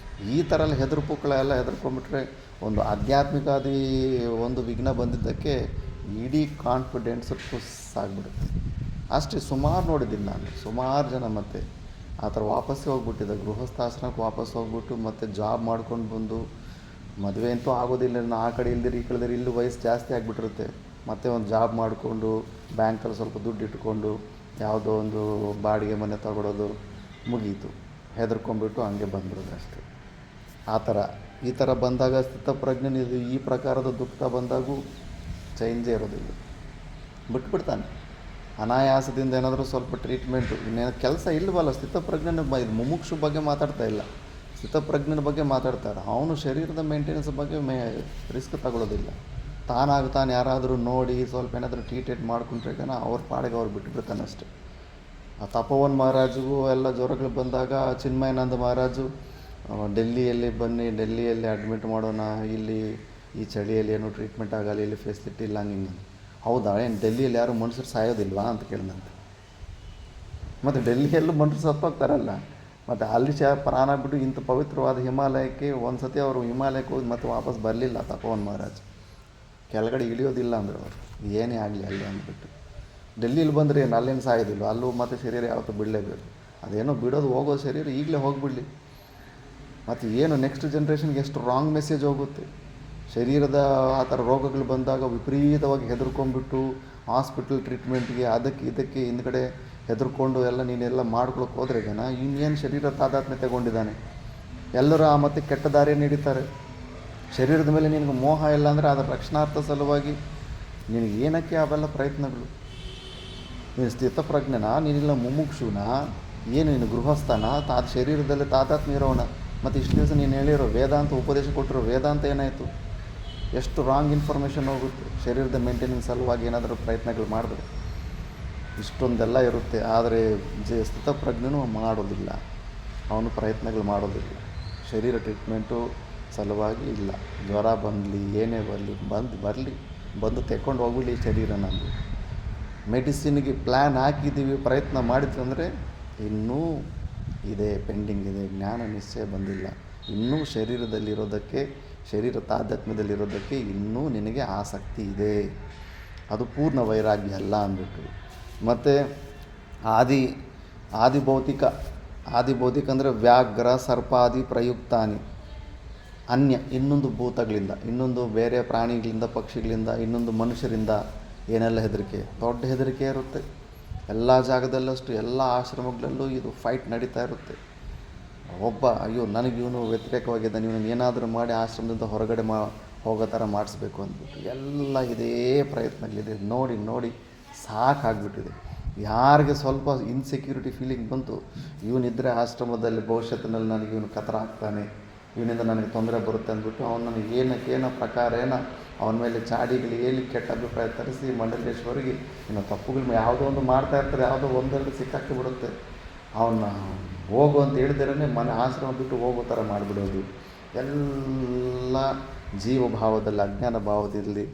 ಈ ಥರ ಎಲ್ಲ ಹೆದರ್ಪುಕ್ಕಳೆಲ್ಲ ಹೆದರ್ಕೊಂಡ್ಬಿಟ್ರೆ ಒಂದು ಆಧ್ಯಾತ್ಮಿಕಾದಿ ಒಂದು ವಿಘ್ನ ಬಂದಿದ್ದಕ್ಕೆ ಇಡೀ ಕಾನ್ಫಿಡೆನ್ಸ್ ಟುಸ್ ಆಗಿಬಿಡುತ್ತೆ. ಅಷ್ಟೇ, ಸುಮಾರು ನೋಡಿದ್ದೀನಿ ನಾನು, ಸುಮಾರು ಜನ ಮತ್ತೆ ಆ ಥರ ವಾಪಸ್ಸೇ ಹೋಗ್ಬಿಟ್ಟಿದ್ದೆ. ಗೃಹಸ್ಥಾಶ್ರಮಕ್ಕೆ ವಾಪಸ್ ಹೋಗ್ಬಿಟ್ಟು ಮತ್ತೆ ಜಾಬ್ ಮಾಡ್ಕೊಂಡು ಬಂದು ಮದುವೆ ಅಂತೂ ಆಗೋದಿಲ್ಲ. ಆ ಕಡೆ ಇಲ್ದಿರಿ ಈ ಕಡೆದಿರಿ, ಇಲ್ಲಿ ವಯಸ್ಸು ಜಾಸ್ತಿ ಆಗಿಬಿಟ್ಟಿರುತ್ತೆ. ಮತ್ತೆ ಒಂದು ಜಾಬ್ ಮಾಡಿಕೊಂಡು ಬ್ಯಾಂಕಲ್ಲಿ ಸ್ವಲ್ಪ ದುಡ್ಡು ಇಟ್ಕೊಂಡು ಯಾವುದೋ ಒಂದು ಬಾಡಿಗೆ ಮನೆ ತಗೊಳ್ಳೋದು, ಮುಗೀತು. ಹೆದರ್ಕೊಂಡ್ಬಿಟ್ಟು ಹಂಗೆ ಬಂದ್ಬಿಡೋದು ಅಷ್ಟೇ. ಈ ಥರ ಬಂದಾಗ ಸ್ಥಿತಪ್ರಜ್ಞನಿದು ಈ ಪ್ರಕಾರದ ದುಃಖ ಬಂದಾಗೂ ಚೇಂಜೇ ಇರೋದಿಲ್ಲ, ಬಿಟ್ಬಿಡ್ತಾನೆ. ಅನಾಯಾಸದಿಂದ ಏನಾದರೂ ಸ್ವಲ್ಪ ಟ್ರೀಟ್ಮೆಂಟು ಇನ್ನೇನು ಕೆಲಸ ಇಲ್ಲವಲ್ಲ. ಸ್ಥಿತಪ್ರಜ್ಞನ ಇದು ಮುಮುಕ್ಷು ಬಗ್ಗೆ ಮಾತಾಡ್ತಾ ಇಲ್ಲ, ಸ್ಥಿತಪ್ರಜ್ಞನ ಬಗ್ಗೆ ಮಾತಾಡ್ತಾರೆ. ಅವನು ಶರೀರದ ಮೇಂಟೆನೆನ್ಸ್ ಬಗ್ಗೆ ರಿಸ್ಕ್ ತಗೊಳ್ಳೋದಿಲ್ಲ. ತಾನು ಯಾರಾದರೂ ನೋಡಿ ಸ್ವಲ್ಪ ಏನಾದರೂ ಟ್ರೀಟ್ಮೆಂಟ್ ಮಾಡ್ಕೊಂಡ್ರೆ ಅವ್ರ ಪಾಡಿಗೆ ಅವ್ರು ಬಿಟ್ಬಿಡ್ತಾನೆ ಅಷ್ಟೆ. ಆ ತಪೋವನ್ ಮಹಾರಾಜಿಗೂ ಎಲ್ಲ ಜ್ವರಗಳು ಬಂದಾಗ ಚಿನ್ಮಯಾನಂದ ಮಹಾರಾಜು ಡೆಲ್ಲಿಯಲ್ಲಿ ಬನ್ನಿ, ಡೆಲ್ಲಿಯಲ್ಲಿ ಅಡ್ಮಿಟ್ ಮಾಡೋಣ, ಇಲ್ಲಿ ಈ ಚಳಿಯಲ್ಲಿ ಏನೂ ಟ್ರೀಟ್ಮೆಂಟ್ ಆಗಲ್ಲ, ಇಲ್ಲಿ ಫೆಸಿಲಿಟಿ ಇಲ್ಲ ಹಂಗೆ. ಹೌದಾ, ಏನು ಡೆಲ್ಲಿಯಲ್ಲಿ ಯಾರು ಮನುಷ್ಯರು ಸಾಯೋದಿಲ್ವಾ ಅಂತ ಕೇಳಿದಂತೆ. ಮತ್ತು ಡೆಲ್ಲಿಯಲ್ಲೂ ಮನುಷ್ಯರು ಸತ್ತೋಗ್ತಾರಲ್ಲ, ಮತ್ತು ಅಲ್ಲಿ ಪ್ರಾಣ ಬಿಟ್ಟು ಇಂಥ ಪವಿತ್ರವಾದ ಹಿಮಾಲಯಕ್ಕೆ ಒಂದು ಸತಿ ಅವರು ಹಿಮಾಲಯಕ್ಕೆ ಹೋಗಿ ಮತ್ತೆ ವಾಪಸ್ ಬರಲಿಲ್ಲ ತಪೋವನ್ ಮಹಾರಾಜ್. ಕೆಳಗಡೆ ಇಳಿಯೋದಿಲ್ಲ ಅಂದರು ಅವರು, ಏನೇ ಆಗಲಿ ಅಲ್ಲಿ ಅಂದ್ಬಿಟ್ಟು. ಡೆಲ್ಲಿಲಿ ಬಂದರೆ ಏನು ಅಲ್ಲೇನು ಸಾಯೋದಿಲ್ಲ, ಅಲ್ಲೂ ಮತ್ತು ಶರೀರ ಯಾವತ್ತೂ ಬಿಡಲೇಬೇಕು. ಅದೇನೋ ಬಿಡೋದು ಹೋಗೋ ಶರೀರ ಈಗಲೇ ಹೋಗಿಬಿಡಲಿ. ಮತ್ತು ಏನು ನೆಕ್ಸ್ಟ್ ಜನ್ರೇಷನ್ಗೆ ಎಷ್ಟು ರಾಂಗ್ ಮೆಸೇಜ್ ಹೋಗುತ್ತೆ. ಶರೀರದ ಆ ಥರ ರೋಗಗಳು ಬಂದಾಗ ವಿಪರೀತವಾಗಿ ಹೆದರ್ಕೊಂಡ್ಬಿಟ್ಟು ಹಾಸ್ಪಿಟಲ್ ಟ್ರೀಟ್ಮೆಂಟ್ಗೆ ಅದಕ್ಕೆ ಇದಕ್ಕೆ ಹಿಂದ್ಗಡೆ ಹೆದರ್ಕೊಂಡು ಎಲ್ಲ ನೀನೆಲ್ಲ ಮಾಡ್ಕೊಳಕ್ಕೆ ಹೋದ್ರೆ ಜನ ಇನ್ನೇನು ಶರೀರ ತಾದಾತ್ಮ್ಯ ತಗೊಂಡಿದ್ದಾನೆ. ಎಲ್ಲರೂ ಆ ಮತ್ತೆ ಕೆಟ್ಟ ದಾರಿಯ ನಡೀತಾರೆ. ಶರೀರದ ಮೇಲೆ ನಿನಗೆ ಮೋಹ ಇಲ್ಲ ಅಂದರೆ ಅದರ ರಕ್ಷಣಾರ್ಥ ಸಲುವಾಗಿ ನಿನಗೆ ಏನಕ್ಕೆ ಅವೆಲ್ಲ ಪ್ರಯತ್ನಗಳು. ನೀನು ಸ್ಥಿತಪ್ರಜ್ಞನ, ನೀನಿಲ್ಲ ಮುಮುಕ್ಷುನ, ಏನು ನೀನು ಗೃಹಸ್ಥನ, ಶರೀರದಲ್ಲಿ ತಾದಾತ್ಮ್ಯ ಇರೋಣ. ಮತ್ತು ಇಷ್ಟು ದಿವಸ ನೀನು ಹೇಳಿರೋ ವೇದಾಂತ ಉಪದೇಶ ಕೊಟ್ಟಿರೋ ವೇದಾಂತ ಏನಾಯಿತು? ಎಷ್ಟು ರಾಂಗ್ ಇನ್ಫಾರ್ಮೇಷನ್ ಹೋಗುತ್ತೆ. ಶರೀರದ ಮೇಂಟೆನೆನ್ಸ್ ಸಲುವಾಗಿ ಏನಾದರೂ ಪ್ರಯತ್ನಗಳು ಮಾಡಿದ್ರೆ ಇಷ್ಟೊಂದೆಲ್ಲ ಇರುತ್ತೆ. ಆದರೆ ಸ್ಥಿತಪ್ರಜ್ಞನೂ ಮಾಡೋದಿಲ್ಲ, ಅವನು ಪ್ರಯತ್ನಗಳು ಮಾಡೋದಿಲ್ಲ. ಶರೀರ ಟ್ರೀಟ್ಮೆಂಟು ಸಲುವಾಗಿ ಇಲ್ಲ. ಜ್ವರ ಬಂದಲಿ ಏನೇ ಬರಲಿ ಬಂದು ತೆಕ್ಕೊಂಡು ಹೋಗ್ಬಿಡಿ ಶರೀರ. ನಮಗೆ ಮೆಡಿಸಿನ್ಗೆ ಪ್ಲ್ಯಾನ್ ಹಾಕಿದ್ದೀವಿ, ಪ್ರಯತ್ನ ಮಾಡಿದ್ವಿ ಅಂದರೆ ಇನ್ನೂ ಇದೆ, ಪೆಂಡಿಂಗ್ ಇದೆ. ಜ್ಞಾನ ನಿಶ್ಚಯ ಬಂದಿಲ್ಲ. ಇನ್ನೂ ಶರೀರದಲ್ಲಿರೋದಕ್ಕೆ, ಶರೀರ ತಾದಾತ್ಮ್ಯದಲ್ಲಿರೋದಕ್ಕೆ ಇನ್ನೂ ನಿನಗೆ ಆಸಕ್ತಿ ಇದೆ. ಅದು ಪೂರ್ಣ ವೈರಾಗ್ಯ ಅಲ್ಲ ಅಂದ್ಬಿಟ್ಟು. ಮತ್ತು ಆದಿಭೌತಿಕ ಅಂದರೆ ವ್ಯಾಘ್ರ ಸರ್ಪಾದಿ ಪ್ರಯುಕ್ತಾನಿ, ಅನ್ಯ ಇನ್ನೊಂದು ಭೂತಗಳಿಂದ, ಇನ್ನೊಂದು ಬೇರೆ ಪ್ರಾಣಿಗಳಿಂದ, ಪಕ್ಷಿಗಳಿಂದ, ಇನ್ನೊಂದು ಮನುಷ್ಯರಿಂದ ಏನೆಲ್ಲ ಹೆದರಿಕೆ, ದೊಡ್ಡ ಹೆದರಿಕೆ ಇರುತ್ತೆ. ಎಲ್ಲ ಜಾಗದಲ್ಲಷ್ಟು ಎಲ್ಲ ಆಶ್ರಮಗಳಲ್ಲೂ ಇದು ಫೈಟ್ ನಡೀತಾ ಇರುತ್ತೆ. ಒಬ್ಬ ಅಯ್ಯೋ ನನಗೆ ಇವನು ವ್ಯತಿರೇಕವಾಗಿದ್ದಾನೆ, ಇವನು ಏನಾದರೂ ಮಾಡಿ ಆಶ್ರಮದಿಂದ ಹೊರಗಡೆ ಹೋಗೋ ಥರ ಮಾಡಿಸ್ಬೇಕು ಅಂದ್ಬಿಟ್ಟು ಎಲ್ಲ ಇದೇ ಪ್ರಯತ್ನಗಳಿದೆ. ನೋಡಿ ನೋಡಿ ಸಾಕಾಗ್ಬಿಟ್ಟಿದೆ. ಯಾರಿಗೆ ಸ್ವಲ್ಪ ಇನ್ಸೆಕ್ಯೂರಿಟಿ ಫೀಲಿಂಗ್ ಬಂತು, ಇವನಿದ್ದರೆ ಆಶ್ರಮದಲ್ಲಿ ಭವಿಷ್ಯತ್ತಿನಲ್ಲಿ ನನಗೆ ಇವನು ಕತರ ಆಗ್ತಾನೆ, ಇವನಿಂದ ನನಗೆ ತೊಂದರೆ ಬರುತ್ತೆ ಅಂದ್ಬಿಟ್ಟು ಅವನು ನನಗೆ ಏನಕ್ಕೇನೋ ಪ್ರಕಾರ ಅವನ ಮೇಲೆ ಚಾಡಿಗಳು ಹೇಳಿ ಕೆಟ್ಟ ಅಭಿಪ್ರಾಯ ತರಿಸಿ ಮಂಡಲೇಶ್ವರಿಗೆ ಇನ್ನು ತಪ್ಪುಗಳು ಯಾವುದೋ ಒಂದು ಮಾಡ್ತಾಯಿರ್ತಾರೆ, ಯಾವುದೋ ಒಂದೆರಡು ಸಿಕ್ಕಾಕಿ ಬಿಡುತ್ತೆ. ಅವನ್ನ ಹೋಗು ಅಂತ ಹೇಳಿದ್ರೆ ಮನೆ ಆಶ್ರಮ ಬಿಟ್ಟು ಹೋಗೋ ಥರ ಮಾಡಿಬಿಡೋದು. ಎಲ್ಲ ಜೀವಭಾವದಲ್ಲಿ, ಅಜ್ಞಾನ ಭಾವದಲ್ಲಿ,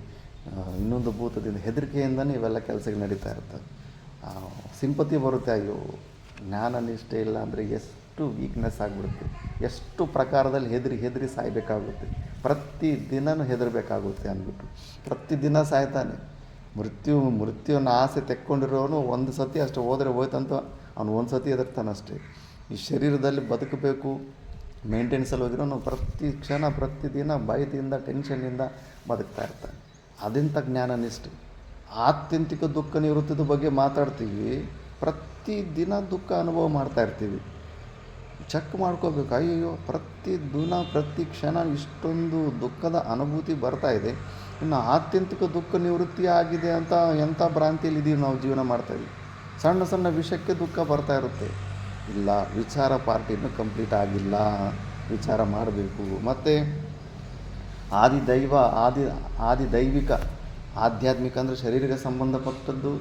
ಇನ್ನೊಂದು ಭೂತದಿಂದ ಹೆದರಿಕೆಯಿಂದನೇ ಇವೆಲ್ಲ ಕೆಲಸಗಳು ನಡೀತಾ ಇರ್ತವೆ. ಸಿಂಪತಿ ಬರುತ್ತೆ, ಅಯ್ಯೋ ಜ್ಞಾನ ನಿಷ್ಠೆ ಇಲ್ಲ ಅಂದರೆ ಎಷ್ಟು ವೀಕ್ನೆಸ್ ಆಗಿಬಿಡುತ್ತೆ, ಎಷ್ಟು ಪ್ರಕಾರದಲ್ಲಿ ಹೆದರಿ ಸಾಯಬೇಕಾಗುತ್ತೆ. ಪ್ರತಿದಿನವೂ ಹೆದರಬೇಕಾಗುತ್ತೆ ಅಂದ್ಬಿಟ್ಟು ಪ್ರತಿದಿನ ಸಾಯ್ತಾನೆ. ಮೃತ್ಯುವನ್ನು ಆಸೆ ತೆಕ್ಕೊಂಡಿರೋನು ಒಂದು ಸತಿ ಅಷ್ಟು ಹೋದರೆ ಹೋಯ್ತಂತ ಅವನು ಒಂದು ಸತಿ ಹೆದರ್ತಾನಷ್ಟೇ. ಈ ಶರೀರದಲ್ಲಿ ಬದುಕಬೇಕು ಮೇಂಟೆನೆನ್ಸಲ್ಲಿ ಹೋಗಿರೋ ನಾವು ಪ್ರತಿ ಕ್ಷಣ ಪ್ರತಿದಿನ ಭಯದಿಂದ ಟೆನ್ಷನ್ನಿಂದ ಬದುಕ್ತಾ ಇರ್ತಾನೆ. ಅದೆಂಥ ಜ್ಞಾನ ನಿಷ್ಠೆ. ಆತ್ಯಂತಿಕ ದುಃಖ ನಿವೃತ್ತಿದ ಬಗ್ಗೆ ಮಾತಾಡ್ತೀವಿ, ಪ್ರತಿದಿನ ದುಃಖ ಅನುಭವ ಮಾಡ್ತಾಯಿರ್ತೀವಿ. ಚೆಕ್ ಮಾಡ್ಕೋಬೇಕು, ಅಯ್ಯೋ ಪ್ರತಿದಿನ ಪ್ರತಿ ಕ್ಷಣ ಇಷ್ಟೊಂದು ದುಃಖದ ಅನುಭೂತಿ ಬರ್ತಾಯಿದೆ, ಇನ್ನು ಆತ್ಯಂತಿಕ ದುಃಖ ನಿವೃತ್ತಿ ಆಗಿದೆ ಅಂತ ಎಂಥ ಭ್ರಾಂತಿಯಲ್ಲಿ ಇದ್ದೀವಿ ನಾವು ಜೀವನ ಮಾಡ್ತಾಯಿದ್ವಿ. ಸಣ್ಣ ಸಣ್ಣ ವಿಷಯಕ್ಕೆ ದುಃಖ ಬರ್ತಾ ಇರುತ್ತೆ. ಇಲ್ಲ, ವಿಚಾರ ಪಾರ್ಟಿನೂ ಕಂಪ್ಲೀಟ್ ಆಗಿಲ್ಲ, ವಿಚಾರ ಮಾಡಬೇಕು. ಮತ್ತು ಆದಿದೈವಿಕ ಆಧ್ಯಾತ್ಮಿಕ ಅಂದರೆ ಶರೀರಕ್ಕೆ ಸಂಬಂಧಪಟ್ಟದ್ದು.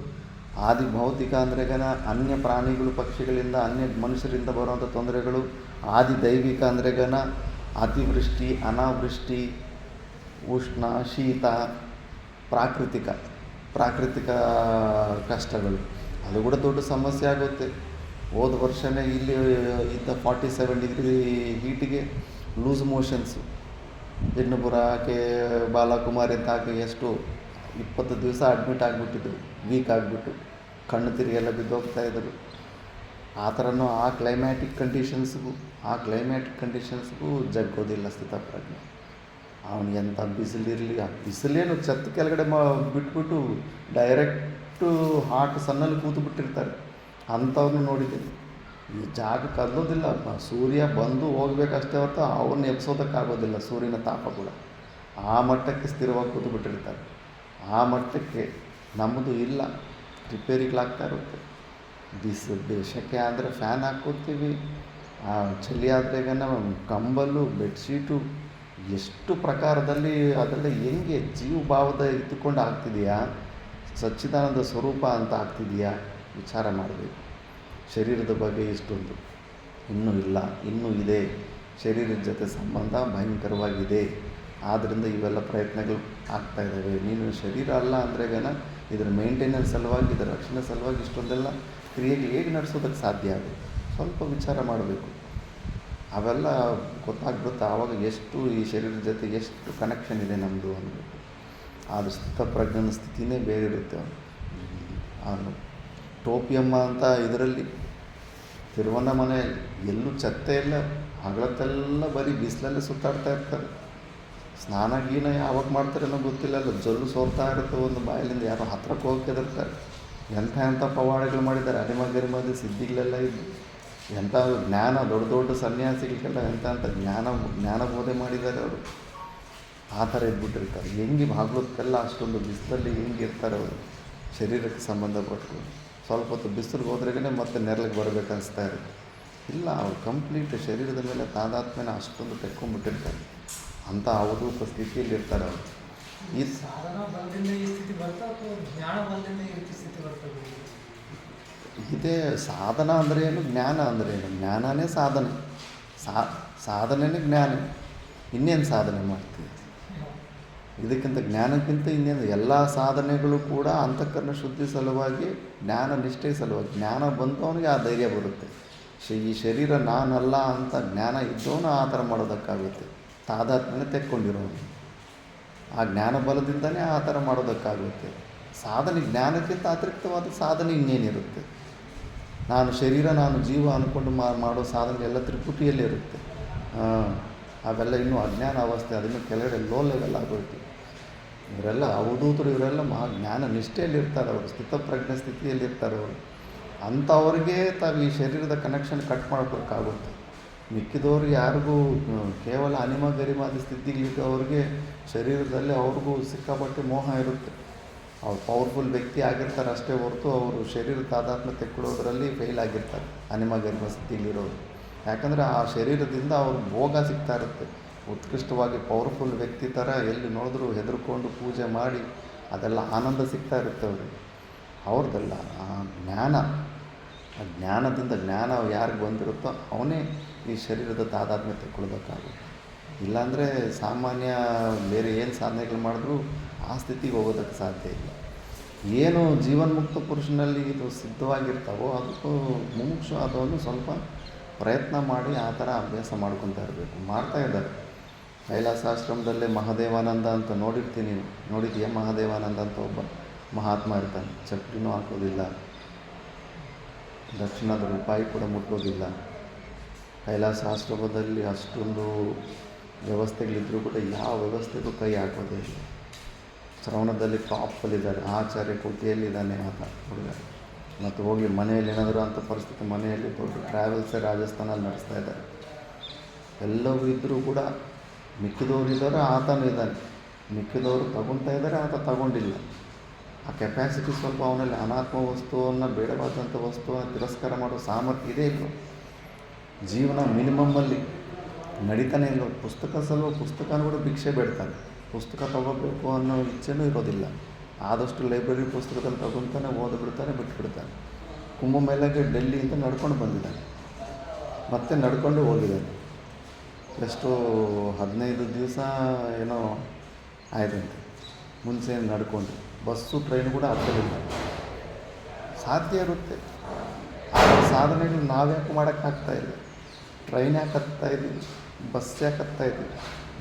ಆದಿಭೌತಿಕ ಅಂದರೆ ಅನ್ಯ ಪ್ರಾಣಿಗಳು ಪಕ್ಷಿಗಳಿಂದ, ಅನ್ಯ ಮನುಷ್ಯರಿಂದ ಬರುವಂಥ ತೊಂದರೆಗಳು. ಆದಿದೈವಿಕ ಅಂದರೆ ಅತಿವೃಷ್ಟಿ, ಅನಾವೃಷ್ಟಿ, ಉಷ್ಣ, ಶೀತ, ಪ್ರಾಕೃತಿಕ ಕಷ್ಟಗಳು. ಅದು ಕೂಡ ದೊಡ್ಡ ಸಮಸ್ಯೆ ಆಗುತ್ತೆ. ಹೋದ ವರ್ಷವೇ ಇಲ್ಲಿ ಇದ್ದ 47 ಡಿಗ್ರಿ ಹೀಟಿಗೆ ಲೂಸ್ ಮೋಷನ್ಸು. ಹೆಣ್ಣುಪುರಕ್ಕೆ ಬಾಲಕುಮಾರಿ ಅಂತ ಹಾಕಿ ಎಷ್ಟು 20 ದಿವಸ ಅಡ್ಮಿಟ್ ಆಗಿಬಿಟ್ಟಿದ್ರು, ವೀಕ್ ಆಗಿಬಿಟ್ಟು ಕಣ್ಣು ತಿರುಗೆಲ್ಲ ಬಿದ್ದೋಗ್ತಾಯಿದ್ರು. ಆ ಥರನೂ ಆ ಕ್ಲೈಮ್ಯಾಟಿಕ್ ಕಂಡೀಷನ್ಸ್ಗೂ ಜಗ್ಗೋದಿಲ್ಲ ಸ್ಥಿತಪ್ರಜ್ಞೆ. ಅವನು ಎಂಥ ಬಿಸಿಲಿರಲಿ, ಆ ಬಿಸಿಲೇನು ಛತ್ತು ಕೆಳಗಡೆ ಬಿಟ್ಬಿಟ್ಟು ಡೈರೆಕ್ಟು ಹಾಟ್ ಸನ್ನಲ್ಲಿ ಕೂತು ಬಿಟ್ಟಿರ್ತಾರೆ. ಅಂಥವ್ರನ್ನ ನೋಡಿದ್ದೀನಿ. ಈ ಜಾಗಕ್ಕೆ ಕದಲೋದಿಲ್ಲ, ಸೂರ್ಯ ಬಂದು ಹೋಗ್ಬೇಕಷ್ಟೇ ಹೊರತು ಅವನ್ನ ಎಬ್ಸೋದಕ್ಕಾಗೋದಿಲ್ಲ ಸೂರ್ಯನ ತಾಪ ಕೂಡ. ಆ ಮಟ್ಟಕ್ಕೆ ಸ್ಥಿರವಾಗಿ ಕೂತು ಬಿಟ್ಟಿರ್ತಾರೆ. ಆ ಮಟ್ಟಕ್ಕೆ ನಮ್ಮದು ಇಲ್ಲ, ರಿಪೇರಿಗಳಾಗ್ತಾ ಇರುತ್ತೆ. ಸೆಕೆ ಆದರೆ ಫ್ಯಾನ್ ಹಾಕ್ಕೋತೀವಿ, ಚಳಿ ಆದರೆ ಕಂಬಲು, ಬೆಡ್ಶೀಟು, ಎಷ್ಟು ಪ್ರಕಾರದಲ್ಲಿ ಅದೆಲ್ಲ ಹೆಂಗೆ ಜೀವಭಾವದ ಇತ್ತುಕೊಂಡು ಆಗ್ತಿದೆಯಾ, ಸಚ್ಚಿದಾನಂದ ಸ್ವರೂಪ ಅಂತ ಆಗ್ತಿದೆಯಾ, ವಿಚಾರ ಮಾಡಬೇಕು. ಶರೀರದ ಬಗ್ಗೆ ಇಷ್ಟೊಂದು ಇನ್ನೂ ಇಲ್ಲ, ಇನ್ನೂ ಇದೆ. ಶರೀರದ ಜೊತೆ ಸಂಬಂಧ ಭಯಂಕರವಾಗಿದೆ. ಆದ್ದರಿಂದ ಇವೆಲ್ಲ ಪ್ರಯತ್ನಗಳು ಆಗ್ತಾ ಇದ್ದಾವೆ. ನೀನು ಶರೀರ ಅಲ್ಲ ಅಂದ್ರೇಗನ ಇದರ ಮೇಂಟೆನೆನ್ಸ್ ಸಲುವಾಗಿ, ಇದರ ರಕ್ಷಣೆ ಸಲುವಾಗಿ ಇಷ್ಟೊಂದೆಲ್ಲ ಕ್ರಿಯೆಗೆ ಹೇಗೆ ನಡೆಸೋದಕ್ಕೆ ಸಾಧ್ಯ ಆಗುತ್ತೆ? ಸ್ವಲ್ಪ ವಿಚಾರ ಮಾಡಬೇಕು. ಅವೆಲ್ಲ ಗೊತ್ತಾಗ್ಬಿಡುತ್ತೆ ಆವಾಗ ಎಷ್ಟು ಈ ಶರೀರದ ಜೊತೆ ಎಷ್ಟು ಕನೆಕ್ಷನ್ ಇದೆ ನಮ್ಮದು ಅಂದ್ಬಿಟ್ಟು. ಆದ್ರೆ ಸ್ಥಿತಪ್ರಜ್ಞನ ಸ್ಥಿತಿನೇ ಬೇರೆ ಇರುತ್ತೆ. ಅವನು ಟೋಪಿಯಮ್ಮ ಅಂತ ಇದರಲ್ಲಿ ತಿರುವಣ್ಣಾಮಲೆಯಲ್ಲಿ ಎಲ್ಲೂ ಛತ್ತೆ ಇಲ್ಲ, ಹಗಲತ್ತೆಲ್ಲ ಬರೀ ಬಿಸಿಲಲ್ಲೇ ಸುತ್ತಾಡ್ತಾ ಇರ್ತಾರೆ. ಸ್ನಾನ ಗೀನ ಯಾವಾಗ ಮಾಡ್ತಾರೆ ಅನ್ನೋ ಗೊತ್ತಿಲ್ಲ, ಅಲ್ಲ ಜೊಲ್ಲು ಸೋರ್ತಾ ಇರುತ್ತೆ ಒಂದು ಬಾಯಲ್ಲಿಂದ, ಯಾರೋ ಹತ್ರಕ್ಕೆ ಹೋಗಿ ಹೆದರ್ತಾರೆ. ಎಂಥ ಪವಾಡಗಳು ಮಾಡಿದ್ದಾರೆ, ಅರಿಮಗರಿಮದ ಸಿದ್ಧಿಗಳೆಲ್ಲ ಇದ್ದು, ಎಂಥ ಜ್ಞಾನ, ದೊಡ್ಡ ದೊಡ್ಡ ಸನ್ಯಾಸಿಗಳಿಗೆಲ್ಲ ಎಂಥ ಜ್ಞಾನ ಬೋಧೆ ಮಾಡಿದ್ದಾರೆ ಅವರು. ಆ ಥರ ಇದ್ಬಿಟ್ಟಿರ್ತಾರೆ. ಹೆಂಗೆ ಭಾಗವತಕ್ಕೆಲ್ಲ ಅಷ್ಟೊಂದು ಬಿಸಿಲಲ್ಲಿ ಹೆಂಗೆ ಇರ್ತಾರೆ ಅವರು, ಶರೀರಕ್ಕೆ ಸಂಬಂಧಪಟ್ಕೊಂಡು. ಸ್ವಲ್ಪ ಹೊತ್ತು ಬಿಸಿಲಿಗೆ ಹೋದ್ರೆಗೇ ಮತ್ತೆ ನೆರಳಿಗೆ ಬರಬೇಕು ಅನಿಸ್ತಾ ಇರುತ್ತೆ. ಇಲ್ಲ, ಅವ್ರು ಕಂಪ್ಲೀಟ್ ಶರೀರದ ಮೇಲೆ ತಾದಾತ್ಮ್ಯನ ಅಷ್ಟೊಂದು ತೆಕ್ಕೊಂಡ್ಬಿಟ್ಟಿರ್ತಾರೆ. ಅಂಥ ಅವಧೂತ ಸ್ಥಿತಿಯಲ್ಲಿ ಇರ್ತಾರೆ ಅವರು. ಈ ಸಾಧನ ಬಲದಿಂದ ಈ ಸ್ಥಿತಿ ಬರ್ತಾ ಅಥವಾ ಜ್ಞಾನ ಬಲದಿಂದ ಈ ರೀತಿ ಸ್ಥಿತಿ ಬರ್ತದೆ? ಇದೇ ಸಾಧನ ಅಂದರೆ ಏನು, ಜ್ಞಾನ ಅಂದರೆ ಏನು? ಜ್ಞಾನನೇ ಸಾಧನೆ, ಸಾಧನೆನೇ ಜ್ಞಾನ. ಇನ್ನೇನು ಸಾಧನೆ ಮಾಡ್ತೀವಿ? ಇದಕ್ಕಿಂತ ಜ್ಞಾನಕ್ಕಿಂತ ಇನ್ನೇನು? ಎಲ್ಲ ಸಾಧನೆಗಳು ಕೂಡ ಅಂತಃಕರಣ ಶುದ್ಧಿ ಸಲುವಾಗಿ, ಜ್ಞಾನ ನಿಷ್ಠೆ ಸಲುವಾಗಿ. ಜ್ಞಾನ ಬಂದವನಿಗೆ ಆ ಧೈರ್ಯ ಬರುತ್ತೆ. ಈ ಶರೀರ ನಾನಲ್ಲ ಅಂತ ಜ್ಞಾನ ಇದ್ದವನು ಆ ಥರ ಮಾಡೋದಕ್ಕಾಗುತ್ತೆ. ತಾದಾತ್ಮ್ಯನೇ ತೆಕ್ಕೊಂಡಿರೋನು ಆ ಜ್ಞಾನ ಬಲದಿಂದನೇ ಆ ಥರ ಮಾಡೋದಕ್ಕಾಗುತ್ತೆ. ಸಾಧನೆ, ಜ್ಞಾನಕ್ಕಿಂತ ಅತಿರಿಕ್ತವಾದ ಸಾಧನೆ ಇನ್ನೇನಿರುತ್ತೆ? ನಾನು ಶರೀರ, ನಾನು ಜೀವ ಅಂದ್ಕೊಂಡು ಮಾಡೋ ಸಾಧನೆ ಎಲ್ಲ ತ್ರಿಪುಟಿಯಲ್ಲಿರುತ್ತೆ. ಅವೆಲ್ಲ ಇನ್ನೂ ಅಜ್ಞಾನ ಅವಸ್ಥೆ, ಅದನ್ನು ಕೆಳಗಡೆ ಲೋ ಲೆವೆಲ್ ಆಗೋಯ್ತು. ಇವರೆಲ್ಲ ಅವಧೂತರು, ಇವರೆಲ್ಲ ಜ್ಞಾನ ನಿಷ್ಠೆಯಲ್ಲಿರ್ತಾರೆ, ಅವರು ಸ್ಥಿತಪ್ರಜ್ಞೆ ಸ್ಥಿತಿಯಲ್ಲಿರ್ತಾರೆ ಅವರು. ಅಂಥವ್ರಿಗೆ ತಾವು ಈ ಶರೀರದ ಕನೆಕ್ಷನ್ ಕಟ್ ಮಾಡ್ಕೊಳಕ್ಕಾಗುತ್ತೆ. ಮಿಕ್ಕಿದವ್ರಿಗೆ ಯಾರಿಗೂ ಕೇವಲ ಅನಿಮ ಗರಿಮಾದ ಸ್ಥಿತಿಗಳಿದ್ದು ಅವ್ರಿಗೆ ಶರೀರದಲ್ಲಿ ಅವ್ರಿಗೂ ಸಿಕ್ಕಾಪಟ್ಟೆ ಮೋಹ ಇರುತ್ತೆ. ಅವ್ರು ಪವರ್ಫುಲ್ ವ್ಯಕ್ತಿ ಆಗಿರ್ತಾರೆ ಅಷ್ಟೇ ಹೊರತು ಅವರು ಶರೀರ ತಾದಾತ್ಮ್ಯ ತೆಕ್ಕೊಳ್ಳೋದ್ರಲ್ಲಿ ಫೇಲ್ ಆಗಿರ್ತಾರೆ, ಅನಿಮ ಗರಿಮ ಸ್ಥಿತಿಲಿರೋರು. ಯಾಕಂದರೆ ಆ ಶರೀರದಿಂದ ಅವ್ರು ಭೋಗ ಸಿಗ್ತಾ ಇರುತ್ತೆ. ಉತ್ಕೃಷ್ಟವಾಗಿ ಪವರ್ಫುಲ್ ವ್ಯಕ್ತಿ ಥರ ಎಲ್ಲಿ ನೋಡಿದ್ರೂ ಹೆದರ್ಕೊಂಡು ಪೂಜೆ ಮಾಡಿ ಅದೆಲ್ಲ ಆನಂದ ಸಿಗ್ತಾ ಇರುತ್ತೆ ಅವ್ರಿಗೆ. ಅವ್ರದ್ದೆಲ್ಲ ಆ ಜ್ಞಾನ, ಆ ಜ್ಞಾನದಿಂದ, ಜ್ಞಾನ ಯಾರಿಗೆ ಬಂದಿರುತ್ತೋ ಅವನೇ ಈ ಶರೀರದ ತಾದಾತ್ಮ್ಯ ತೆಕ್ಕೊಳ್ಳೋದಕ್ಕಾಗುತ್ತೆ. ಇಲ್ಲಾಂದರೆ ಸಾಮಾನ್ಯ ಬೇರೆ ಏನು ಸಾಧನೆಗಳು ಮಾಡಿದ್ರೂ ಆ ಸ್ಥಿತಿಗೆ ಹೋಗೋದಕ್ಕೆ ಸಾಧ್ಯ ಇಲ್ಲ. ಏನು ಜೀವನ್ಮುಕ್ತ ಪುರುಷನಲ್ಲಿ ಇದು ಸಿದ್ಧವಾಗಿರ್ತಾವೋ ಅದಕ್ಕೂ ಮುಮುಕ್ಷು ಆದವನು ಸ್ವಲ್ಪ ಪ್ರಯತ್ನ ಮಾಡಿ ಆ ಥರ ಅಭ್ಯಾಸ ಮಾಡ್ಕೊತಾ ಇರಬೇಕು. ಮಾಡ್ತಾ ಇದ್ದಾರೆ. ಕೈಲಾಸಾಶ್ರಮದಲ್ಲೇ ಮಹಾದೇವಾನಂದ ಅಂತ ನೋಡಿದ್ದೀಯ? ಮಹಾದೇವಾನಂದ ಅಂತ ಒಬ್ಬ ಮಹಾತ್ಮ ಇರ್ತಾನೆ. ಚಪ್ಪಲಿನೂ ಹಾಕೋದಿಲ್ಲ, ದಕ್ಷಿಣದ ರೂಪಾಯಿ ಕೂಡ ಮುಟ್ಟೋದಿಲ್ಲ. ಕೈಲಾಸಾಶ್ರಮದಲ್ಲಿ ಅಷ್ಟೊಂದು ವ್ಯವಸ್ಥೆಗಳಿದ್ದರೂ ಕೂಡ ಯಾವ ವ್ಯವಸ್ಥೆಗೂ ಕೈ ಹಾಕೋದೇ ಇಲ್ಲ. ಶ್ರವಣದಲ್ಲಿ ಟಾಪಲ್ಲಿದ್ದಾರೆ, ಆಚಾರ್ಯ ಕೋಟಿಯಲ್ಲಿದ್ದಾನೆ ಆತ ಹುಡುಗ. ಮತ್ತು ಹೋಗಿ ಮನೆಯಲ್ಲಿ ಏನಾದರೂ ಅಂಥ ಪರಿಸ್ಥಿತಿ, ಮನೆಯಲ್ಲಿ ದೊಡ್ಡ ಟ್ರಾವೆಲ್ಸೇ ರಾಜಸ್ಥಾನಲ್ಲಿ ನಡೆಸ್ತಾ ಇದ್ದಾರೆ. ಎಲ್ಲವೂ ಇದ್ದರೂ ಕೂಡ ಮಿಕ್ಕಿದವರು ಇದ್ದಾರೆ, ಆತನೂ ಇದ್ದಾನೆ. ಮಿಕ್ಕಿದವರು ತಗೊಳ್ತಾ ಇದ್ದಾರೆ, ಆತ ತಗೊಂಡಿಲ್ಲ. ಆ ಕೆಪ್ಯಾಸಿಟಿ ಸ್ವಲ್ಪ ಅವನಲ್ಲಿ ಅನಾತ್ಮ ವಸ್ತುವನ್ನು, ಬೇಡವಾದಂಥ ವಸ್ತುವನ್ನು ತಿರಸ್ಕಾರ ಮಾಡೋ ಸಾಮರ್ಥ್ಯ ಇದೆ ಇಲ್ಲ. ಜೀವನ ಮಿನಿಮಮ್ಮಲ್ಲಿ ನಡೀತಾನೆ ಇಲ್ಲ. ಪುಸ್ತಕನೂ ಕೂಡ ಭಿಕ್ಷೆ ಬೇಡ್ತಾನೆ. ಪುಸ್ತಕ ತಗೋಬೇಕು ಅನ್ನೋ ಇಚ್ಛೆನೂ ಇರೋದಿಲ್ಲ. ಆದಷ್ಟು ಲೈಬ್ರರಿ ಪುಸ್ತಕದಲ್ಲಿ ತಗೊತಾನೆ, ಓದಿಬಿಡ್ತಾನೆ, ಬಿಟ್ಬಿಡ್ತಾನೆ. ಕುಂಭಮೇಳಕ್ಕೆ ಡೆಲ್ಲಿಯಿಂದ ನಡ್ಕೊಂಡು ಬಂದಿದ್ದಾನೆ, ಮತ್ತೆ ನಡ್ಕೊಂಡು ಹೋಗಿದ್ದಾನೆ. ಎಷ್ಟು 15 ದಿವಸ ಏನೋ ಆಯ್ತಂತೆ. ಮುಂಚೆ ನಡ್ಕೊಂಡು ಬಸ್ಸು ಟ್ರೈನ್ ಕೂಡ ಹತ್ತಲಿಲ್ಲ. ಸಾಧ್ಯ ಇರುತ್ತೆ. ಆ ಸಾಧನೆಗಳು ನಾವ್ಯಾಕೆ ಮಾಡೋಕ್ಕಾಗ್ತಾಯಿಲ್ಲ? ಟ್ರೈನ್ ಯಾಕೆ ಹತ್ತಾ ಇದ್ದೀವಿ, ಬಸ್ ಯಾಕೆ ಹತ್ತಾ ಇದ್ದೀವಿ?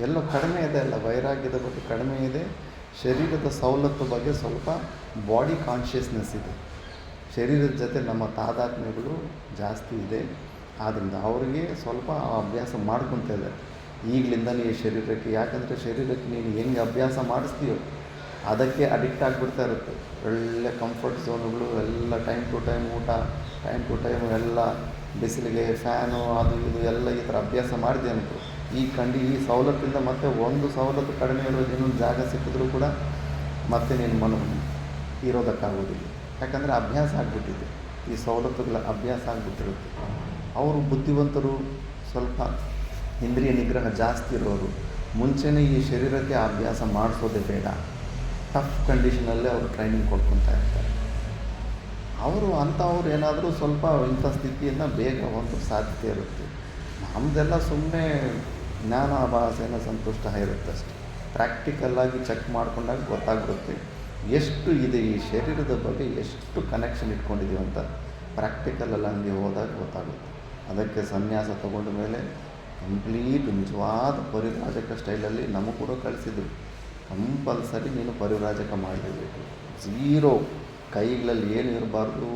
ಎಲ್ಲೋ ಕಡಿಮೆ ಇದೆ ಅಲ್ಲ, ವೈರಾಗ್ಯದ ಬಗ್ಗೆ ಕಡಿಮೆ ಇದೆ. ಶರೀರದ ಸವಲತ್ತು ಬಗ್ಗೆ ಸ್ವಲ್ಪ ಬಾಡಿ ಕಾನ್ಷಿಯಸ್ನೆಸ್ ಇದೆ. ಶರೀರದ ಜೊತೆ ನಮ್ಮ ತಾದಾತ್ಮ್ಯಗಳು ಜಾಸ್ತಿ ಇದೆ. ಆದ್ದರಿಂದ ಅವರಿಗೆ ಸ್ವಲ್ಪ ಅಭ್ಯಾಸ ಮಾಡ್ಕೊತಾ ಇದ್ದಾರೆ ಈಗಲಿಂದನೇ ಈ ಶರೀರಕ್ಕೆ. ಯಾಕಂದರೆ ಶರೀರಕ್ಕೆ ನೀನು ಹೆಂಗೆ ಅಭ್ಯಾಸ ಮಾಡಿಸ್ತೀಯೋ ಅದಕ್ಕೆ ಅಡಿಕ್ಟ್ ಆಗಿಬಿಡ್ತಾ ಇರುತ್ತೆ. ಒಳ್ಳೆ ಕಂಫರ್ಟ್ ಝೋನುಗಳು ಎಲ್ಲ, ಟೈಮ್ ಟು ಟೈಮ್ ಊಟ, ಟೈಮ್ ಟು ಟೈಮ್ ಎಲ್ಲ, ಬಿಸಿಲಿಗೆ ಫ್ಯಾನು, ಅದು ಇದು ಎಲ್ಲ ಈ ಥರ ಅಭ್ಯಾಸ ಮಾಡಿದೆ ಅಂತು. ಈ ಸವಲತ್ತಿಂದ ಮತ್ತೆ ಒಂದು ಸವಲತ್ತು ಕಡಿಮೆ ಇರೋದು, ಇನ್ನೊಂದು ಜಾಗ ಸಿಕ್ಕಿದ್ರೂ ಕೂಡ ಮತ್ತೆ ನೀನು ಇರೋದಕ್ಕಾಗೋದಿಲ್ಲ. ಯಾಕಂದರೆ ಅಭ್ಯಾಸ ಆಗಿಬಿಟ್ಟಿದೆ, ಈ ಸವಲತ್ತುಗಳ ಅಭ್ಯಾಸ ಆಗಿಬಿಟ್ಟಿರುತ್ತೆ. ಅವರು ಬುದ್ಧಿವಂತರು, ಸ್ವಲ್ಪ ಇಂದ್ರಿಯ ನಿಗ್ರಹ ಜಾಸ್ತಿ ಇರೋರು ಮುಂಚೆನೇ ಈ ಶರೀರಕ್ಕೆ ಅಭ್ಯಾಸ ಮಾಡಿಸೋದೇ ಬೇಡ. ಟಫ್ ಕಂಡೀಷನಲ್ಲೇ ಅವರು ಟ್ರೈನಿಂಗ್ ಕೊಡ್ಕೊತಾ ಇರ್ತಾರೆ. ಅಂಥವ್ರು ಏನಾದರೂ ಸ್ವಲ್ಪ ಇಂಥ ಸ್ಥಿತಿಯನ್ನು ಬೇಗ ಒಂದು ಸಾಧ್ಯತೆ ಇರುತ್ತೆ. ನಮ್ಮದೆಲ್ಲ ಸುಮ್ಮನೆ ಜ್ಞಾನಾಭಾಸೇನ ಸಂತುಷ್ಟ ಇರುತ್ತೆ ಅಷ್ಟೆ. ಪ್ರಾಕ್ಟಿಕಲ್ಲಾಗಿ ಚೆಕ್ ಮಾಡ್ಕೊಂಡಾಗ ಗೊತ್ತಾಗ್ಬಿಡುತ್ತೆ ಎಷ್ಟು ಇದೆ ಈ ಶರೀರದ ಬಗ್ಗೆ ಎಷ್ಟು ಕನೆಕ್ಷನ್ ಇಟ್ಕೊಂಡಿದ್ದೀವಿ ಅಂತ. ಪ್ರಾಕ್ಟಿಕಲಲ್ಲಿ ಹಂಗೆ ಹೋದಾಗ ಗೊತ್ತಾಗುತ್ತೆ. ಅದಕ್ಕೆ ಸನ್ಯಾಸ ತಗೊಂಡ ಮೇಲೆ ಕಂಪ್ಲೀಟ್ ನಿಜವಾದ ಪರಿವ್ರಾಜಕ ಸ್ಟೈಲಲ್ಲಿ ನಮಗೆ ಕೂಡ ಕಳಿಸಿದ್ರು. ಕಂಪಲ್ಸರಿ ನೀನು ಪರಿವ್ರಾಜಕ ಮಾಡಲೇಬೇಕು. ಝೀರೋ, ಕೈಗಳಲ್ಲಿ ಏನು ಇರಬಾರ್ದು,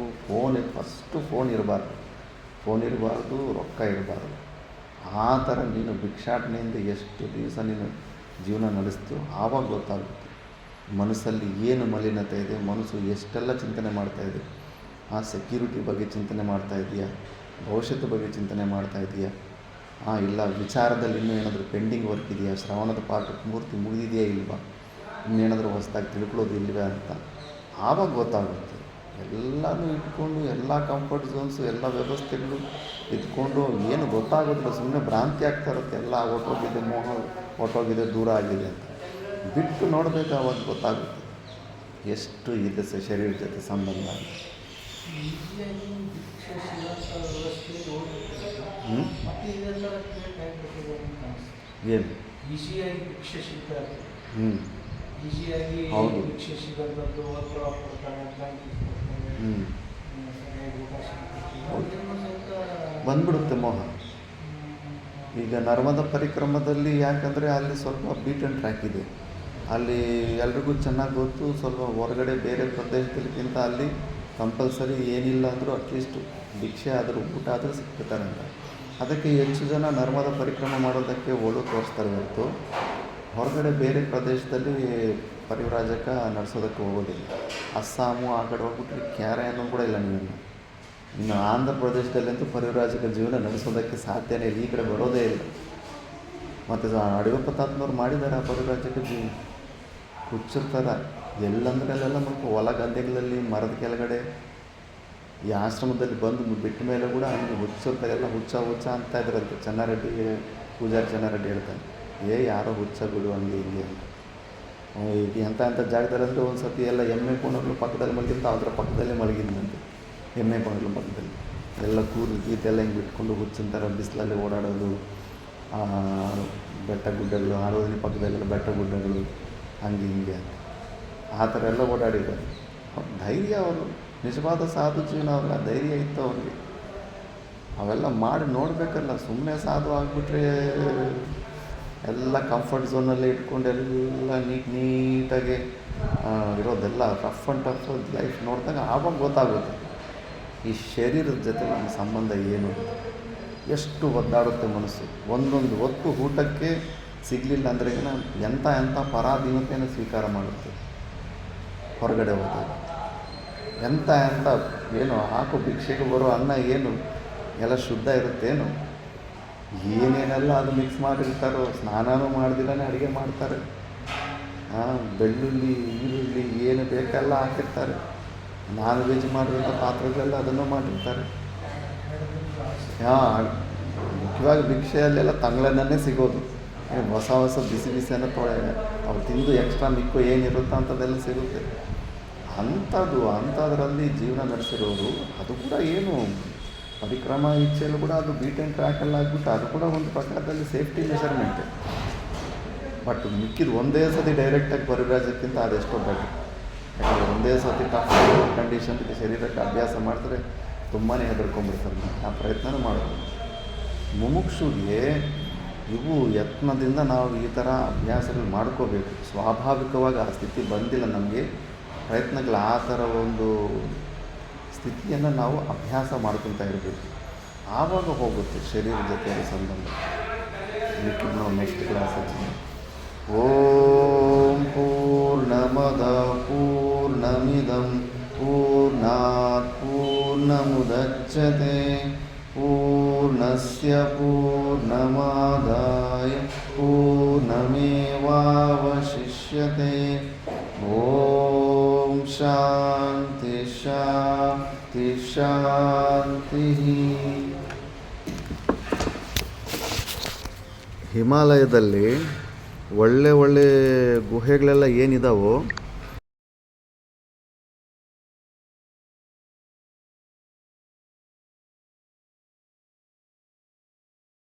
ಫಸ್ಟು ಫೋನ್ ಇರಬಾರ್ದು, ರೊಕ್ಕ ಇರಬಾರ್ದು. ಆ ಥರ ನೀನು ಭಿಕ್ಷಾಟನೆಯಿಂದ ಎಷ್ಟು ದಿವಸ ನೀನು ಜೀವನ ನಡೆಸ್ತು ಆವಾಗ ಗೊತ್ತಾಗುತ್ತೆ ಮನಸ್ಸಲ್ಲಿ ಏನು ಮಲಿನತೆ ಇದೆ, ಮನಸ್ಸು ಎಷ್ಟೆಲ್ಲ ಚಿಂತನೆ ಮಾಡ್ತಾಯಿದೆ. ಆ ಸೆಕ್ಯೂರಿಟಿ ಬಗ್ಗೆ ಚಿಂತನೆ ಮಾಡ್ತಾ ಇದೆಯಾ, ಭವಿಷ್ಯದ ಬಗ್ಗೆ ಚಿಂತನೆ ಮಾಡ್ತಾ ಇದೆಯಾ, ಇಲ್ಲ ವಿಚಾರದಲ್ಲಿ ಇನ್ನೂ ಏನಾದರೂ ಪೆಂಡಿಂಗ್ ವರ್ಕ್ ಇದೆಯಾ, ಶ್ರವಣದ ಪಾಠ ಪೂರ್ತಿ ಮುಗಿದಿದೆಯಾ ಇಲ್ವಾ, ಇನ್ನೇನಾದರೂ ಹೊಸದಾಗಿ ತಿಳ್ಕೊಳ್ಳೋದು ಇಲ್ವೇ ಅಂತ ಆವಾಗ ಗೊತ್ತಾಗುತ್ತೆ. ಎಲ್ಲನೂ ಇಟ್ಕೊಂಡು ಎಲ್ಲ ಕಂಫರ್ಟ್ ಝೋನ್ಸು ಎಲ್ಲ ವ್ಯವಸ್ಥೆಗಳು ಇಟ್ಕೊಂಡು ಏನು ಗೊತ್ತಾಗೋದಿಲ್ಲ, ಸುಮ್ಮನೆ ಭ್ರಾಂತಿ ಆಗ್ತಾ ಇರುತ್ತೆ. ಎಲ್ಲ ಹೊಟ್ಟೋಗಿದೆ, ಮೋಹ ಹೊಟ್ಟೋಗಿದೆ, ದೂರ ಆಗಿದೆ ಅಂತ ಬಿಟ್ಟು ನೋಡಬೇಕು, ಅವಾಗ ಗೊತ್ತಾಗುತ್ತೆ ಎಷ್ಟು ಇದೆ ಶರೀರ ಜೊತೆ ಸಂಬಂಧ. ಈಸಿಯಾಗಿ ಭಿಕ್ಷೆ ಸಿಗೋಂಥ ವ್ಯವಸ್ಥೆ ಮತ್ತು ಇದೆಲ್ಲ ಕ್ರಿಯೇಟ್ ಆಗಿಬಿಟ್ಟಿದೆ ಅಂತ ಅನಿಸ್ತದೆ. ಏನು ಈಸಿಯಾಗಿ ಭಿಕ್ಷೆ ಸಿಗ್ತಾ ಇರ್ತದೆ, ಹ್ಞೂ ಈಸಿಯಾಗಿ ಹೌದು. ಭಿಕ್ಷೆ ಸಿಗೋಂಥದ್ದು ಒತ್ತಡ ಕೊಡ್ತಾರೆ, ಬ್ಯಾಂಕಿಗೆ ಕೊಡ್ತಾರೆ, ಹ್ಞೂ ಸರಿಯಾಗಿ ಊಟ ಸಿಗ್ತದೆ, ಹೌದು. ಅದನ್ನು ಸ್ವಲ್ಪ ಬಂದ್ಬಿಡುತ್ತೆ ಮೋಹ. ಈಗ ನರ್ಮದ ಪರಿಕ್ರಮದಲ್ಲಿ ಯಾಕಂದರೆ ಅಲ್ಲಿ ಸ್ವಲ್ಪ ಬೀಟ್ ಆ್ಯಂಡ್ ಟ್ರ್ಯಾಕ್ ಇದೆ, ಅಲ್ಲಿ ಎಲ್ರಿಗೂ ಚೆನ್ನಾಗಿ ಗೊತ್ತು. ಸ್ವಲ್ಪ ಹೊರಗಡೆ ಬೇರೆ ಪ್ರದೇಶದಲ್ಲಿಗಿಂತ ಅಲ್ಲಿ ಕಂಪಲ್ಸರಿ ಏನಿಲ್ಲ ಅಂದರೂ ಅಟ್ಲೀಸ್ಟ್ ಭಿಕ್ಷೆ ಆದರೂ ಊಟ ಆದರೂ ಸಿಗ್ತಾರೆ ಅಂತ. ಅದಕ್ಕೆ ಹೆಚ್ಚು ಜನ ನರ್ಮದ ಪರಿಕ್ರಮ ಮಾಡೋದಕ್ಕೆ ಒಲವು ತೋರಿಸ್ತಾರೆ ಹೊರತು ಹೊರಗಡೆ ಬೇರೆ ಪ್ರದೇಶದಲ್ಲಿ ಪರಿವ್ರಾಜಕ ನಡೆಸೋದಕ್ಕೆ ಹೋಗೋದಿಲ್ಲ. ಅಸ್ಸಾಮು ಆ ಕಡೆ ಹೋಗ್ಬಿಟ್ರೆ ಕ್ಯಾರೆ ಅನ್ನೋದು ಕೂಡ ಇಲ್ಲ. ನೀವು ಇನ್ನು ಆಂಧ್ರ ಪ್ರದೇಶದಲ್ಲಂತೂ ಪರಿವ್ರಾಜಕ ಜೀವನ ನಡೆಸೋದಕ್ಕೆ ಸಾಧ್ಯನೇ ಇಲ್ಲ, ಈ ಕಡೆ ಬರೋದೇ ಇಲ್ಲ. ಮತ್ತು ಅಡಿಗಪ್ಪ ತಾತನವ್ರು ಮಾಡಿದ್ದಾರೆ ಆ ಪರಿವ್ರಾಜಕ ಜೀವನ. ಹುಚ್ಚಿರ್ತಾರೆ ಎಲ್ಲಂದ್ರೆ ಅಲ್ಲೆಲ್ಲ ಮಾಡ್ಕೊ ಹೊಲ ಗದ್ದೆಗಳಲ್ಲಿ ಮರದ ಕೆಳಗಡೆ ಈ ಆಶ್ರಮದಲ್ಲಿ ಬಂದು ಬಿಟ್ಟ ಮೇಲೆ ಕೂಡ ಹಂಗೆ ಹುಚ್ಚಿರ್ತಾರೆ. ಎಲ್ಲ ಹುಚ್ಚ ಅಂತ ಇದ್ರಂತೆ. ಚೆನ್ನಾರೆಡ್ಡಿ ಪೂಜಾರಿ ಚೆನ್ನಾರೆಡ್ಡಿ ಹೇಳ್ತಾನೆ, ಯಾರೋ ಹುಚ್ಚ ಬಿಡು ಹಂಗೆ ಹಿಂಗೆ ಅಂತ. ಈಗ ಎಂಥ ಜಾಗದಲ್ಲಂದರೆ ಒಂದು ಸತಿ ಎಲ್ಲ ಎಮ್ಮೆ ಕೋಣಗಳು ಪಕ್ಕದಲ್ಲಿ ಮಲಗಿಂತ ಅದರ ಪಕ್ಕದಲ್ಲೇ ಮಲಗಿದ್ದಂತೆ. ಎಮ್ಮೆ ಕೋಣಗಳು ಪಕ್ಕದಲ್ಲಿ ಎಲ್ಲ ಗೀತೆಲ್ಲ ಹಿಂಗೆ ಬಿಟ್ಕೊಂಡು ಹುಚ್ಚಂತರ ಬಿಸಿಲಲ್ಲಿ ಓಡಾಡೋದು, ಬೆಟ್ಟ ಗುಡ್ಡಗಳು, ಆರೋದಿನ ಪಕ್ಕದಲ್ಲೆಲ್ಲ ಬೆಟ್ಟ ಗುಡ್ಡಗಳು, ಹಂಗೆ ಹಿಂಗೆ ಅಂತ ಆ ಥರ ಎಲ್ಲ ಓಡಾಡಿದ್ದಾರೆ. ಅವ್ರ ಧೈರ್ಯ, ಅವರು ನಿಜವಾದ ಸಾಧು ಜೀವನ, ಅವ್ರಿಗೆ ಆ ಧೈರ್ಯ ಇತ್ತು ಅವ್ರಿಗೆ. ಅವೆಲ್ಲ ಮಾಡಿ ನೋಡಬೇಕಲ್ಲ. ಸುಮ್ಮನೆ ಸಾಧು ಆಗಿಬಿಟ್ರೆ ಎಲ್ಲ ಕಂಫರ್ಟ್ ಝೋನಲ್ಲೇ ಇಟ್ಕೊಂಡು ಎಲ್ಲ ನೀಟಾಗಿ ಇರೋದೆಲ್ಲ ರಫ್ ಆ್ಯಂಡ್ ಟಫ್ ಲೈಫ್ ನೋಡಿದಾಗ ಆವಾಗ ಗೊತ್ತಾಗುತ್ತೆ ಈ ಶರೀರದ ಜೊತೆ ನಮ್ಮ ಸಂಬಂಧ ಏನು, ಎಷ್ಟು ಒದ್ದಾಡುತ್ತೆ ಮನಸ್ಸು. ಒಂದೊಂದು ಹೊತ್ತು ಊಟಕ್ಕೆ ಸಿಗಲಿಲ್ಲ ಅಂದ್ರೆ ಎಂಥ ಪರಾಧೀನತೆಯನ್ನು ಸ್ವೀಕಾರ ಮಾಡುತ್ತೆ. ಹೊರಗಡೆ ಹೋದಾಗ ಎಂಥ ಏನು ಹಾಕು ಭಿಕ್ಷೆಗೆ ಬರೋ ಅನ್ನ ಏನು ಎಲ್ಲ ಶುದ್ಧ ಇರುತ್ತೇನು, ಏನೇನೆಲ್ಲ ಅದು ಮಿಕ್ಸ್ ಮಾಡಿರ್ತಾರೋ, ಸ್ನಾನನೂ ಮಾಡ್ದಿರೇ ಅಡುಗೆ ಮಾಡ್ತಾರೆ. ಬೆಳ್ಳುಳ್ಳಿ ಈರುಳ್ಳಿ ಏನು ಬೇಕೆಲ್ಲ ಹಾಕಿರ್ತಾರೆ. ನಾನ್ ವೆಜ್ ಮಾಡಿರೋಂಥ ಪಾತ್ರೆಗಳೆಲ್ಲ ಅದನ್ನು ಮಾಡಿರ್ತಾರೆ. ಮುಖ್ಯವಾಗಿ ಭಿಕ್ಷೆಯಲ್ಲೆಲ್ಲ ತಂಗ್ಳನ್ನೇ ಸಿಗೋದು. ಹೊಸ ಬಿಸಿ ಅನ್ನೋ ಅವ್ರು ತಿಂದು ಎಕ್ಸ್ಟ್ರಾ ಮಿಕ್ಕು ಏನಿರುತ್ತೋ ಅಂಥದ್ದೆಲ್ಲ ಸಿಗುತ್ತೆ. ಅಂಥದ್ರಲ್ಲಿ ಜೀವನ ನಡೆಸಿರೋರು ಅದು ಕೂಡ ಏನು ಪರಿಕ್ರಮ ಇಚ್ಛೆಯಲ್ಲೂ ಕೂಡ ಅದು ಬೀಟ್ ಆ್ಯಂಡ್ ಟ್ರ್ಯಾಕಲ್ಲಿ ಆಗಿಬಿಟ್ಟು ಅದು ಕೂಡ ಒಂದು ಪ್ರಕಾರದಲ್ಲಿ ಸೇಫ್ಟಿ ಮೆಷರ್ಮೆಂಟೆ. ಬಟ್ ಮಿಕ್ಕಿದ್ದು ಒಂದೇ ಸತಿ ಡೈರೆಕ್ಟಾಗಿ ಪರಿವ್ರಾಜಕ್ಕಿಂತ ಅದೆಷ್ಟೋ ಬೆಟರ್. ಯಾಕಂದರೆ ಒಂದೇ ಸತಿ ಟಫ್ ಕಂಡೀಷನ್ಗೆ ಶರೀರಕ್ಕೆ ಅಭ್ಯಾಸ ಮಾಡಿದ್ರೆ ತುಂಬಾ ಹೆದರ್ಕೊಂಡ್ಬಿಡ್ತಾರೆ. ಆ ಪ್ರಯತ್ನನೂ ಮಾಡೋದು. ಮುಮುಕ್ಷುಗೆ ಇವು ಯತ್ನದಿಂದ ನಾವು ಈ ಥರ ಅಭ್ಯಾಸಗಳು ಮಾಡ್ಕೋಬೇಕು. ಸ್ವಾಭಾವಿಕವಾಗಿ ಆ ಸ್ಥಿತಿ ಬಂದಿಲ್ಲ ನಮಗೆ, ಪ್ರಯತ್ನಗಳು ಆ ಥರ ಒಂದು ಸ್ಥಿತಿಯನ್ನು ನಾವು ಅಭ್ಯಾಸ ಮಾಡ್ಕೊತಾ ಇರಬೇಕು. ಆವಾಗ ಹೋಗುತ್ತೆ ಶರೀರ ಜೊತೆ ಸಂಬಂಧ. ಮಿಕ್ಕಿದ್ದು ನಾವು ನೆಕ್ಸ್ಟ್ ಕ್ಲಾಸಲ್ಲಿ. ಓಂ ಪೂರ್ಣಮದ ಪೂರ್ಣಮಿದಂ ಪೂರ್ಣಾತ್ ಪೂರ್ಣಮುದಚ್ಯತೆ ಪೂರ್ಣಸ್ಯ ಪೂರ್ಣಮಾದಾಯ ಪೂರ್ಣಮೇವಾವಶಿಷ್ಯತೆ. ಓಂ ಶಾಂತಿ ಶಾಂತಿ ಶಾಂತಿ. ಹಿಮಾಲಯದಲ್ಲಿ ಒಳ್ಳೆ ಗುಹೆಗಳೆಲ್ಲ ಏನಿದಾವೋ